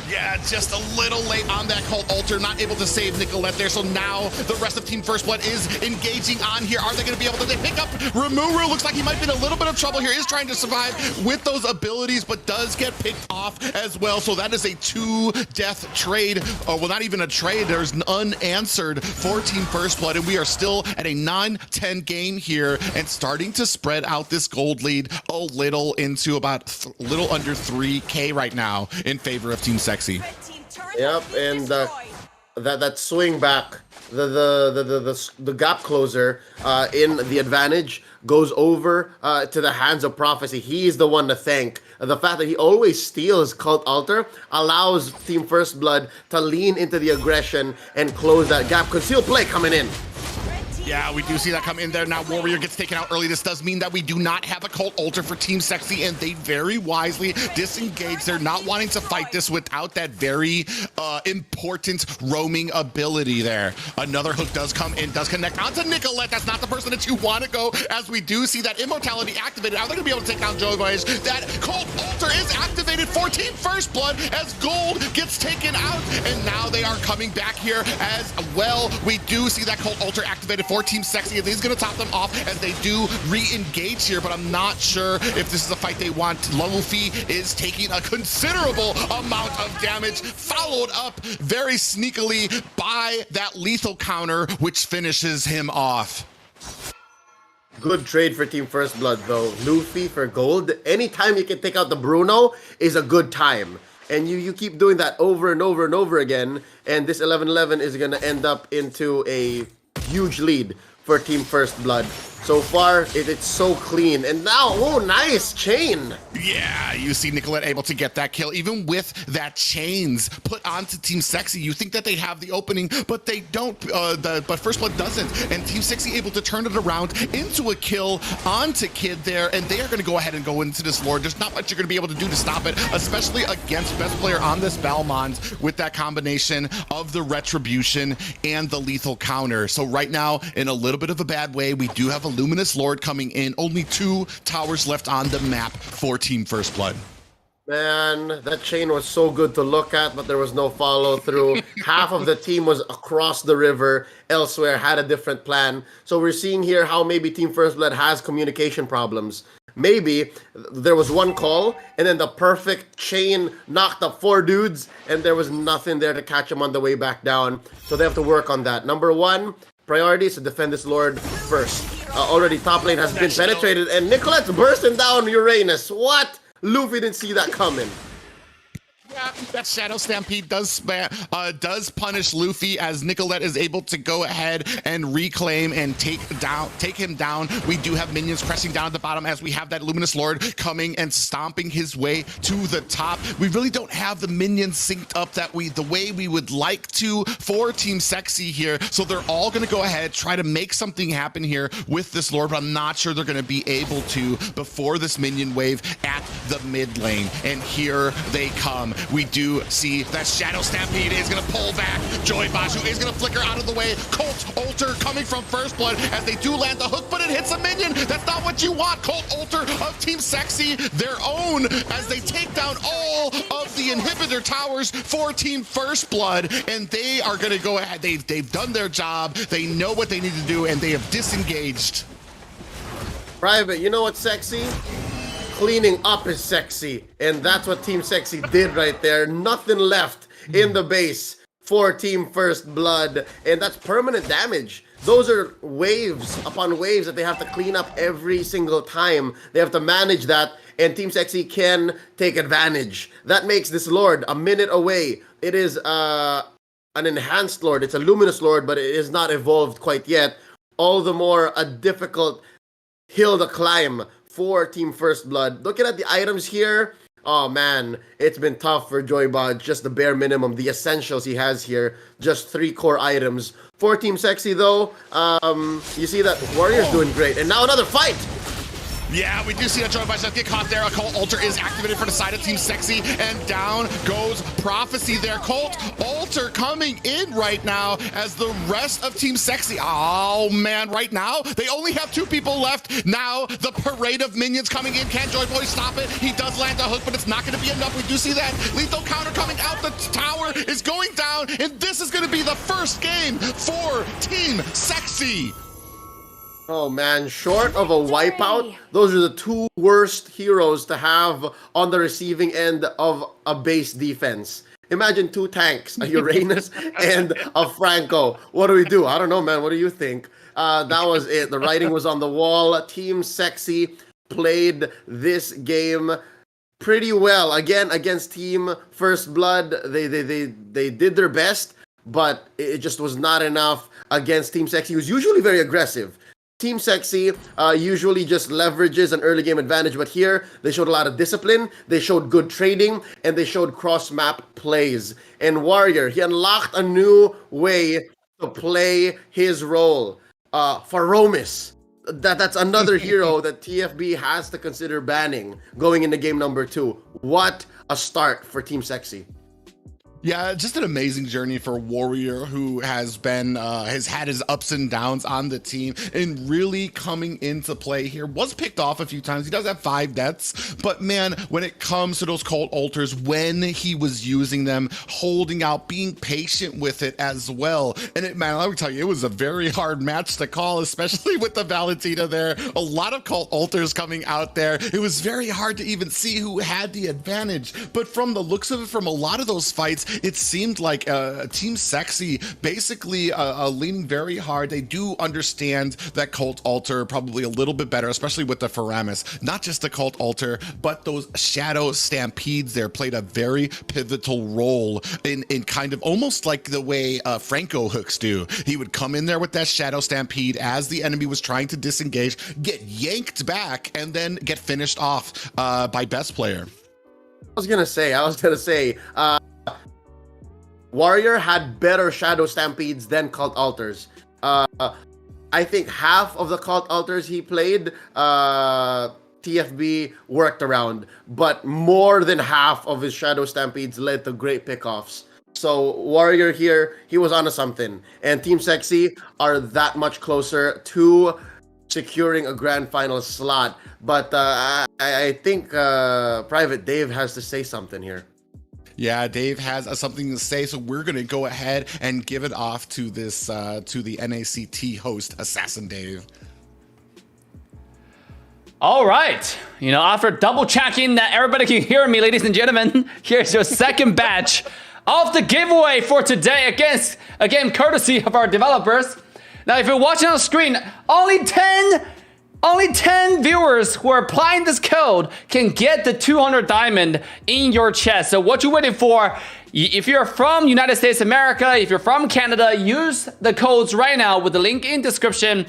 Yeah, just a little late on that Cult Altar, not able to save Nicolette there. So now the rest of Team First Blood is engaging on here. Are they going to be able to pick up Rimuru? Looks like he might be in a little bit of trouble here. Is trying to survive with those abilities, but does get picked off as well. So that is a 2-death trade. Well, not even a trade. There's an unanswered for Team First Blood, and we are still at a 9-10 game here and starting to spread out this gold lead a little into about a little under 3K right now in favor of Team Sexy. Yep, and that swing back, the gap closer in the advantage goes over to the hands of Prophecy. He is the one to thank. The fact that he always steals Cult Altar allows Team First Blood to lean into the aggression and close that gap. Concealed play coming in. Yeah, we do see that come in there. Now Warrior gets taken out early. This does mean that we do not have a Cult Altar for Team Sexy, and they very wisely disengage. They're not wanting to fight this without that very important roaming ability there. Another hook does come in, does connect onto Nicolette. That's not the person that you want to go, as we do see that immortality activated. Now they're going to be able to take down Joe Boys. That Cult Altar is activated for Team First Blood as Gold gets taken out, and now they are coming back here as well. We do see that Cult Altar activated for Team Sexy, and he's going to top them off as they do re-engage here, but I'm not sure if this is a fight they want. Luffy is taking a considerable amount of damage, followed up very sneakily by that lethal counter, which finishes him off. Good trade for Team First Blood, though. Luffy for gold. Anytime you can take out the Bruno is a good time. And you keep doing that over and over and over again, and this 11-11 is going to end up into a huge lead for Team First Blood. So far, it's so clean. And now, oh, nice chain. Yeah, you see Nicolette able to get that kill, even with that chains put onto Team Sexy. You think that they have the opening, but they don't. But First Blood doesn't. And Team Sexy able to turn it around into a kill onto Kid there. And they are going to go ahead and go into this Lord. There's not much you're going to be able to do to stop it, especially against best player on this Balmond with that combination of the Retribution and the lethal counter. So right now, in a little bit of a bad way, we do have a Luminous Lord coming in. Only 2 towers left on the map for Team First Blood. Man, that chain was so good to look at, but there was no follow through. Half of the team was across the river elsewhere, had a different plan. So we're seeing here how maybe Team First Blood has communication problems. Maybe there was one call, and then the perfect chain knocked up 4 dudes, and there was nothing there to catch them on the way back down. So they have to work on that. Number 1, priority is to defend this Lord first. Already top lane has been penetrated, and Nicolette's bursting down Uranus. What? Luffy didn't see that coming. Yeah, that Shadow Stampede does punish Luffy as Nicolette is able to go ahead and reclaim and take him down. We do have minions crashing down at the bottom as we have that Luminous Lord coming and stomping his way to the top. We really don't have the minions synced up the way we would like to for Team Sexy here. So they're all going to go ahead, try to make something happen here with this Lord, but I'm not sure they're going to be able to before this minion wave at the mid lane. And here they come. We do see that Shadow Stampede is going to pull back. Joy Bashu is going to flicker out of the way. Cult Altar coming from First Blood as they do land the hook, but it hits a minion. That's not what you want. Cult Altar of Team Sexy, their own, as they take down all of the inhibitor towers for Team First Blood, and they are going to go ahead. They've done their job. They know what they need to do, and they have disengaged. Private, you know what's sexy? Cleaning up is sexy, and that's what Team Sexy did right there. Nothing left in the base for Team First Blood, and that's permanent damage those are waves upon waves that they have to clean up every single time. They have to manage that, and Team Sexy can take advantage. That makes this Lord a minute away. It is an enhanced Lord. It's a luminous Lord, but it is not evolved quite yet. All the more a difficult hill to climb for Team First Blood. Looking at the items here, oh man, it's been tough for Joybot. Just the bare minimum, the essentials he has here. Just 3 core items. For Team Sexy though, you see that Warrior's doing great. And now another fight! Yeah, we do see a Joybot get caught there. A Cult Altar is activated for the side of Team Sexy, and down goes Prophecy there. Cult Altar coming in right now as the rest of Team Sexy. Oh man, right now they only have 2 people left. Now the parade of minions coming in. Can Joyboy stop it? He does land a hook, but it's not going to be enough. We do see that lethal counter coming out. The tower is going down, and this is going to be the first game for Team Sexy. Oh man, short of a wipeout, those are the 2 worst heroes to have on the receiving end of a base defense. Imagine 2 tanks, a Uranus and a Franco. What do we do? I don't know, man. What do you think? That was it. The writing was on the wall. Team Sexy played this game pretty well. Again, against Team First Blood, they did their best, but it just was not enough against Team Sexy, who's usually very aggressive. Team Sexy usually just leverages an early game advantage, but here they showed a lot of discipline, they showed good trading, and they showed cross-map plays. And Warrior, he unlocked a new way to play his role. Faromis, that's another hero that TFB has to consider banning going into game number 2. What a start for Team Sexy. Yeah, just an amazing journey for Warrior, who has been has had his ups and downs on the team and really coming into play here. Was picked off a few times. He does have 5 deaths, but man, when it comes to those Cult Altars, when he was using them, holding out, being patient with it as well. And it, man, I would tell you, it was a very hard match to call, especially with the Valentina there. A lot of Cult Altars coming out there. It was very hard to even see who had the advantage. But from the looks of it, from a lot of those fights, it seemed like Team Sexy basically leaning very hard. They do understand that Cult Altar probably a little bit better, especially with the Faramis. Not just the Cult Altar, but those Shadow Stampedes there played a very pivotal role in kind of almost like the way Franco hooks do. He would come in there with that Shadow Stampede as the enemy was trying to disengage, get yanked back, and then get finished off by best player. I was gonna say, Warrior had better Shadow Stampedes than Cult Altars. I think half of the Cult Altars he played, TFB worked around, but more than half of his Shadow Stampedes led to great pickoffs. So Warrior here, he was onto something. And Team Sexy are that much closer to securing a grand final slot. But I think Private Dave has to say something here. Yeah, Dave has something to say, so we're going to go ahead and give it off to this to the NACT host, Assassin Dave. All right. You know, after double checking that everybody can hear me, ladies and gentlemen, here's your second batch of the giveaway for today, again, courtesy of our developers. Now, if you're watching on the screen, only 10 viewers who are applying this code can get the 200 diamond in your chest. So what you're waiting for, if you're from United States of America, if you're from Canada, use the codes right now with the link in description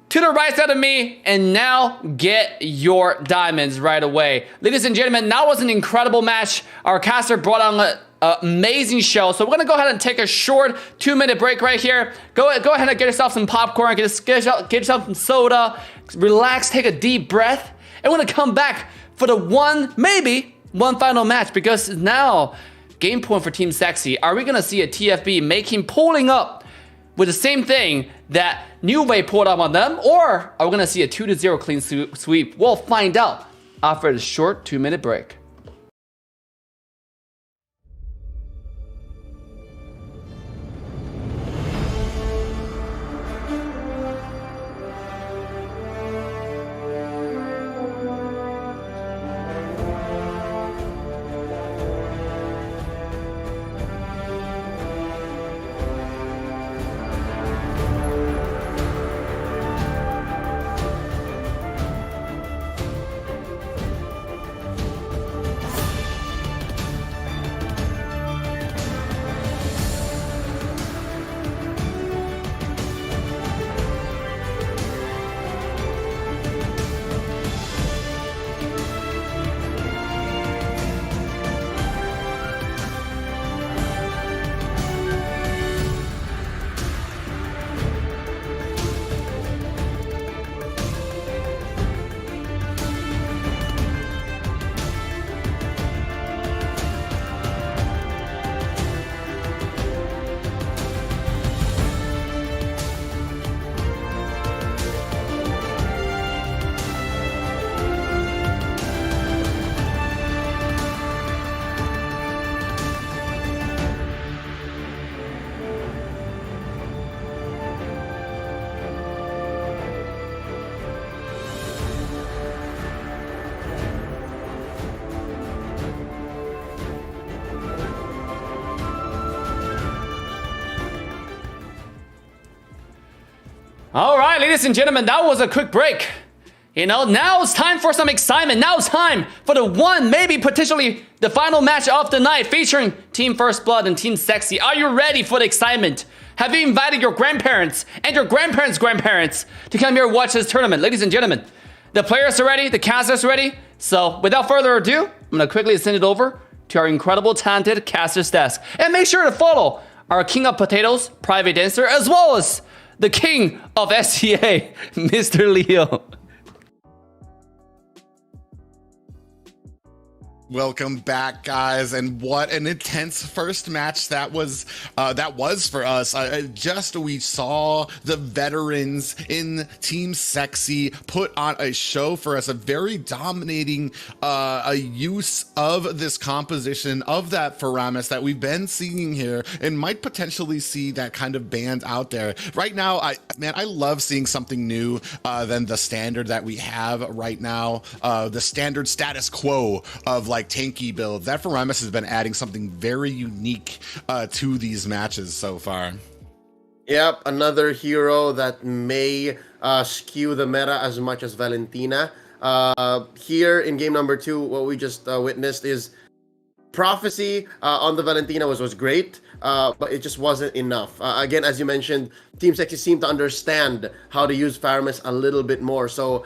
to the right side of me, and now get your diamonds right away. Ladies and gentlemen, that was an incredible match. Our caster brought on an amazing show. So we're gonna go ahead and take a short 2-minute break right here. Go ahead and get yourself some popcorn, get yourself some soda, relax, take a deep breath. And we're gonna come back for the maybe one final match, because now, game point for Team Sexy. Are we gonna see a TFB pulling up with the same thing that New Way pulled up on them, or are we gonna see a 2-0 clean sweep? We'll find out after the short 2-minute break. right, ladies and gentlemen, that was a quick break. You know, now it's time for some excitement. Now it's time for the one, maybe potentially the final match of the night featuring Team First Blood and Team Sexy. Are you ready for the excitement? Have you invited your grandparents and your grandparents' grandparents to come here and watch this tournament? Ladies and gentlemen, the players are ready, the casters are ready. So without further ado, I'm gonna quickly send it over to our incredible, talented caster's desk. And make sure to follow our King of Potatoes, Private Dancer, as well as the King of STA, Mr. Leo. Welcome back, guys, and what an intense first match that was for us. We saw the veterans in Team Sexy put on a show for us, a very dominating a use of this composition of that Faramis that we've been seeing here and might potentially see that kind of band out there. Right now, I love seeing something new than the standard that we have right now, the standard status quo of like tanky builds. That Faramis has been adding something very unique to these matches so far. Yep, another hero that may skew the meta as much as Valentina. Here in game number 2, what we just witnessed is Prophecy on the Valentina was great, but it just wasn't enough. Again, as you mentioned, Team Sexy seemed to understand how to use Faramis a little bit more. So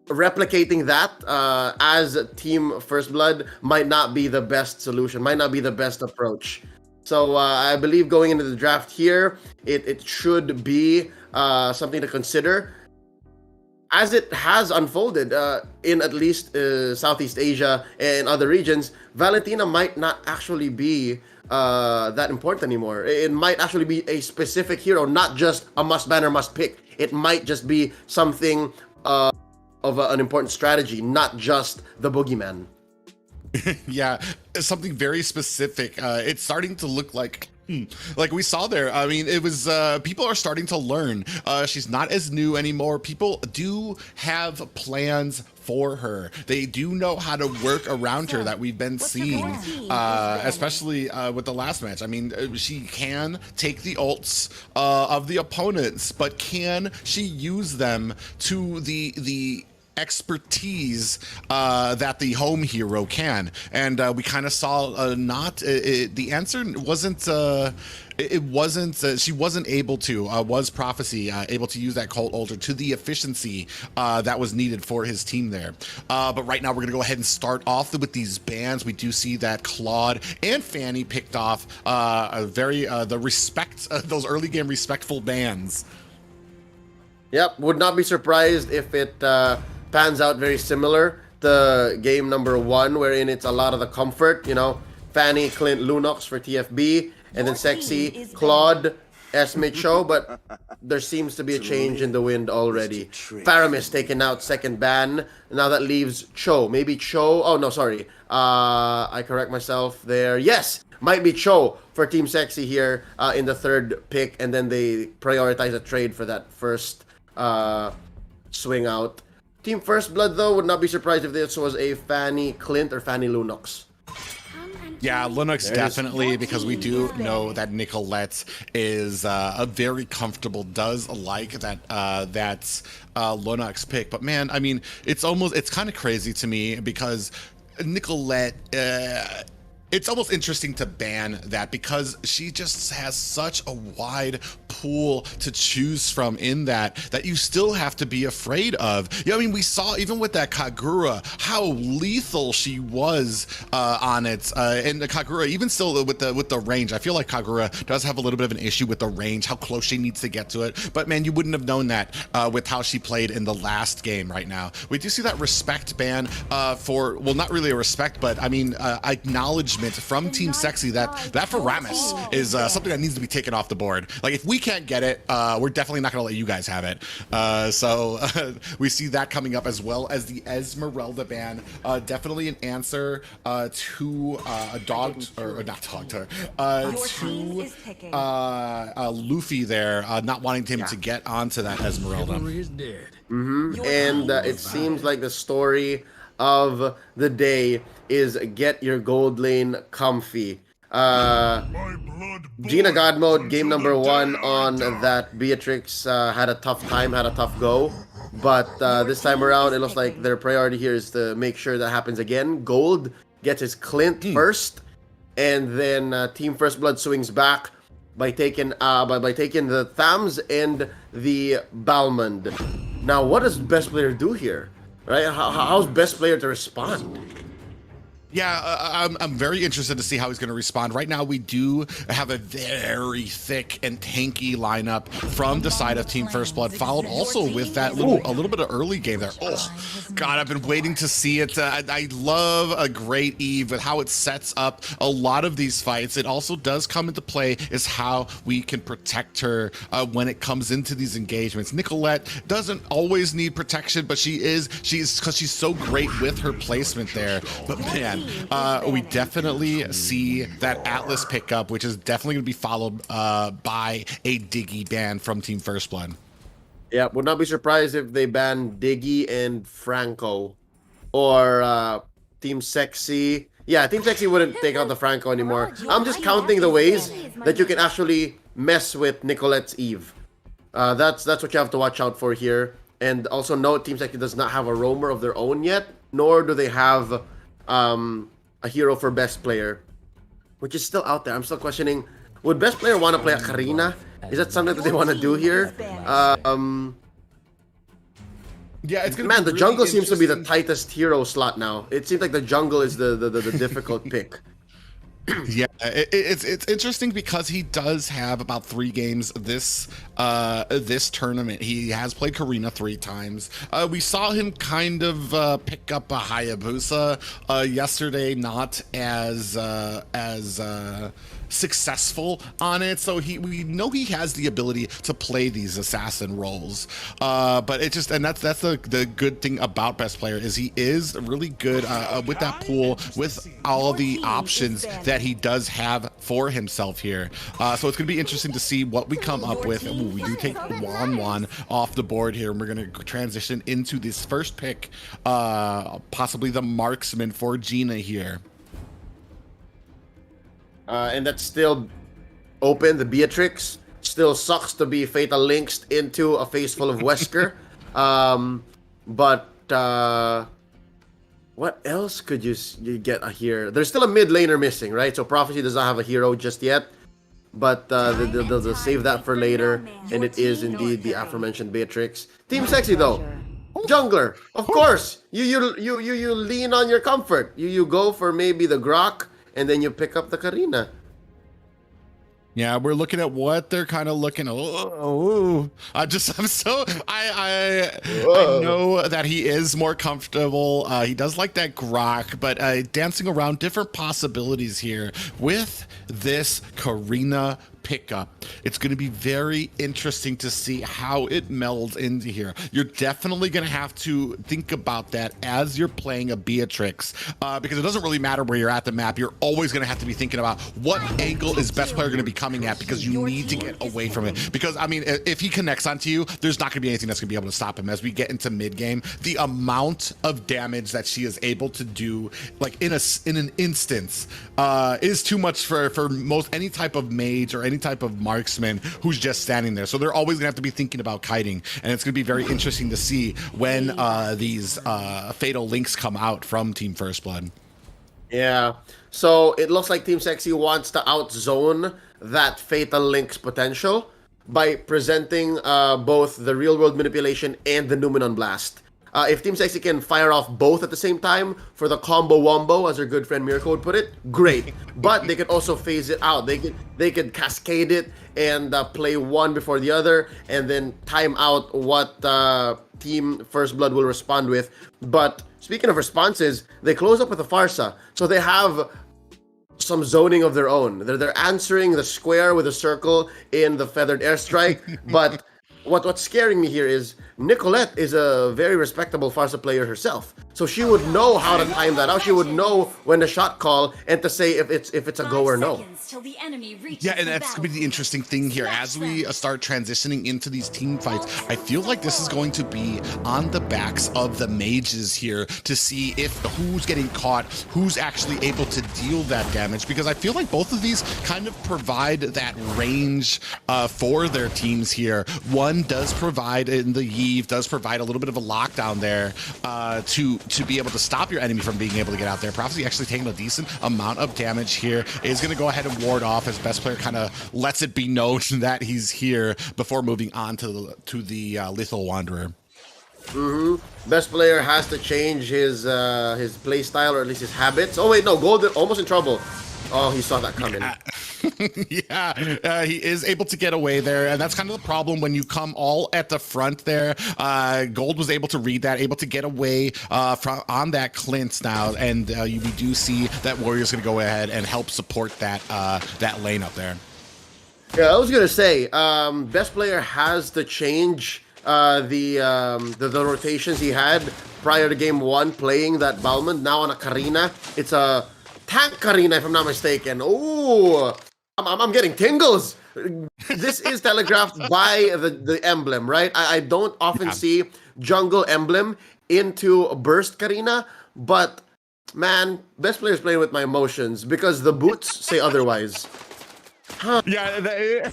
replicating that as Team First Blood might not be the best solution, might not be the best approach. So I believe going into the draft here, it should be something to consider. As it has unfolded in at least Southeast Asia and other regions, Valentina might not actually be that important anymore. It might actually be a specific hero, not just a must ban or must pick. It might just be something of an important strategy, not just the boogeyman. Yeah, something very specific. It's starting to look like we saw there. I mean, it was people are starting to learn. She's not as new anymore. People do have plans for her. They do know how to work around her, that we've been seeing, especially with the last match. I mean, she can take the ults of the opponents, but can she use them to the expertise that the home hero can? And we kind of saw the answer wasn't she wasn't able to was Prophecy able to use that cult ultra to the efficiency that was needed for his team there. But right now we're gonna go ahead and start off with these bans. We do see that Claude and Fanny picked off those early game respectful bans. Yep, would not be surprised if it pans out very similar to game number 1, wherein it's a lot of the comfort, you know, Fanny, Clint, Lunox for TFB, and then Sexy, Claude, Esme, Cho, but there seems to be a change in the wind already. Faramis taken out, second ban. Now that leaves Cho. Maybe Cho. Oh, no, sorry. I correct myself there. Yes, might be Cho for Team Sexy here in the third pick, and then they prioritize a trade for that first swing out. Team First Blood, though, would not be surprised if this was a Fanny Clint or Fanny Lunox. Yeah, Linux definitely, because we do know that Nicolette is a very comfortable, does like that that's Linux pick. But man, I mean, it's kind of crazy to me because Nicolette, it's almost interesting to ban that because she just has such a wide pool to choose from in that you still have to be afraid of. Yeah, I mean, we saw even with that Kagura how lethal she was on it, and the Kagura even still with the range. I feel like Kagura does have a little bit of an issue with the range, how close she needs to get to it. But man, you wouldn't have known that with how she played in the last game. Right now, we do see that respect ban for, well, not really a respect, but I mean acknowledgement from Team Sexy that Faramis is something that needs to be taken off the board. Like, if we can't get it, we're definitely not going to let you guys have it. So we see that coming up, as well as the Esmeralda ban. Definitely an answer to a dog, or not dog, to Luffy there, not wanting him to get onto that Esmeralda. And it seems like the story of the day is get your gold lane comfy. Gina God Mode, game number 1 on that Beatrix had a tough time, had a tough go. But this time around, it looks like their priority here is to make sure that happens again. Gold gets his Clint first, and then Team First Blood swings back by taking the Thams and the Balmond. Now, what does best player do here? Right? How's best player to respond? Yeah, I'm very interested to see how he's going to respond. Right now, we do have a very thick and tanky lineup from the side of Team First Blood, followed also with that a little bit of early game there. Oh, God, I've been waiting to see it. I love a great Eve with how it sets up a lot of these fights. It also does come into play is how we can protect her when it comes into these engagements. Nicolette doesn't always need protection, but she's because she's so great with her placement there. But man, we definitely see that Atlas pickup, which is definitely going to be followed by a Diggy ban from Team First Blood. Yeah, would not be surprised if they ban Diggy and Franco, or Team Sexy. Yeah, Team Sexy wouldn't take out the Franco anymore. I'm just counting the ways that you can actually mess with Nicolette's Eve. That's what you have to watch out for here. And also note, Team Sexy does not have a roamer of their own yet, nor do they have a hero for best player, which is still out there. I'm still questioning, would best player want to play a Karina? Is that something that they want to do here? Yeah, it's gonna the jungle seems to be the tightest hero slot now. It seems like the jungle is the difficult pick. Yeah, it's interesting because he does have about 3 games this tournament. He has played Karina 3 times. We saw him kind of pick up a Hayabusa yesterday, not as successful on it. So we know he has the ability to play these assassin roles. But it just, and that's the good thing about best player is he is really good with that pool, with all the options that he does have for himself here. So it's gonna be interesting to see what we come up with. Ooh, we do take Wan off the board here, and we're gonna transition into this first pick, possibly the marksman for Gina here. And that's still open. The Beatrix still sucks to be Fatal Linked into a face full of Wesker. But what else could you get here? There's still a mid laner missing, right? So Prophecy does not have a hero just yet. But they'll save that for later. And it is indeed the aforementioned Beatrix. Team Sexy though. Jungler, of course. You lean on your comfort. You go for maybe the Grok, and then you pick up the Karina. Yeah, we're looking at what they're kind of looking. I know that he is more comfortable. He does like that Grok, but dancing around different possibilities here with this Karina pickup. It's going to be very interesting to see how it melds into here. You're definitely going to have to think about that as you're playing a Beatrix, because it doesn't really matter where you're at the map. You're always going to have to be thinking about what angle is best player going to be coming at, because you need to get away from it. Because I mean, if he connects onto you, there's not going to be anything that's going to be able to stop him. As we get into mid game, the amount of damage that she is able to do, like in an instance, is too much for most any type of mage or any type of marksman who's just standing there. So they're always gonna have to be thinking about kiting, and it's gonna be very interesting to see when these fatal links come out from Team First Blood. Yeah, so it looks like Team Sexy wants to outzone that fatal links potential by presenting both the real world manipulation and the Numenon Blast. If Team Sexy can fire off both at the same time for the combo wombo, as our good friend Mirko would put it, great. But they could also phase it out. They could cascade it and play one before the other, and then time out what Team First Blood will respond with. But speaking of responses, they close up with a Farsa, so they have some zoning of their own. They're answering the square with a circle in the Feathered Airstrike, but what's scaring me here is Nicolette is a very respectable Farsa player herself. So she would know how to time that out. She would know when to shot call and to say if it's a go or no. Yeah, and that's going to be the interesting thing here. As we start transitioning into these team fights, I feel like this is going to be on the backs of the mages here to see if who's getting caught, who's actually able to deal that damage, because I feel like both of these kind of provide that range for their teams here. One does provide, in the Yve, does provide a little bit of a lockdown there to be able to stop your enemy from being able to get out there. Prophecy actually taking a decent amount of damage here. Is going to go ahead and ward off as best player kind of lets it be known that he's here before moving on to the Lethal Wanderer. Best player has to change his play style, or at least his habits. Oh wait, no, Golden almost in trouble. Oh, he saw that coming. Yeah, he is able to get away there, and that's kind of the problem when you come all at the front there. Gold was able to read that, able to get away on that Clint now, and we do see that Warrior's going to go ahead and help support that that lane up there. Yeah, I was gonna say, best player has to change the rotations he had prior to game 1 playing that Balmond. Now on a Karina, it's a tank Karina if I'm not mistaken. Oh, I'm getting tingles. This is telegraphed by the emblem, right? I don't often see jungle emblem into burst Karina, but man, best player is playing with my emotions because the boots say otherwise. Yeah,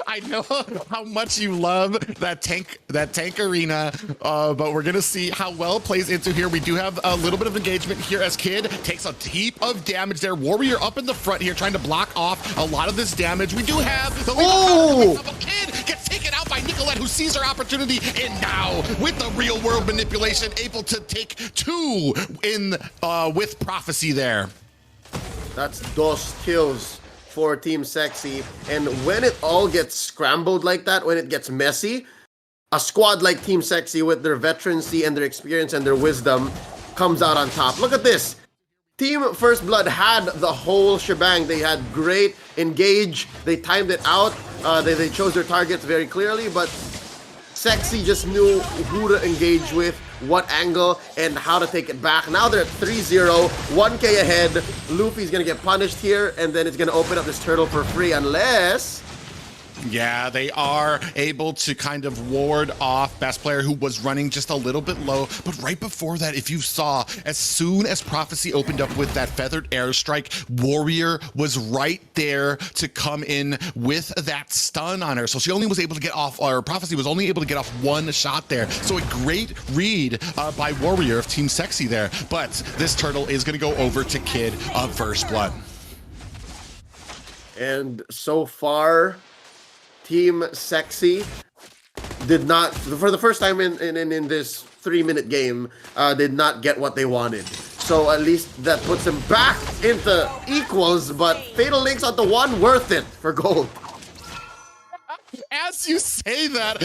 I know how much you love that tank arena, but we're gonna see how well it plays into here. We do have a little bit of engagement here as Kid takes a heap of damage there. Warrior up in the front here trying to block off a lot of this damage. We do have the Kid gets taken out by Nicolette, who sees her opportunity, and now with the real world manipulation able to take 2 in with Prophecy there. That's dos kills for Team Sexy. And when it all gets scrambled like that, when it gets messy, a squad like Team Sexy with their veterancy and their experience and their wisdom comes out on top. Look at this. Team First Blood had the whole shebang. They had great engage. They timed it out. They chose their targets very clearly, but Sexy just knew who to engage with, what angle, and how to take it back. Now they're at 3-0, 1k ahead. Luffy's gonna get punished here, and then it's gonna open up this turtle for free unless... Yeah, they are able to kind of ward off best player, who was running just a little bit low. But right before that, if you saw, as soon as Prophecy opened up with that feathered airstrike, Warrior was right there to come in with that stun on her. So she only was able to get off, or Prophecy was only able to get off 1 shot there. So a great read by Warrior of Team Sexy there. But this turtle is going to go over to Kid of First Blood. And so far, Team Sexy did not, for the first time in this 3-minute game, did not get what they wanted. So at least that puts them back into equals, but Fatal Links onto 1, worth it for gold. As you say that,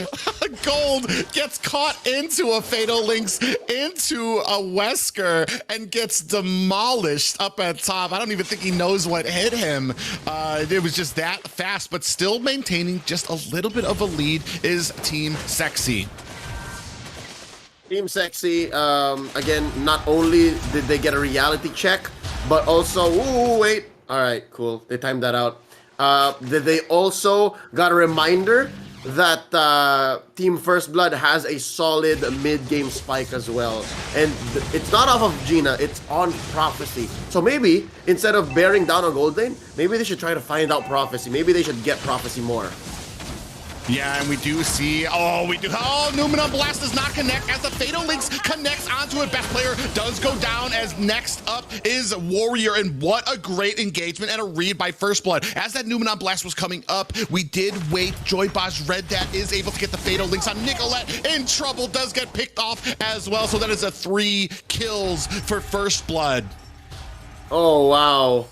Gold gets caught into a Fatal Links, into a Wesker, and gets demolished up at top. I don't even think he knows what hit him. It was just that fast, but still maintaining just a little bit of a lead is Team Sexy. Team Sexy, again, not only did they get a reality check, but also, ooh, wait. All right, cool. They timed that out. They also got a reminder that Team First Blood has a solid mid-game spike as well. And it's not off of Gina, it's on Prophecy. So maybe, instead of bearing down on Gold Lane, maybe they should try to find out Prophecy. Maybe they should get Prophecy more. Yeah, and we do see, Numenon Blast does not connect as the Fatal Links connects onto it. Best player does go down, as next up is Warrior, and what a great engagement and a read by First Blood. As that Numenon Blast was coming up, we did wait. Joy Boss Red Dat is able to get the Fatal Links on Nicolette. In trouble, does get picked off as well, so that is a 3 kills for First Blood. Oh, wow.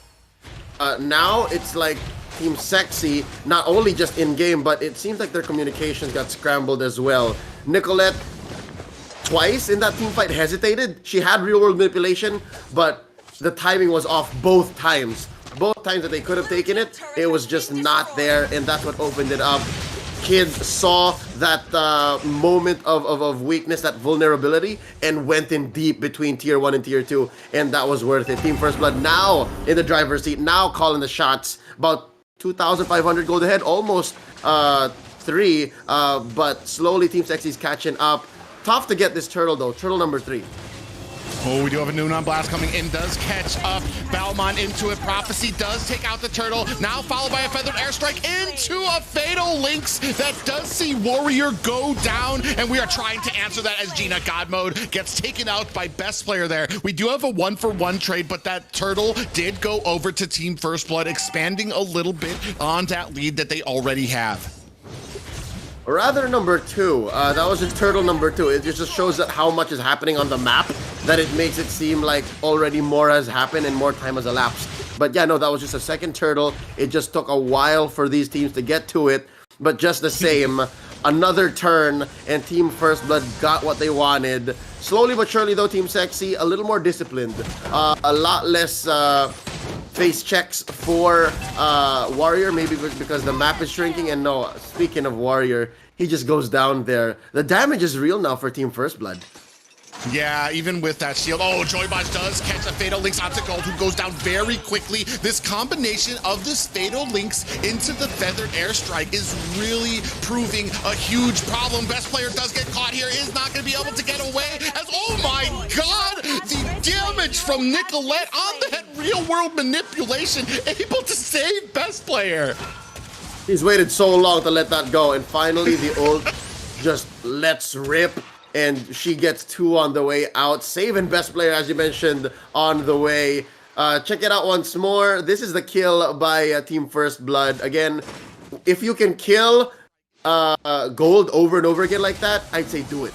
Now it's like Team Sexy, not only just in-game, but it seems like their communications got scrambled as well. Nicolette, twice in that team fight, hesitated. She had real-world manipulation, but the timing was off both times. Both times that they could have taken it, it was just not there, and that's what opened it up. Kid saw that moment of weakness, that vulnerability, and went in deep between Tier 1 and Tier 2, and that was worth it. Team First Blood now in the driver's seat, now calling the shots. About 2,500 gold ahead, almost 3, but slowly Team Sexi's catching up. Tough to get this turtle though, turtle number 3. Oh, we do have a Noon on Blast coming in, does catch up Balmon into it. Prophecy does take out the turtle, now followed by a feathered airstrike into a fatal Lynx that does see Warrior go down, and we are trying to answer that as Gina God Mode gets taken out by best player there. We do have a 1-for-1 trade, but that turtle did go over to Team First Blood, expanding a little bit on that lead that they already have. Rather number 2, that was just turtle number 2. It just shows that how much is happening on the map, that it makes it seem like already more has happened and more time has elapsed. But yeah, no, that was just a second turtle. It just took a while for these teams to get to it, but just the same, another turn, and Team First Blood got what they wanted. Slowly but surely though, Team Sexi a little more disciplined, a lot less face checks for Warrior, maybe because the map is shrinking. And no, speaking of Warrior, he just goes down there. The damage is real now for Team First Blood. Yeah, even with that shield. Oh, Joybot does catch a Fatal Lynx onto Gold, who goes down very quickly. This combination of this Fatal Lynx into the Feathered Airstrike is really proving a huge problem. Best player does get caught here, is not going to be able to get away. As, oh my god, the damage from Nicolette on that real-world manipulation, able to save best player. He's waited so long to let that go, and finally the ult just lets rip. And she gets 2 on the way out, saving best player, as you mentioned, on the way. Check it out once more. This is the kill by Team First Blood. Again, if you can kill gold over and over again like that, I'd say do it.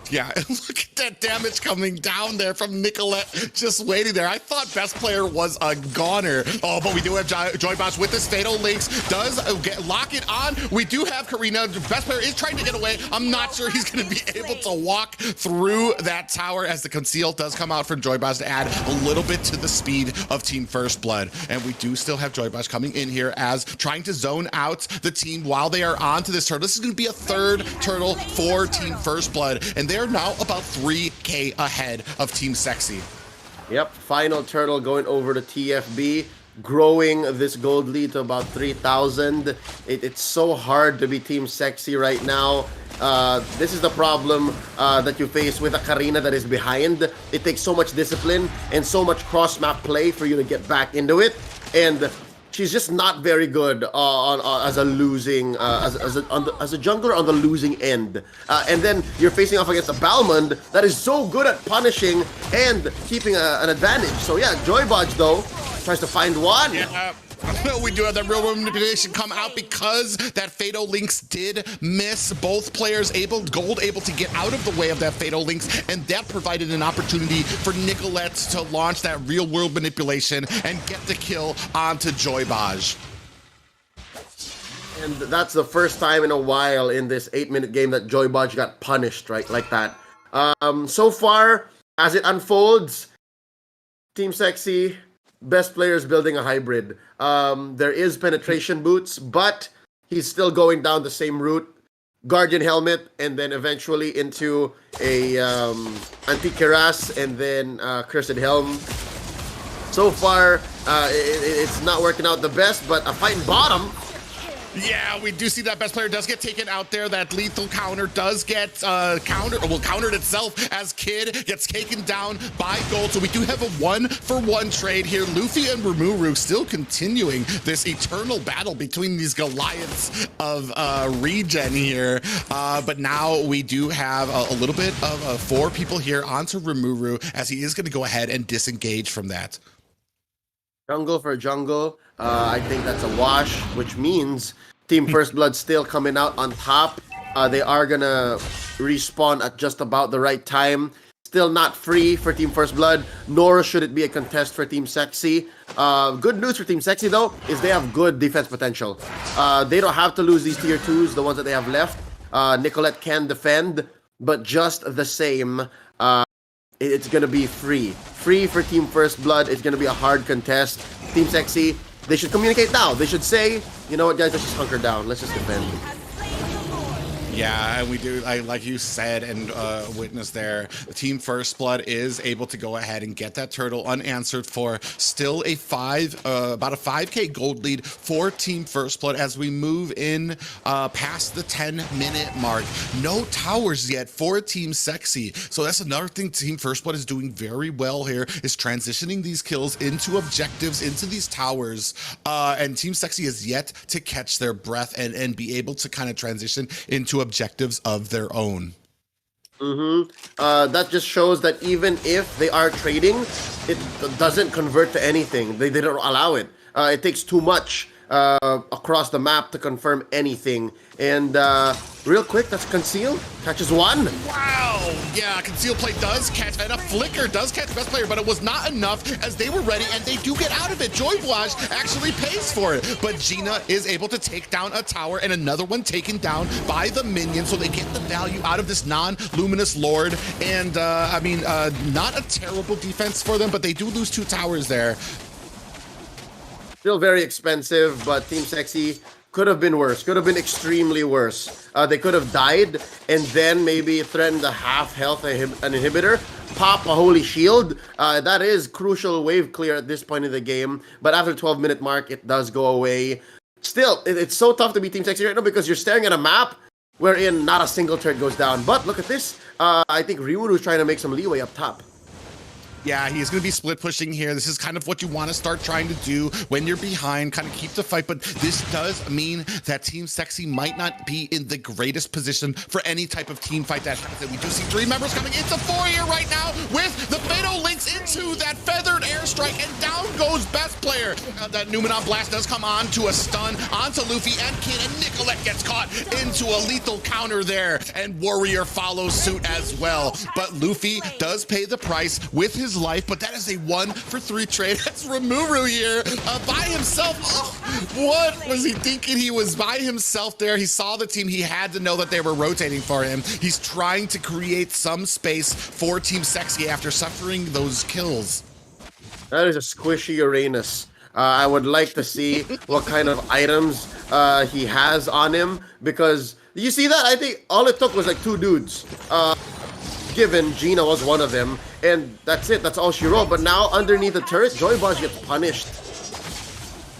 Yeah, look at that damage coming down there from Nicolette, just waiting there. I thought best player was a goner. Oh, but we do have Joybot with this Fatal Lynx, does lock it on. We do have Karina. Best player is trying to get away. I'm not sure he's going to be able to walk through that tower, as the conceal does come out from Joybot to add a little bit to the speed of Team First Blood. And we do still have Joybot coming in here as trying to zone out the team while they are onto this turtle. This is going to be a 3rd turtle for Team First Blood, and they're now about 3K ahead of Team Sexi. Yep, final turtle going over to TFB, growing this gold lead to about 3,000. It's so hard to be Team Sexi right now. This is the problem that you face with a Karina that is behind. It takes so much discipline and so much cross-map play for you to get back into it. And she's just not very good as a losing as a jungler on the losing end, and then you're facing off against a Balmond that is so good at punishing and keeping an advantage. So yeah, Joybot though tries to find one. Yeah. We do have that real world manipulation come out because that Fatal Lynx did miss. Both players Gold able to get out of the way of that Fatal Lynx, and that provided an opportunity for Nicolette to launch that real world manipulation and get the kill onto Joybot. And that's the first time in a while in this 8-minute game that Joybot got punished, right, like that. So far, as it unfolds, Team Sexi, best players building a hybrid. There is penetration boots, but he's still going down the same route. Guardian helmet, and then eventually into a anti-Keras, and then Cursed Helm. So far, it's not working out the best, but a fight in bottom. Yeah, we do see that best player does get taken out there. That lethal counter does get countered itself as Kid gets taken down by Gold. So we do have a 1-for-1 trade here. Luffy and Rimuru still continuing this eternal battle between these Goliaths of regen here. But now we do have a little bit of 4 people here onto Rimuru, as he is going to go ahead and disengage from that. Jungle for jungle. I think that's a wash, which means Team First Blood still coming out on top. They are gonna respawn at just about the right time. Still not free for Team First Blood, nor should it be a contest for Team Sexi. Good news for Team Sexi though is they have good defense potential. They don't have to lose these tier 2s, the ones that they have left. Nicolette can defend, but just the same, it's gonna be free for Team First Blood. It's gonna be a hard contest. Team Sexi They should communicate now. They should say, you know what, guys, let's just hunker down. Let's just defend. Yeah, and we do, like you said and witnessed there, Team First Blood is able to go ahead and get that turtle unanswered for still a about a 5K gold lead for Team First Blood as we move in past the 10-minute mark. No towers yet for Team Sexy. So that's another thing Team First Blood is doing very well here, is transitioning these kills into objectives, into these towers. And Team Sexy is yet to catch their breath and be able to kind of transition into objectives of their own. That just shows that even if they are trading, it doesn't convert to anything. They don't allow it. It takes too much across the map to confirm anything. And real quick, that's Conceal. Catches one. Wow! Yeah, Conceal Play does catch, and a Flicker does catch Best Player, but it was not enough as they were ready, and they do get out of it. Joy Blage actually pays for it, but Gina is able to take down a tower, and another one taken down by the minion, so they get the value out of this non-luminous Lord. And, not a terrible defense for them, but they do lose 2 towers there. Still very expensive, but Team Sexy could have been worse. Could have been extremely worse. They could have died and then maybe threatened a half health an inhibitor, pop a holy shield. That is crucial wave clear at this point in the game. But after the 12-minute mark, it does go away. Still, it's so tough to be Team Sexy right now because you're staring at a map wherein not a single turret goes down. But look at this. I think Ryuru's trying to make some leeway up top. Yeah, he's going to be split pushing here. This is kind of what you want to start trying to do when you're behind, kind of keep the fight. But this does mean that Team Sexy might not be in the greatest position for any type of team fight that happens. We do see 3 members coming into 4 here right now with the Fatal Links into that feathered airstrike, and down goes Best Player. That Numenon Blast does come on to a stun onto Luffy and Kid, and Nicolette gets caught into a lethal counter there, and Warrior follows suit as well. But Luffy does pay the price with his life, but that is a 1-for-3 trade. That's Rimuru here by himself. Oh, what was he thinking? He was by himself there. He saw the team. He had to know that they were rotating for him. He's trying to create some space for Team Sexy after suffering those kills. That is a squishy Uranus. I would like to see what kind of items he has on him, because you see that? I think all it took was like 2 dudes. Given Gina was one of them, and that's it. That's all she wrote. But now underneath the turret, Joy Blage gets punished.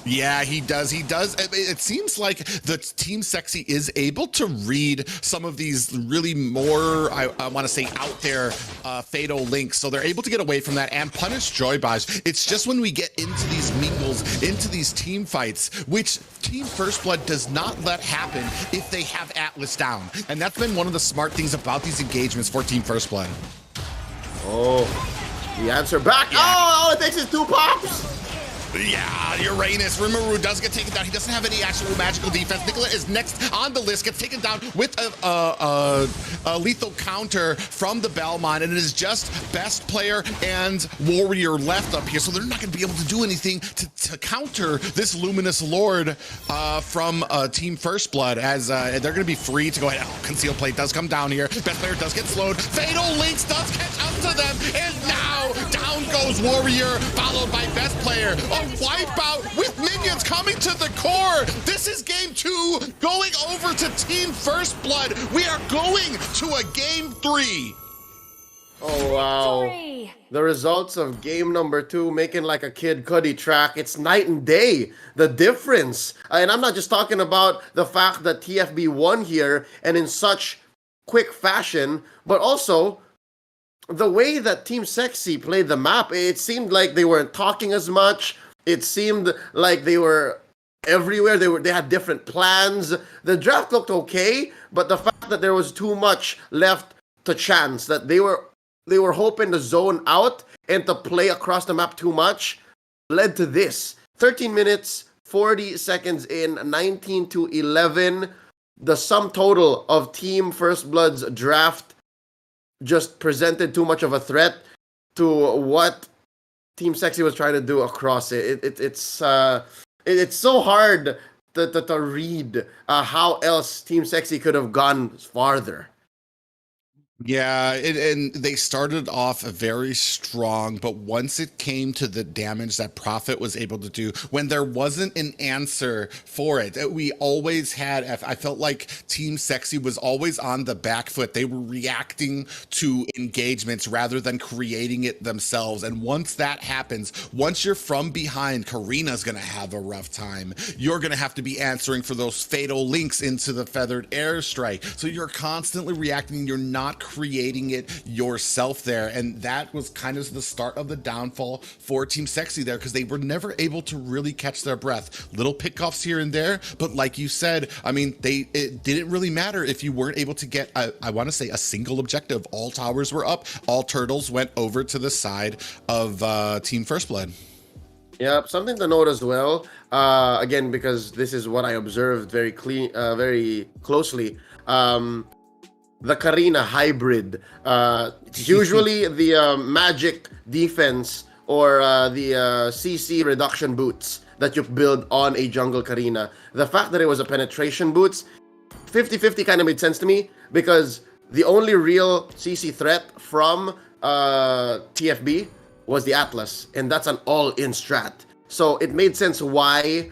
Yeah, he does. He does. It seems like the Team Sexy is able to read some of these really more, I want to say, out there fatal links. So they're able to get away from that and punish Joy Blage. It's just when we get into these mingles, into these team fights, which Team First Blood does not let happen if they have Atlas down. And that's been one of the smart things about these engagements for Team First Blood. Oh, the answer back. Yeah. Oh, all it takes is 2 pops. Yeah, Uranus. Rimuru does get taken down. He doesn't have any actual magical defense. Nicolette is next on the list, gets taken down with a lethal counter from the Belmont, and it is just Best Player and Warrior left up here, so they're not going to be able to do anything to counter this Luminous Lord from Team First Blood, as they're going to be free to go ahead. Oh, Conceal Plate does come down here. Best Player does get slowed. Fatal Links does catch up to them, and now down goes Warrior, followed by Best Player. A wipeout with minions coming to the core. This is game 2 going over to Team First Blood. We are going to a game 3. Oh, wow. The results of game number 2 making like a Kid Cudi track. It's night and day. The difference. And I'm not just talking about the fact that TFB won here and in such quick fashion, but also the way that Team Sexy played the map. It seemed like they weren't talking as much. It seemed like they were everywhere. They had different plans. The draft looked okay, but the fact that there was too much left to chance, that they were hoping to zone out and to play across the map too much, led to this. 13 minutes, 40 seconds in, 19-11. The sum total of Team First Blood's draft just presented too much of a threat to what Team Sexy was trying to do across it. It's so hard to read how else Team Sexy could have gone farther. Yeah, and they started off very strong, but once it came to the damage that Prophet was able to do, when there wasn't an answer for it, we always had, I felt like Team Sexy was always on the back foot. They were reacting to engagements rather than creating it themselves. And once that happens, once you're from behind, Karina's going to have a rough time. You're going to have to be answering for those fatal links into the feathered airstrike. So you're constantly reacting. You're not creating it yourself there, and that was kind of the start of the downfall for Team Sexy there, because they were never able to really catch their breath. Little pickoffs here and there, but like you said, I mean, it didn't really matter if you weren't able to get I want to say a single objective. All towers were up, all turtles went over to the side of Team First Blood. Yep, something to note as well. Again, because this is what I observed very closely. The Karina hybrid. Usually the magic defense or the CC reduction boots that you build on a jungle Karina. The fact that it was a penetration boots, 50-50 kind of made sense to me, because the only real CC threat from TFB was the Atlas, and that's an all-in strat. So it made sense why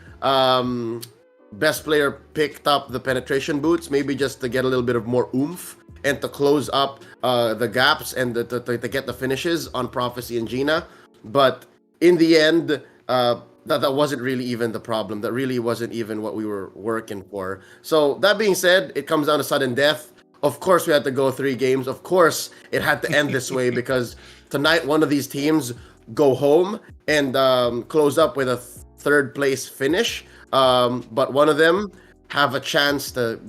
best player picked up the penetration boots, maybe just to get a little bit of more oomph and to close up the gaps and to get the finishes on Prophecy and Gina. But in the end, that wasn't really even the problem. That really wasn't even what we were working for. So that being said, it comes down to sudden death. Of course, we had to go 3 games. Of course, it had to end this way because tonight one of these teams go home and close up with a third place finish. But one of them have a chance to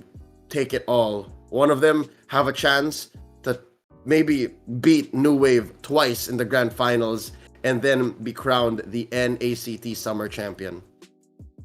take it all. One of them have a chance to maybe beat New Wave twice in the grand finals and then be crowned the NACT Summer Champion.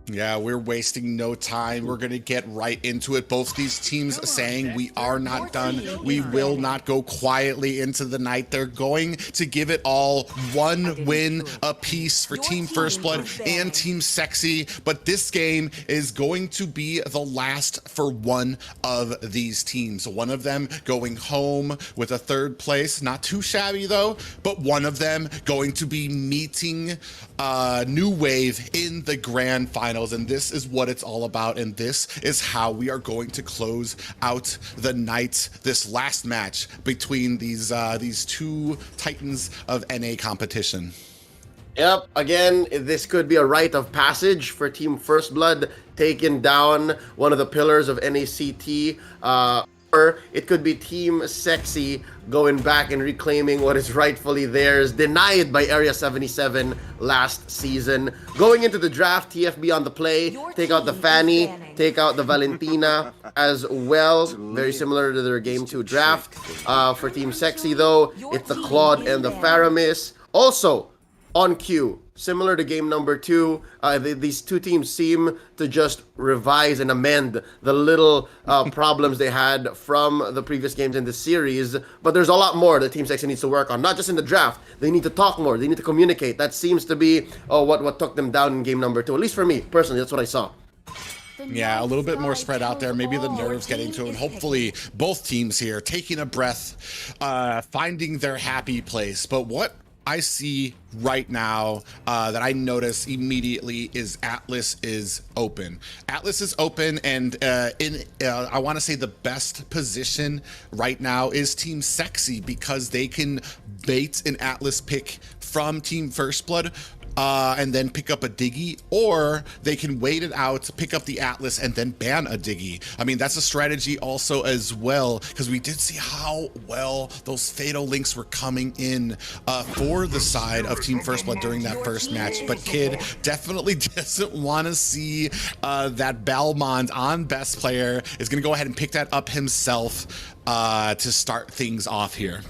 Yeah, we're wasting no time. We're going to get right into it. Both these teams saying we are not done. We will not go quietly into the night. They're going to give it all. 1 win apiece for Team First Blood and Team Sexy. But this game is going to be the last for one of these teams. One of them going home with a 3rd place. Not too shabby though, but one of them going to be meeting New Wave in the grand finals. And this is what it's all about, and this is how we are going to close out the night, this last match between these 2 titans of NA competition. Yep, again, this could be a rite of passage for Team First Blood, taking down one of the pillars of NACT, or it could be Team Sexy going back and reclaiming what is rightfully theirs, denied by Area 77 last season. Going into the draft, TFB on the play, take out the Fanny, take out the Valentina as well. Very similar to their Game 2 draft. For Team Sexy though, it's the Claude and the Faramis. Also, on cue, similar to game number 2, these 2 teams seem to just revise and amend the little problems they had from the previous games in the series. But there's a lot more that Team Sexy needs to work on, not just in the draft. They need to talk more. They need to communicate. That seems to be what took them down in game number 2. At least for me, personally, that's what I saw. Yeah, a little bit more spread out there. Maybe the nerves getting to it. Hopefully, both teams here taking a breath, finding their happy place. But what I see right now that I notice immediately is Atlas is open. Atlas is open, and I want to say the best position right now is Team Sexy, because they can bait an Atlas pick from Team First Blood and then pick up a Diggy, or they can wait it out, pick up the Atlas, and then ban a Diggy. I mean, that's a strategy also as well, because we did see how well those fatal links were coming in for the side of Team First Blood during that first match. But Kid definitely doesn't want to see that Balmond on best player. Is going to go ahead and pick that up himself to start things off here.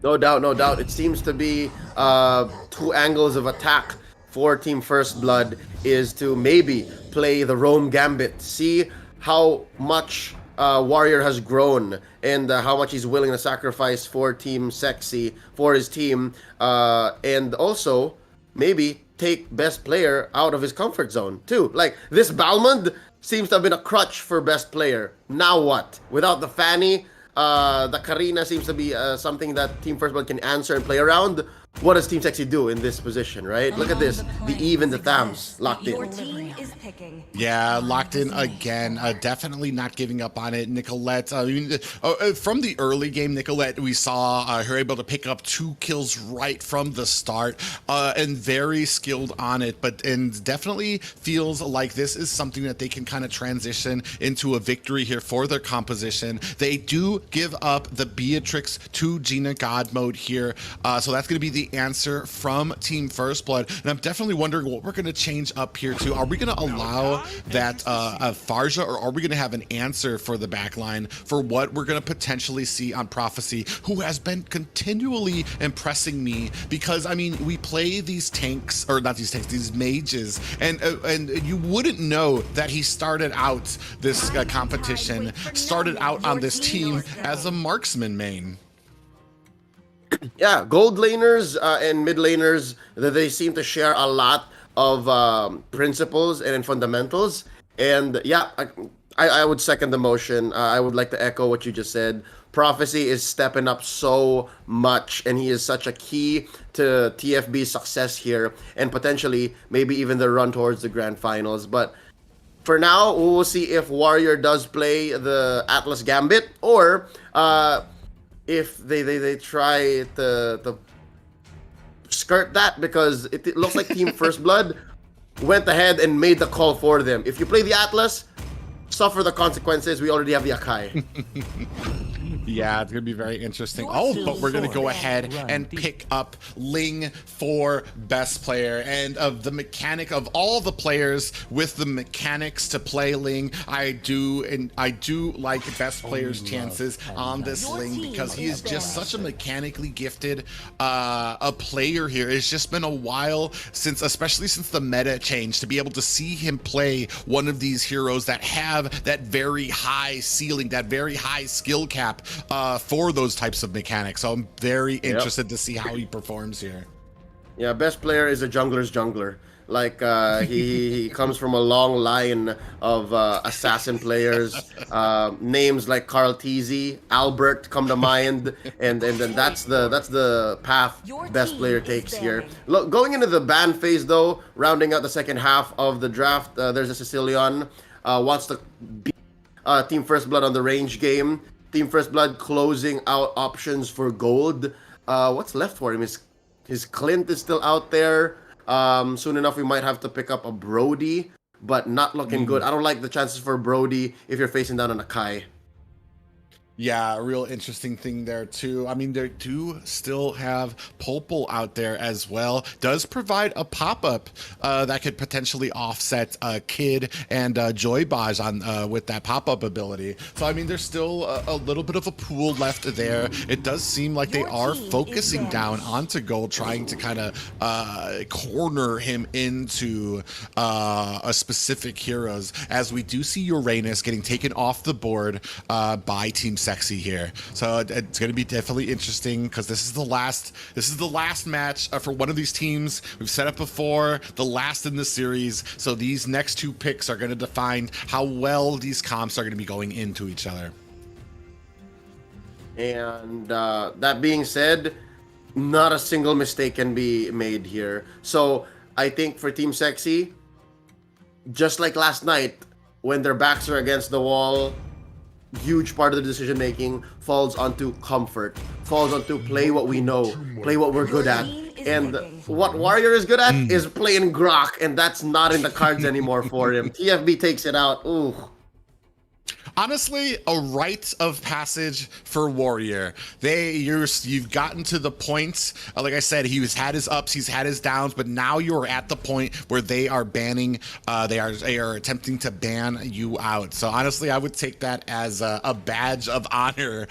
No doubt, no doubt. It seems to be 2 angles of attack for Team First Blood is to maybe play the Roam Gambit, see how much Warrior has grown and how much he's willing to sacrifice for Team Sexy, for his team, and also maybe take best player out of his comfort zone too. Like, this Balmond seems to have been a crutch for best player. Now what? Without the Fanny, the Karina seems to be something that Team First Blood can answer and play around. What does Team Sexy do in this position, right? Look at this. The Eve and the Thams locked in. Yeah, locked in again. Definitely not giving up on it. Nicolette, from the early game, Nicolette, we saw her able to pick up 2 kills right from the start, and very skilled on it, and definitely feels like this is something that they can kind of transition into a victory here for their composition. They do give up the Beatrix to Gina God mode here, so that's going to be the answer from Team First Blood, and I'm definitely wondering what we're going to change up here too. Are we going to allow that Farja, or are we going to have an answer for the backline for what we're going to potentially see on Prophecy, who has been continually impressing me? Because I mean, we play these tanks, or not these tanks, these mages, and you wouldn't know that he started out this competition, started out on this team as a marksman main. Yeah, gold laners and mid laners, they seem to share a lot of principles and fundamentals. And yeah, I would second the motion. I would like to echo what you just said. Prophecy is stepping up so much, and he is such a key to TFB's success here, and potentially maybe even the run towards the grand finals. But for now, we will see if Warrior does play the Atlas Gambit, or if they try to skirt that, because it looks like Team First Blood went ahead and made the call for them. If you play the Atlas, suffer the consequences. We already have the Akai. Yeah, it's going to be very interesting. Oh, but we're going to go ahead and pick up Ling for best player. And of the mechanic of all the players with the mechanics to play Ling, I do like best player's chances on this Ling, because he is just such a mechanically gifted a player here. It's just been a while since, especially since the meta changed, to be able to see him play one of these heroes that have that very high ceiling, that very high skill cap for those types of mechanics. So I'm very interested to see how he performs here. Yeah, best player is a jungler's jungler. Like he comes from a long line of assassin players. Names like Carl Teasy, Albert come to mind, and then that's the path best player takes here. Look, going into the ban phase though, rounding out the second half of the draft, there's a Sicilian wants to beat Team First Blood on the range game. Team First Blood closing out options for gold. What's left for him? His Clint is still out there. Soon enough, we might have to pick up a Brody, but not looking good. I don't like the chances for Brody if you're facing down on a Kai. Yeah, a real interesting thing there too. I mean, they do still have Popol out there as well. Does provide a pop-up that could potentially offset Kid and Joybaj on with that pop-up ability. So I mean, there's still a little bit of a pool left there. It does seem like they are focusing down onto Gold, trying to kind of corner him into a specific heroes, as we do see Uranus getting taken off the board by Team Sexy here. So it's going to be definitely interesting, because this is the last match for one of these teams. We've said it before, the last in the series. So these next 2 picks are going to define how well these comps are going to be going into each other. And that being said, not a single mistake can be made here. So I think for Team Sexy, just like last night, when their backs are against the wall, huge part of the decision making falls onto comfort, falls onto play what we know, play what we're good at. And what Warrior is good at is playing Grok, and that's not in the cards anymore for him. TFB takes it out. Ooh. Honestly, a rite of passage for Warrior. You've gotten to the point, like I said, he's had his ups, he's had his downs, but now you're at the point where they are banning, they are attempting to ban you out. So honestly, I would take that as a badge of honor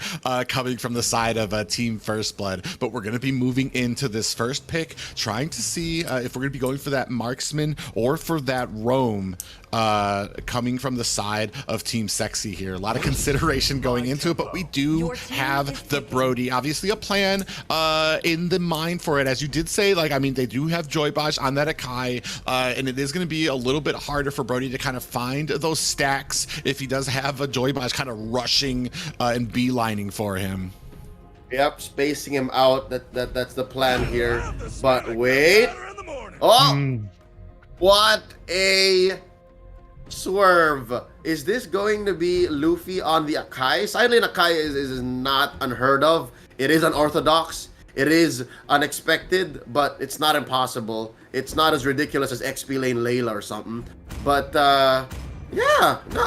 coming from the side of Team First Blood. But we're going to be moving into this first pick, trying to see if we're going to be going for that marksman or for that roam. coming from the side of Team Sexy here. A lot of consideration going into it, but we do have the Brody, obviously a plan in the mind for it. As you did say, like, I mean, they do have Joybaj on that Akai, and it is going to be a little bit harder for Brody to kind of find those stacks if he does have a Joybaj kind of rushing and beelining for him. Yep, spacing him out. That's the plan here. But wait. Oh! What a swerve. Is this going to be Luffy on the Akai? Silent Akai is not unheard of. It is unorthodox. It is unexpected, but it's not impossible. It's not as ridiculous as XP Lane Layla or something. But yeah, no,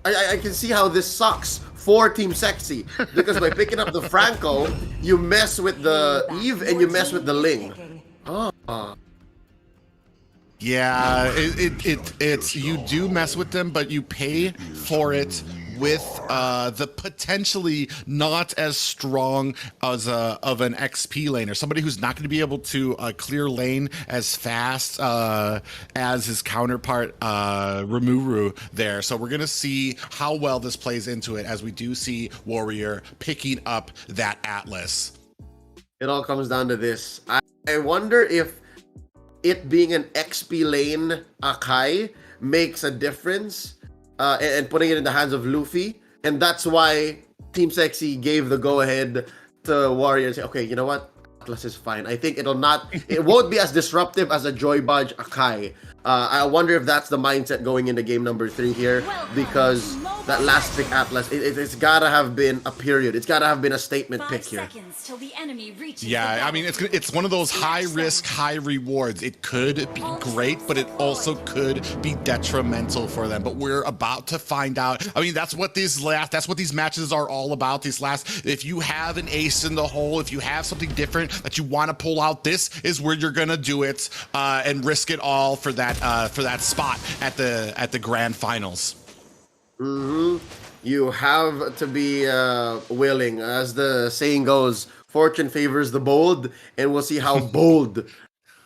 I can see how this sucks for Team Sexy, because by picking up the Franco, you mess with the Eve and you mess with the Ling. Oh. Yeah, it's you do mess with them, but you pay for it with the potentially not as strong as of an XP lane, or somebody who's not going to be able to clear lane as fast as his counterpart Rimuru there. So we're going to see how well this plays into it, as we do see Warrior picking up that Atlas. It all comes down to this. I wonder if it being an XP lane Akai makes a difference, and putting it in the hands of Luffy, and that's why Team Sexy gave the go-ahead to Warrior and say, okay, you know what? Atlas is fine. I think it won't be as disruptive as a Joybaj Akai. I wonder if that's the mindset going into game number 3 here, because that last pick Atlas, it's gotta have been a period. It's gotta have been a statement pick here. Yeah, I mean, it's one of those high risk, high rewards. It could be great, but it also could be detrimental for them. But we're about to find out. I mean, that's what these matches are all about. If you have an ace in the hole, if you have something different that you want to pull out, this is where you're gonna do it and risk it all for that spot at the grand finals. You have to be willing. As the saying goes, fortune favors the bold, and we'll see how bold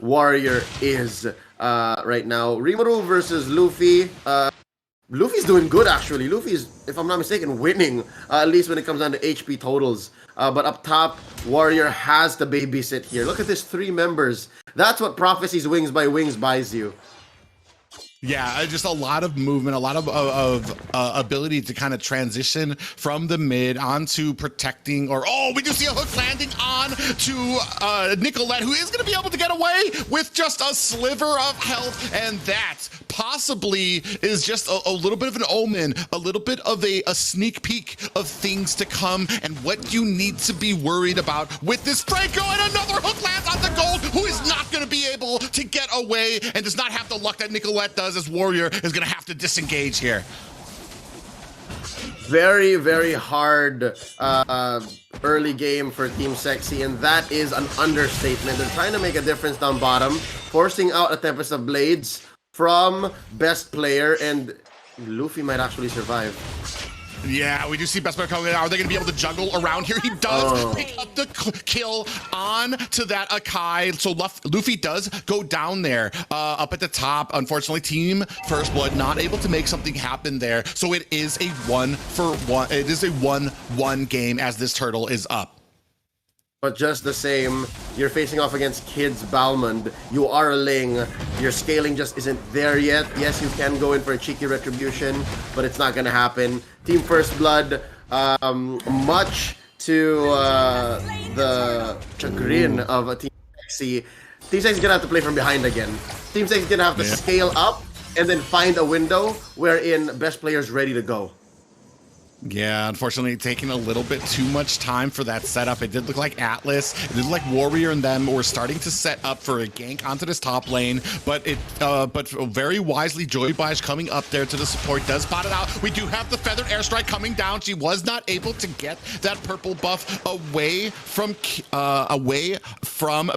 Warrior is right now. Rimuru versus Luffy. Luffy's doing good, actually. Luffy's, if I'm not mistaken, winning, at least when it comes down to HP totals. But up top, Warrior has to babysit here. Look at this, 3 members. That's what Prophecy's Wings by Wings buys you. Yeah, just a lot of movement, a lot of ability to kind of transition from the mid onto protecting, we do see a hook landing on to Nicolette, who is going to be able to get away with just a sliver of health, and that possibly is just a little bit of an omen, a little bit of a sneak peek of things to come, and what you need to be worried about with this Franco, and another hook lands on the gold, who is not going to be able to get away and does not have the luck that Nicolette does, as Warrior is going to have to disengage here. Very, very hard early game for Team Sexy, and that is an understatement. They're trying to make a difference down bottom, forcing out a Tempest of Blades from best player, and Luffy might actually survive. Yeah, we do see best player coming out. Are they going to be able to juggle around here? He does pick up the kill on to that Akai. So Luffy does go down there up at the top. Unfortunately, Team First Blood not able to make something happen there. So it is a 1-for-1. It is a 1-1 game as this turtle is up. But just the same, you're facing off against Kids Balmond. You are a Ling. Your scaling just isn't there yet. Yes, you can go in for a cheeky retribution, but it's not going to happen. Team First Blood, much to the chagrin of Team Sexy, Team Sexy is going to have to play from behind again. Team Sexy is going to have to scale up and then find a window wherein best player is ready to go. Yeah, unfortunately, taking a little bit too much time for that setup. It did look like Atlas, it did look like Warrior and them were starting to set up for a gank onto this top lane, but very wisely, Joybaj coming up there to the support does spot it out. We do have the feathered airstrike coming down. She was not able to get that purple buff away from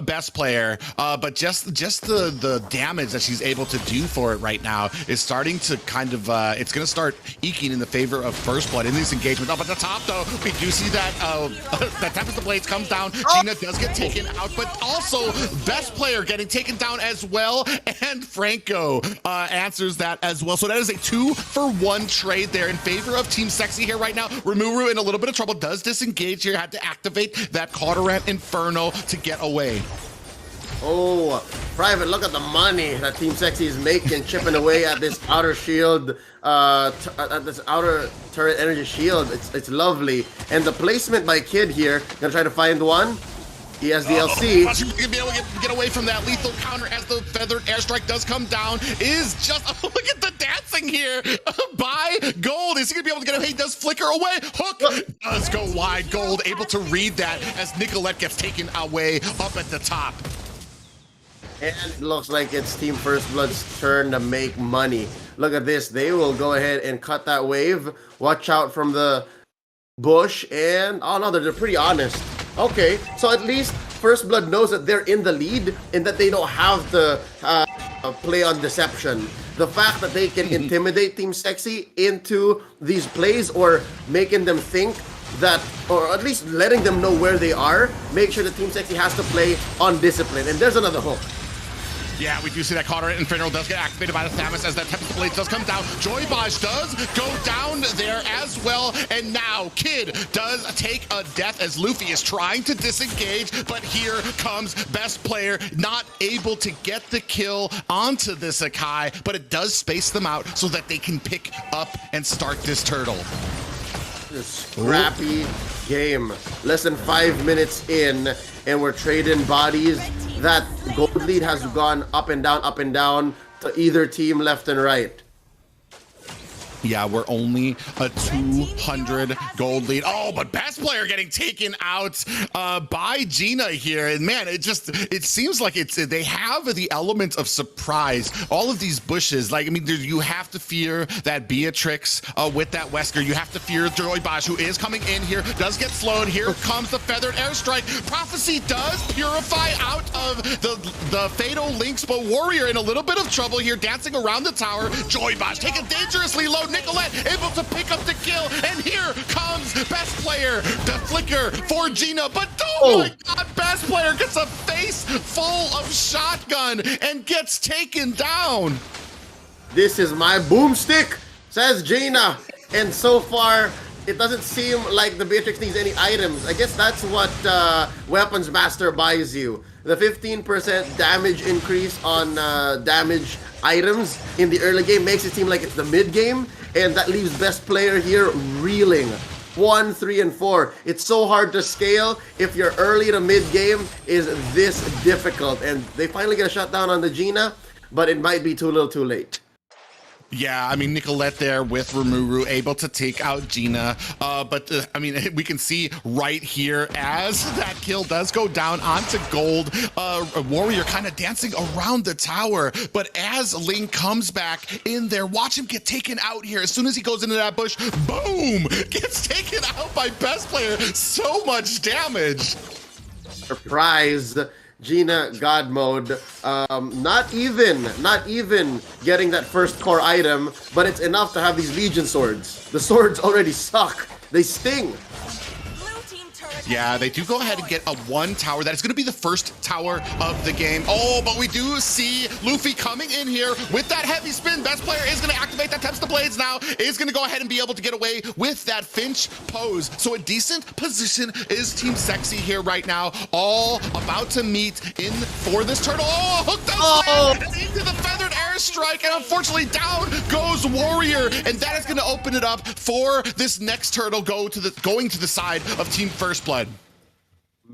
best player, but just the damage that she's able to do for it right now is starting to kind of it's going to start eking in the favor of First Blood. In this engagement. Up at the top, though, we do see that that Tempest of Blades comes down. Gina does get taken out, but also best player getting taken down as well, and Franco answers that as well. So that is a 2-for-1 trade there in favor of Team Sexy here right now. Rimuru in a little bit of trouble, does disengage here, had to activate that Cauterant Inferno to get away. Oh, Private, look at the money that Team Sexy is making, chipping away at this outer shield, at this outer turret energy shield. It's lovely. And the placement by Kid here, gonna try to find one. He has DLC. Gonna be able to get away from that lethal counter as the feathered airstrike does come down. Is just, oh, look at the dancing here by Gold. Is he gonna be able to get away? He does flicker away. Hook does go wide. Gold able to read that as Nicolette gets taken away up at the top. And it looks like it's Team First Blood's turn to make money. Look at this. They will go ahead and cut that wave. Watch out from the bush. And, oh no, they're pretty honest. Okay, so at least First Blood knows that they're in the lead and that they don't have to play on deception. The fact that they can intimidate Team Sexy into these plays or making them think that, or at least letting them know where they are, make sure that Team Sexy has to play on discipline. And there's another hook. Yeah, we do see that Cauterant Inferno does get activated by the Thamus as that Tempest Blades does come down. Joybaj does go down there as well. And now Kid does take a death as Luffy is trying to disengage. But here comes best player, not able to get the kill onto this Akai. But it does space them out so that they can pick up and start this turtle. Scrappy game. Less than 5 minutes in, and we're trading bodies. That gold lead has gone up and down to either team, left and right. Yeah, we're only a 200 gold lead. Oh, but best player getting taken out by Gina here. And man, it seems like they have the element of surprise. All of these bushes, like, I mean, you have to fear that Beatrix with that Wesker. You have to fear Joybaj, who is coming in here, does get slowed. Here comes the feathered airstrike. Prophecy does purify out of the fatal links, but Warrior in a little bit of trouble here, dancing around the tower. Joybaj taken dangerously low. Nicolette able to pick up the kill, and here comes best player, the flicker for Gina, but oh my god, best player gets a face full of shotgun and gets taken down. This is my boomstick, says Gina, and so far it doesn't seem like the Beatrix needs any items. I guess that's what Weapons Master buys you. The 15% damage increase on damage items in the early game makes it seem like it's the mid game, and that leaves best player here reeling. 1, 3, and 4. It's so hard to scale if your early to mid game is this difficult. And they finally get a shutdown on the Gina, but it might be too little too late. Yeah, I mean, Nicolette there with Rimuru able to take out Gina. But I mean, we can see right here as that kill does go down onto Gold. Warrior kind of dancing around the tower. But as Ling comes back in there, watch him get taken out here. As soon as he goes into that bush, boom, gets taken out by best player. So much damage. Surprise. Gina God mode, not even getting that first core item, but it's enough to have these Legion swords. The swords already suck. They sting. Yeah, they do go ahead and get a 1 tower. That is going to be the first tower of the game. Oh, but we do see Luffy coming in here with that heavy spin. Best player is going to activate that Tempest of Blades now. Is going to go ahead and be able to get away with that Finch pose. So a decent position is Team Sexy here right now. All about to meet in for this turtle. Oh, hooked up into the feathered airstrike. And unfortunately, down goes Warrior. And that is going to open it up for this next turtle going to the side of Team First Blood.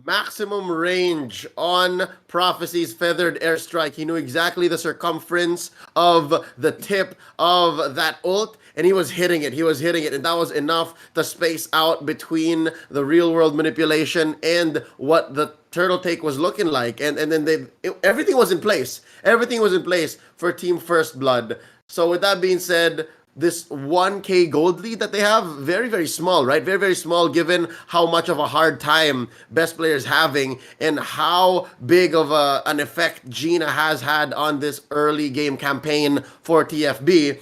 Maximum range on Prophecy's feathered airstrike. He knew exactly the circumference of the tip of that ult, and he was hitting it. And that was enough to space out between the real world manipulation and what the turtle take was looking like. And then everything was in place. Everything was in place for Team First Blood. So with that being said, this 1k gold lead that they have, very, very small, right? Very, very small given how much of a hard time best players having and how big of an effect Gina has had on this early game campaign for TFB.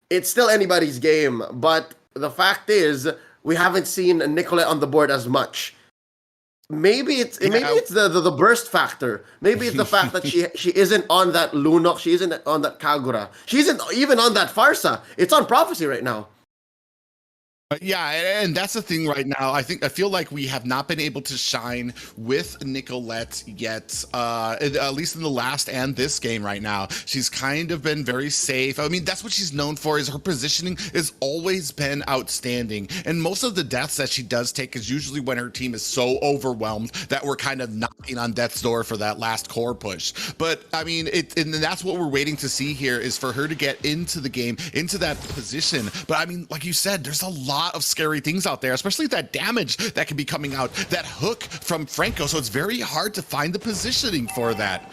It's still anybody's game, but the fact is, we haven't seen Nicolette on the board as much. Maybe it's the burst factor. Maybe it's the fact that she isn't on that Lunok, she isn't on that Kagura. She isn't even on that Farsa. It's on Prophecy right now. Yeah, and that's the thing right now. I feel like we have not been able to shine with Nicolette yet, at least in the last and this game right now. She's kind of been very safe. I mean, that's what she's known for, is her positioning has always been outstanding. And most of the deaths that she does take is usually when her team is so overwhelmed that we're kind of knocking on death's door for that last core push. But I mean, and that's what we're waiting to see here, is for her to get into the game, into that position. But I mean, like you said, there's a lot of scary things out there, especially that damage that can be coming out, that hook from Franco, so it's very hard to find the positioning for that.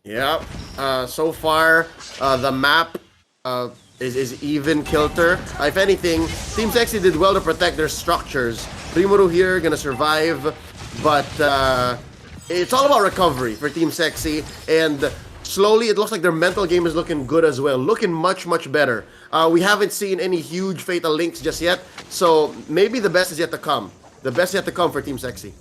Yeah, so far the map is even kilter. If anything, Team Sexy did well to protect their structures. Rimuru here gonna survive, but it's all about recovery for Team Sexy, and slowly it looks like their mental game is looking good as well, looking much better. We haven't seen any huge fatal links just yet, so maybe the best is yet to come. The best is yet to come for Team Sexy.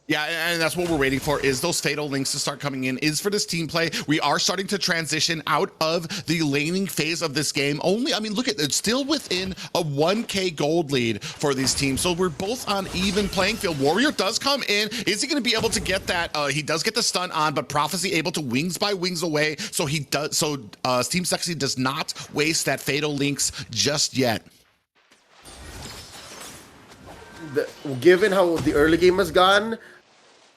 Yeah, and that's what we're waiting for, is those fatal links to start coming in, is for this team play. We are starting to transition out of the laning phase of this game. I mean, look at it, still within a 1K gold lead for these teams. So we're both on even playing field. Warrior does come in. Is he going to be able to get that? He does get the stun on, but Prophecy able to wings by wings away. So he does. So Team Sexy does not waste that fatal links just yet. Given how the early game has gone,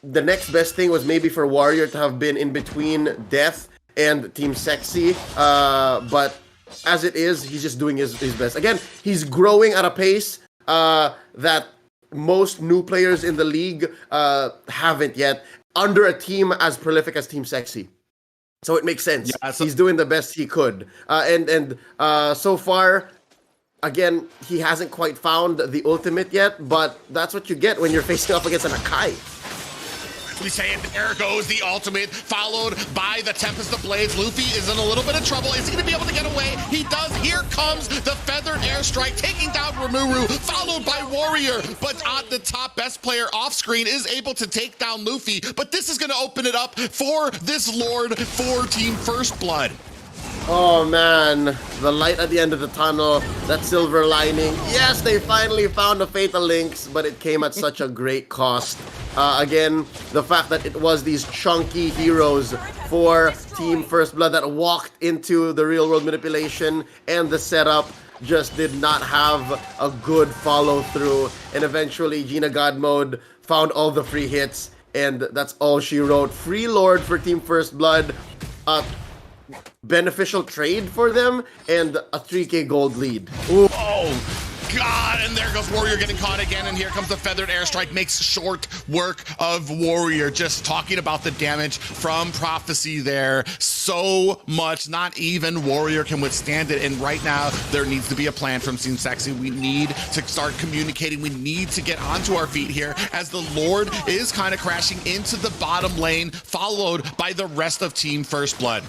the next best thing was maybe for Warrior to have been in between Death and Team Sexy, but as it is, he's just doing his best. Again, he's growing at a pace that most new players in the league haven't yet, under a team as prolific as Team Sexy. So it makes sense. Yeah, he's doing the best he could. And so far, again, he hasn't quite found the ultimate yet, but that's what you get when you're facing off against an Akai. We say it, there goes the ultimate, followed by the Tempest of Blades. Luffy is in a little bit of trouble. Is he going to be able to get away? He does. Here comes the Feathered Airstrike, taking down Rimuru, followed by Warrior. But on the top, best player off screen is able to take down Luffy. But this is going to open it up for this Lord for Team First Blood. Oh man, the light at the end of the tunnel, that silver lining. Yes, they finally found the fatal links, but it came at such a great cost. Again, the fact that it was these chunky heroes for Team First Blood that walked into the real world manipulation, and the setup just did not have a good follow through. And eventually Gina God Mode found all the free hits, and that's all she wrote. Free Lord for Team First Blood. Beneficial trade for them, and a 3K gold lead. Ooh. Oh God, and there goes Warrior getting caught again, and here comes the Feathered Airstrike, makes short work of Warrior. Just talking about the damage from Prophecy there. So much, not even Warrior can withstand it, and right now there needs to be a plan from Team Sexy. We need to start communicating. We need to get onto our feet here, as the Lord is kind of crashing into the bottom lane, followed by the rest of Team First Blood.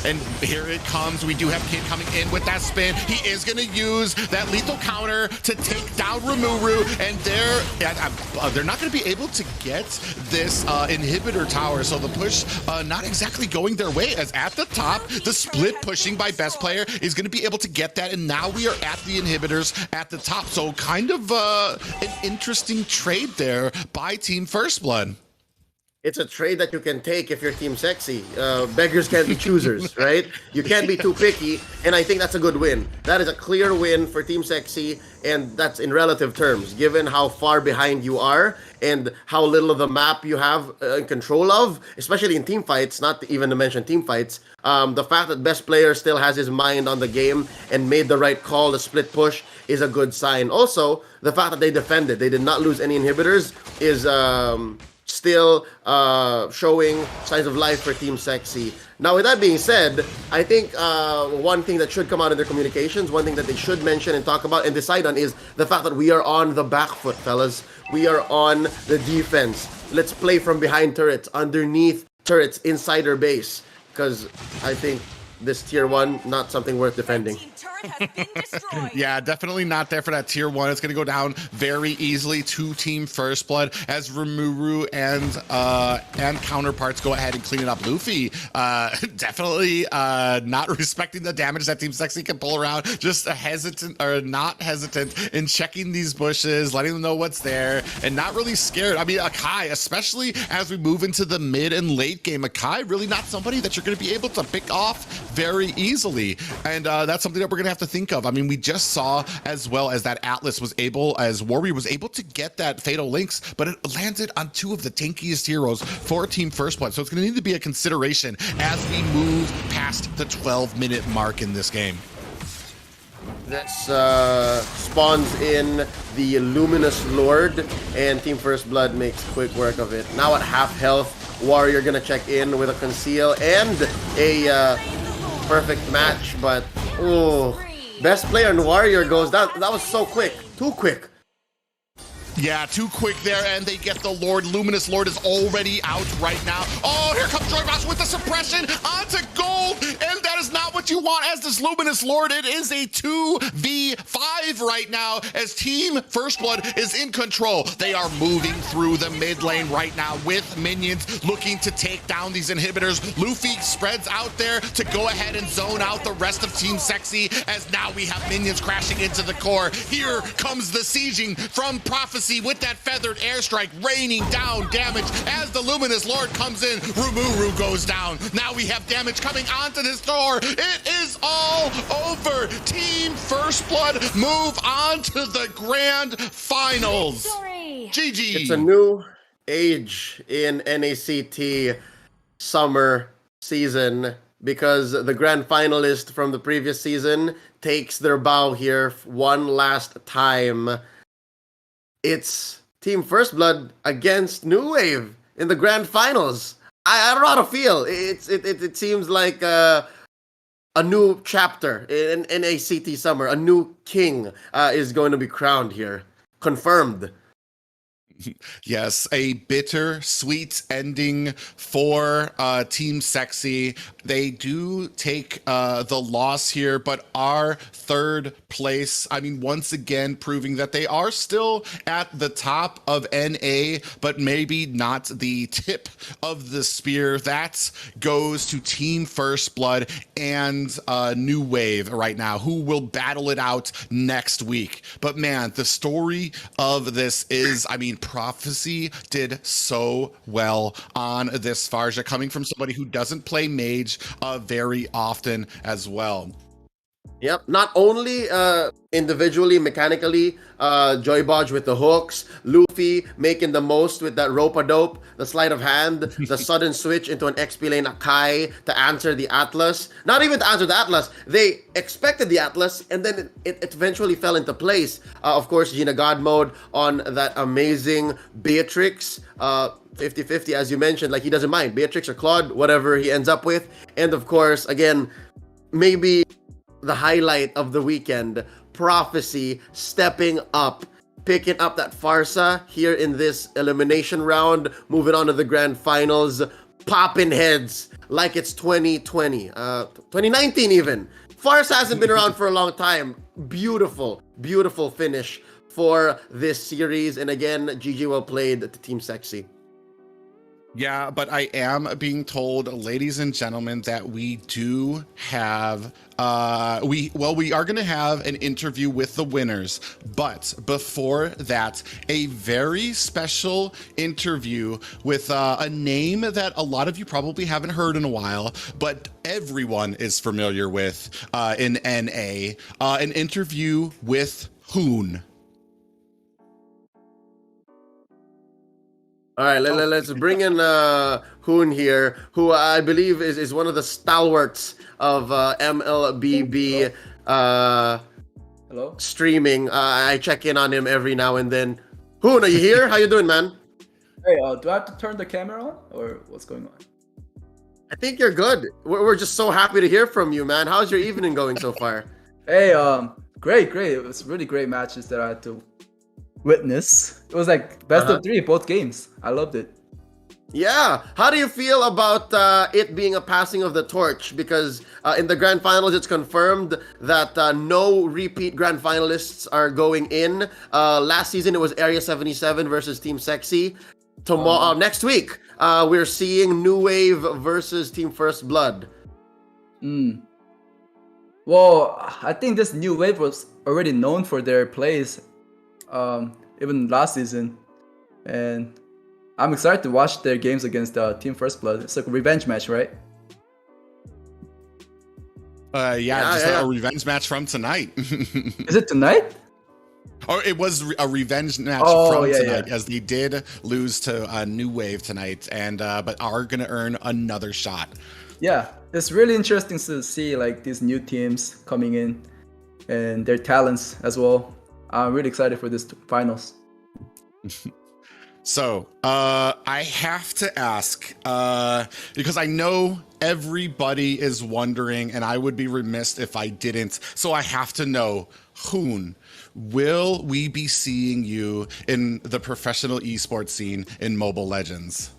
And here it comes. We do have Kid coming in with that spin. He is going to use that lethal counter to take down Rimuru, and they're not going to be able to get this inhibitor tower. So the push not exactly going their way, as at the top, the split pushing by best player is going to be able to get that, and now we are at the inhibitors at the top. So kind of an interesting trade there by Team First Blood. It's a trade that you can take if you're Team Sexy. Beggars can't be choosers, right? You can't be too picky, and I think that's a good win. That is a clear win for Team Sexy, and that's in relative terms, given how far behind you are and how little of the map you have control of, especially in team fights, not even to mention team fights. The fact that best player still has his mind on the game and made the right call, the split push, is a good sign. Also, the fact that they defended, they did not lose any inhibitors, is still showing signs of life for Team Sexy. Now, with that being said, I think one thing that should come out in their communications, one thing that they should mention and talk about and decide on, is the fact that we are on the back foot, fellas. We are on the defense. Let's play from behind turrets, underneath turrets, inside our base, because I think this tier 1, not something worth defending. Yeah, definitely not there for that tier 1. It's going to go down very easily to Team First Blood as Rimuru and counterparts go ahead and clean it up. Luffy definitely not respecting the damage that Team Sexy can pull around, just not hesitant in checking these bushes, letting them know what's there, and not really scared. I mean, Akai, especially as we move into the mid and late game, Akai really not somebody that you're going to be able to pick off very easily, and that's something that we're going to have to think of. I mean, we just saw as well as that Atlas was able, as Warrior was able to get that Fatal Links, but it landed on 2 of the tankiest heroes for Team First Blood, so it's going to need to be a consideration as we move past the 12-minute mark in this game. This spawns in the Luminous Lord, and Team First Blood makes quick work of it. Now at half health, Warrior gonna check in with a conceal and a perfect match, but best player in Warrior goes down. That was so quick, too quick. Yeah, too quick there, and they get the Lord. Luminous Lord is already out right now. Oh, here comes Joybox with the suppression onto gold, and that is not what you want as this Luminous Lord. It is a 2v5 right now as Team First Blood is in control. They are moving through the mid lane right now with minions looking to take down these inhibitors. Luffy spreads out there to go ahead and zone out the rest of Team Sexy as now we have minions crashing into the core. Here comes the sieging from Prophecy with that feathered airstrike raining down damage as the Luminous Lord comes in. Rimuru goes down. Now we have damage coming onto this door. It is all over. Team First Blood move on to the grand finals. GG. It's a new age in NACT Summer season because the grand finalist from the previous season takes their bow here one last time. It's Team First Blood against New Wave in the grand finals. I don't know how to feel. It seems like a new chapter in NACT Summer. A new king is going to be crowned here. Confirmed. Yes, a bitter sweet ending for Team Sexy. They do take the loss here, but are third place. I mean, once again, proving that they are still at the top of NA, but maybe not the tip of the spear. That goes to Team First Blood and New Wave right now, who will battle it out next week. But man, the story of this is, I mean, Prophecy did so well on this Farja, coming from somebody who doesn't play mage very often as well. Yep, not only individually, mechanically, Joy Bodge with the hooks, Luffy making the most with that rope-a-dope, the sleight of hand, the sudden switch into an XP lane Akai to answer the Atlas. Not even to answer the Atlas, they expected the Atlas, and then it eventually fell into place. Of course, Gina God mode on that amazing Beatrix, 50-50, as you mentioned, like he doesn't mind, Beatrix or Claude, whatever he ends up with. And of course, again, maybe the highlight of the weekend, Prophecy stepping up, picking up that Farsa here in this elimination round, moving on to the grand finals, popping heads like it's 2020, 2019 even. Farsa hasn't been around for a long time. Beautiful, beautiful finish for this series. And again, GG well played to Team Sexy. Yeah, but I am being told, ladies and gentlemen, that we do have we are going to have an interview with the winners, but before that, a very special interview with a name that a lot of you probably haven't heard in a while, but everyone is familiar with in NA, an interview with Hoon. All right, let's bring in Hoon here, who I believe is one of the stalwarts of MLBB Hello? streaming. I check in on him every now and then. Hoon, are you here? How you doing, man? Hey, do I have to turn the camera on, or what's going on? I think you're good. We're just so happy to hear from you, man. How's your evening going so far? Hey, great. It was really great matches that I had to witness. It was like best of 3, both games. I loved it. Yeah. How do you feel about it being a passing of the torch? Because in the grand finals, it's confirmed that no repeat grand finalists are going in. Last season, it was Area 77 versus Team Sexy. Tomorrow, next week, we're seeing New Wave versus Team First Blood. Well, I think this new wave was already known for their plays, even last season, and I'm excited to watch their games against Team First Blood. It's like a revenge match, right? A revenge match from tonight. Is it tonight? Or it was a revenge match tonight, as they did lose to New Wave tonight, and but are gonna earn another shot. Yeah, it's really interesting to see like these new teams coming in and their talents as well. I'm really excited for this finals. So, I have to ask, because I know everybody is wondering, and I would be remiss if I didn't. So I have to know, Hoon, will we be seeing you in the professional esports scene in Mobile Legends?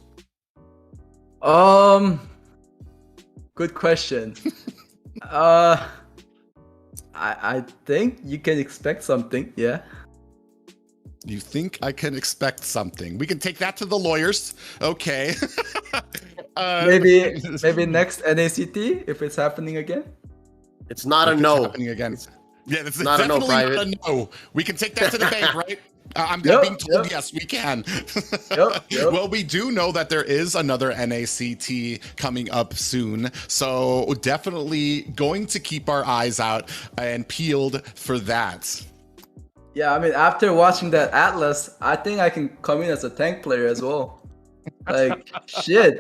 Good question. I think you can expect something, yeah. You think I can expect something? We can take that to the lawyers. Okay. Maybe next NACT if it's happening again. It's not a no. Happening again. Yeah, it's Not a no, definitely not Private. a no. We can take that to the bank, right? I'm being told yes, we can. Yep. Well, we do know that there is another NACT coming up soon, so definitely going to keep our eyes out and peeled for that. Yeah, I mean, after watching that Atlas, I think I can come in as a tank player as well. Like, shit.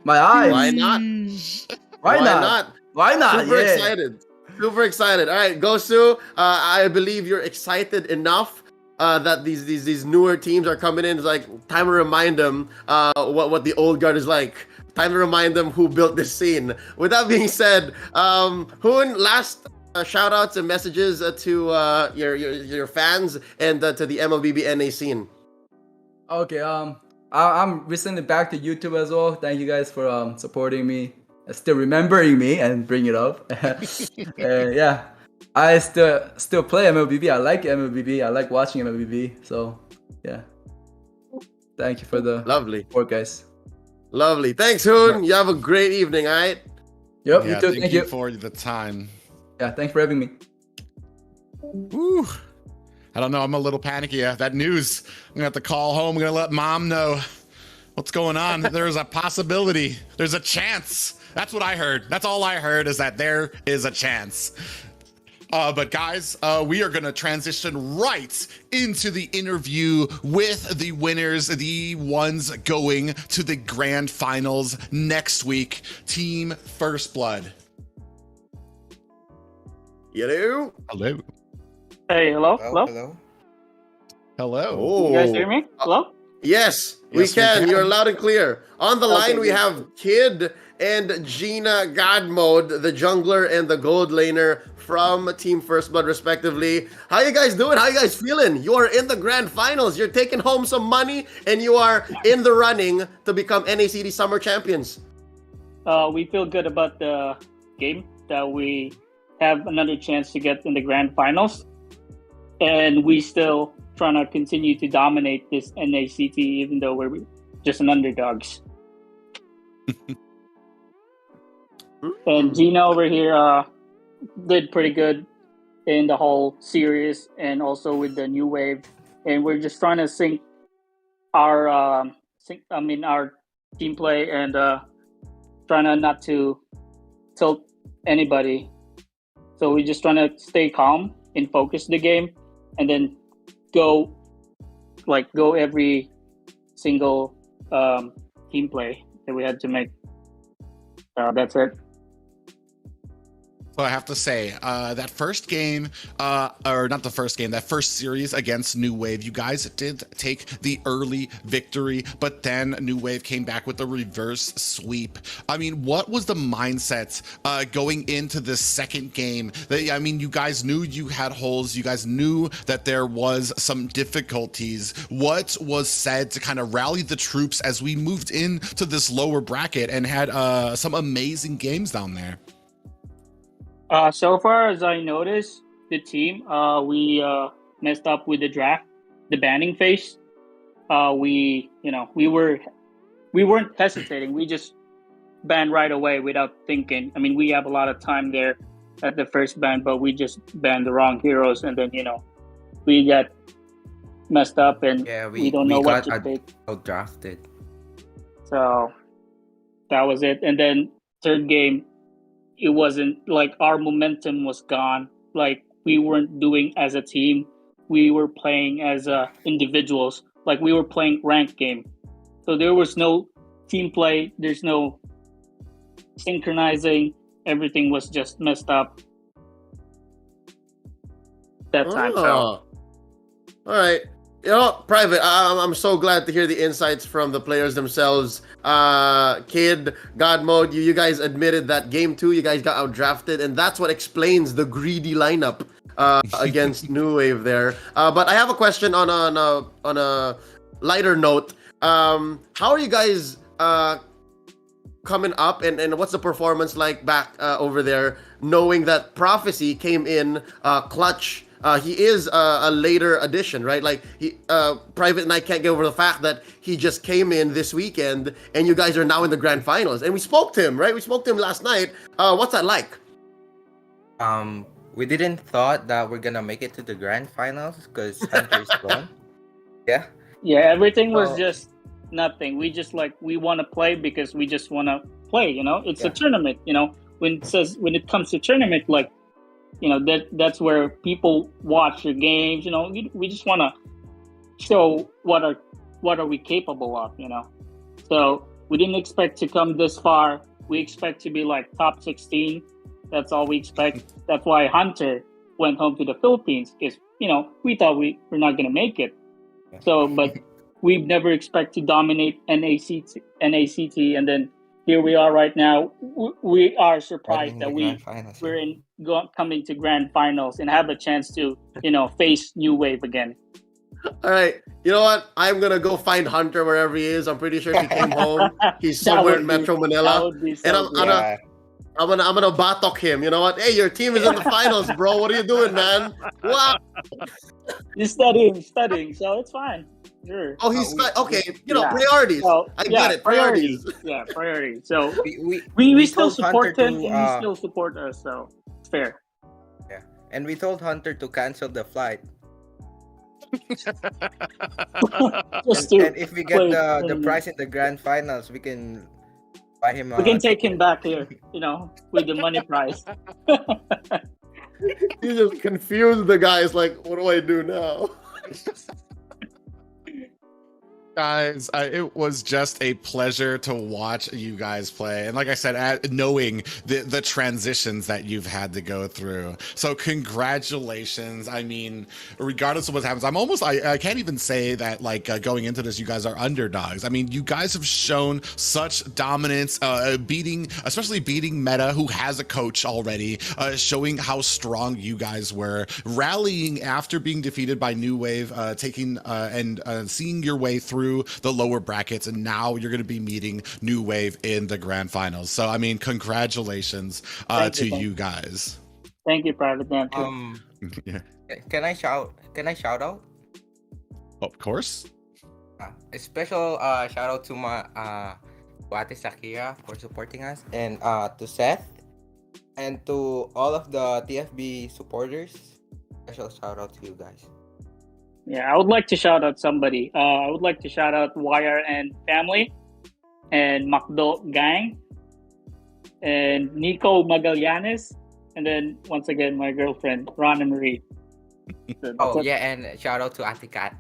My eyes. Why not? Why not? Why not? Super Yeah. excited. Super excited. All right, Gosu, I believe you're excited enough that these newer teams are coming in. It's like time to remind them what the old guard is like. Time to remind them who built this scene. With that being said, Hoon, last shout outs and messages to your fans and to the MLBB NA scene. Okay, I'm recently back to YouTube as well. Thank you guys for supporting me, still remembering me and bring it up. Yeah, I still play MLBB. I like MLBB. I like watching MLBB. So yeah, thank you for the Lovely support, guys. Lovely. Thanks, Hoon. You have a great evening. All right. Yep, Yeah, you too. Thank you. for the time. Yeah, thanks for having me. Woo. I don't know. I'm a little panicky. That news. I'm gonna have to call home. I'm gonna let mom know what's going on. There's a possibility. There's a chance. That's what I heard. That's all I heard, is that there is a chance. But guys, we are gonna transition right into the interview with the winners, the ones going to the grand finals next week. Team First Blood. Hello. Hello. Hey, hello? Hello. Oh. You guys hear me? Hello? Yes, we Yes, we can. can. You're loud and clear. On the line, we good. have Kid and Gina Godmode, the jungler and the gold laner from Team First Blood, respectively. How you guys doing? How you guys feeling? You are in the grand finals. You're taking home some money, and you are in the running to become NACD Summer Champions. We feel good about the game, that we have another chance to get in the grand finals. And we still trying to continue to dominate this NACT, even though we're just an underdogs. And Gina over here did pretty good in the whole series and also with the new wave. And we're just trying to sync our our team play and trying to not to tilt anybody. So we're just trying to stay calm and focus the game, and then go every single team play that we had to make. That's it. So I have to say, that first game, or not the first game, that first series against New Wave, you guys did take the early victory, but then New Wave came back with a reverse sweep. I mean, what was the mindset going into this second game? I mean, you guys knew you had holes. You guys knew that there was some difficulties. What was said to kind of rally the troops as we moved into this lower bracket and had some amazing games down there? So far as I noticed, the team, we messed up with the draft, the banning phase. We weren't hesitating. We just banned right away without thinking. I mean, we have a lot of time there at the first ban, but we just banned the wrong heroes, and then we got messed up, and we don't know what to pick. Outdrafted. So that was it. And then third game, it wasn't like our momentum was gone. Like we weren't doing as a team. We were playing as individuals. Like we were playing ranked game. So there was no team play. There's no synchronizing. Everything was just messed up that time. So. All right. Private, I'm so glad to hear the insights from the players themselves. Kid, God Mode, you guys admitted that game 2, you guys got outdrafted, and that's what explains the greedy lineup against New Wave there. But I have a question on a lighter note. How are you guys coming up, and what's the performance like back over there, knowing that Prophecy came in clutch? He is a later addition, right? Like Private and I can't get over the fact that he just came in this weekend, and you guys are now in the grand finals. And we spoke to him, right? We spoke to him last night. What's that like? We didn't thought that we're gonna make it to the grand finals because Hunter's gone. Yeah. Yeah, everything was just nothing. We just we want to play because we just want to play. It's a tournament. When it comes to tournament, that's where people watch your games. We just want to show what are we capable of. So we didn't expect to come this far. We expect to be top 16. That's all we expect. That's why Hunter went home to the Philippines, because we thought we were not going to make it. So, but we never expect to dominate NACT, and then here we are right now. We are surprised that we're coming to grand finals and have a chance to face New Wave again. All right, you know what? I'm gonna go find Hunter wherever he is. I'm pretty sure he came home. He's somewhere in Metro Manila, and I'm gonna batok him. You know what? Hey, your team is in the finals, bro. What are you doing, man? Wow. He's studying, so it's fine. Sure. Oh, he's okay. Priorities. So, I get it. Priorities. Yeah, priorities. So we still support him, and he still support us. So it's fair. Yeah, and we told Hunter to cancel the flight. and if we get the prize in the grand finals, we can buy him. We can take him back here, with the money prize. You just confused the guys. Like, what do I do now? Guys, it was just a pleasure to watch you guys play. And like I said, knowing the transitions that you've had to go through. So congratulations. I mean, regardless of what happens, I can't even say that going into this, you guys are underdogs. I mean, you guys have shown such dominance, especially beating Meta, who has a coach already, showing how strong you guys were, rallying after being defeated by New Wave, taking and seeing your way through the lower brackets, and now you're going to be meeting New Wave in the grand finals. So I mean, congratulations to you guys. Thank you, Private Dan. Yeah. Can I shout out? Of course. A special shout out to my Ate Sakira for supporting us, and to Seth, and to all of the TFB supporters. Special shout out to you guys. Yeah, I would like to shout out somebody. I would like to shout out YRN family and Macdo gang and Nico Magallanes, and then once again my girlfriend Rana Marie. And shout out to Ate Kat.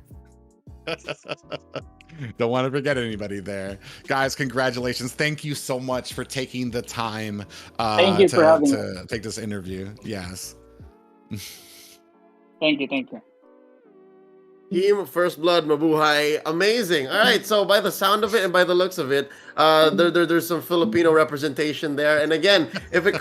Don't want to forget anybody there. Guys, congratulations. Thank you so much for taking the time Thank you for having me. to take this interview. Yes. Thank you. Team First Blood, mabuhay. Amazing. All right, so by the sound of it and by the looks of it, there's some Filipino representation there. And again,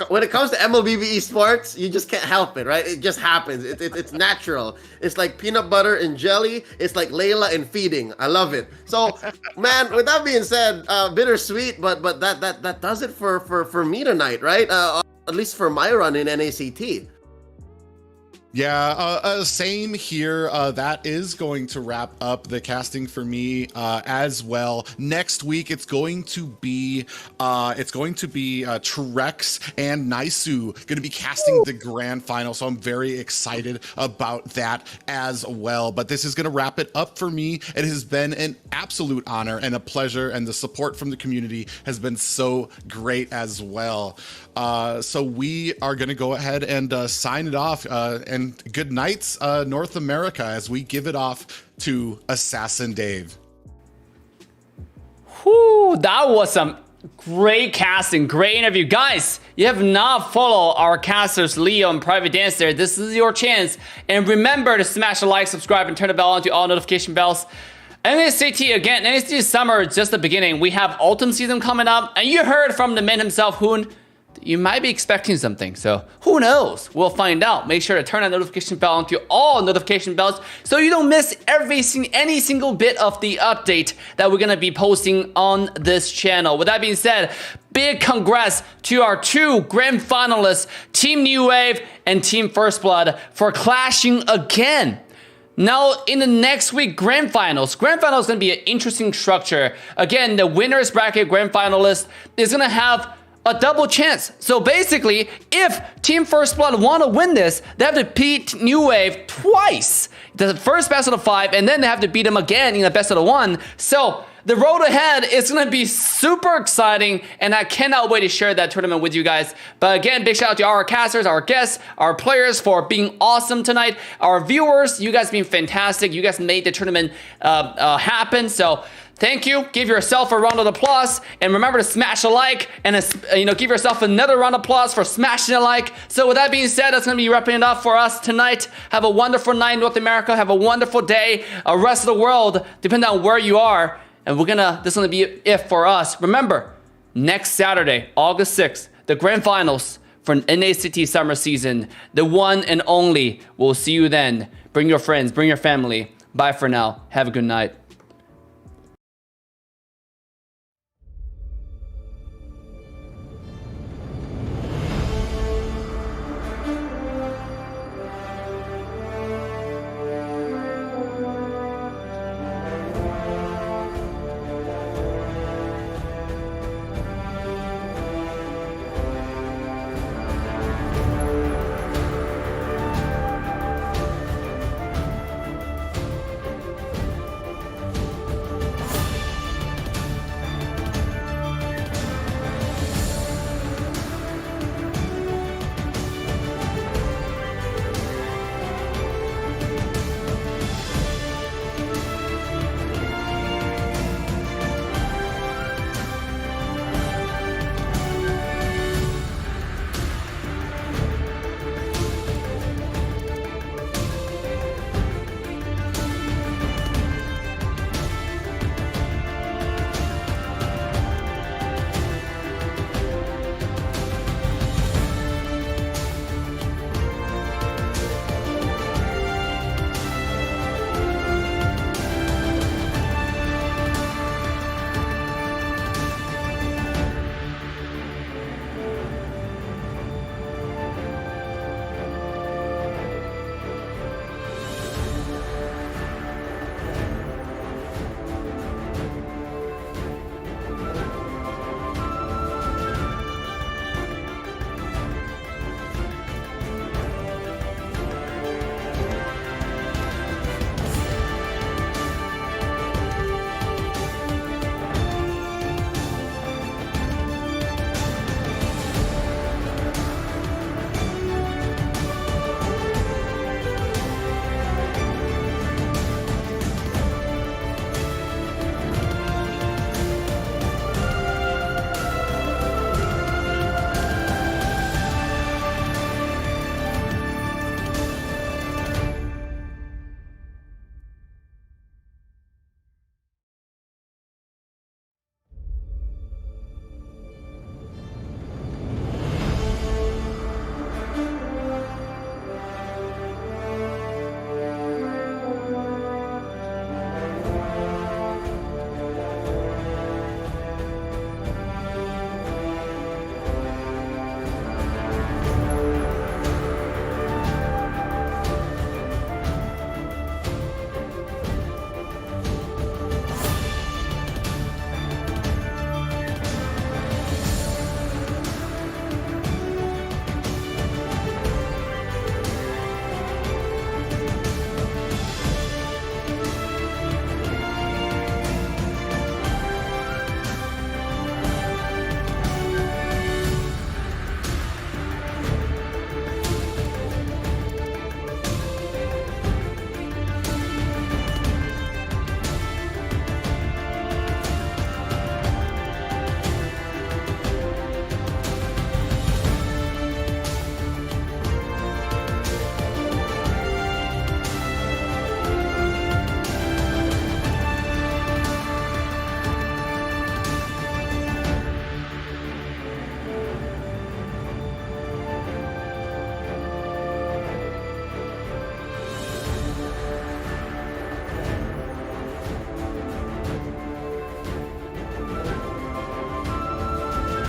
when it comes to MLBB esports, you just can't help it, right? It just happens. It's natural. It's like peanut butter and jelly. It's like Layla and feeding. I love it. So, man, with that being said, bittersweet, but that does it for me tonight, right? At least for my run in NACT. Yeah, same here. That is going to wrap up the casting for me as well. Next week, it's going to be Trex and Naisu going to be casting the grand final. So I'm very excited about that as well. But this is going to wrap it up for me. It has been an absolute honor and a pleasure, and the support from the community has been so great as well. So we are going to go ahead and sign it off. And good nights, North America, as we give it off to Assassin Dave. Whew, that was some great casting, great interview. Guys, you have not followed our casters, Leo and Private Dancer. This is your chance. And remember to smash the like, subscribe, and turn the bell on to all notification bells. NACT again, NACT Summer is just the beginning. We have Autumn season coming up, and you heard from the man himself, Hoon. You might be expecting something, so who knows? We'll find out. Make sure to turn on notification bell onto all notification bells so you don't miss any single bit of the update that we're gonna be posting on this channel. With that being said, big congrats to our two grand finalists, Team New Wave and Team First Blood, for clashing again. Now, in the next week, Grand Finals is going to be an interesting structure. Again, the winner's bracket Grand Finalist is going to have a double chance. So basically, if Team First Blood want to win this, they have to beat New Wave twice. The first best of the 5, and then they have to beat them again in the best of the 1. So the road ahead is going to be super exciting, and I cannot wait to share that tournament with you guys. But again, big shout out to our casters, our guests, our players for being awesome tonight. Our viewers, you guys being fantastic. You guys made the tournament happen. So thank you. Give yourself a round of applause, and remember to smash a like, and give yourself another round of applause for smashing a like. So with that being said, that's gonna be wrapping it up for us tonight. Have a wonderful night, North America. Have a wonderful day. Rest of the world, depending on where you are. And this is gonna be it for us. Remember, next Saturday, August 6th, the grand finals for NACT Summer Season, the one and only. We'll see you then. Bring your friends, bring your family. Bye for now. Have a good night.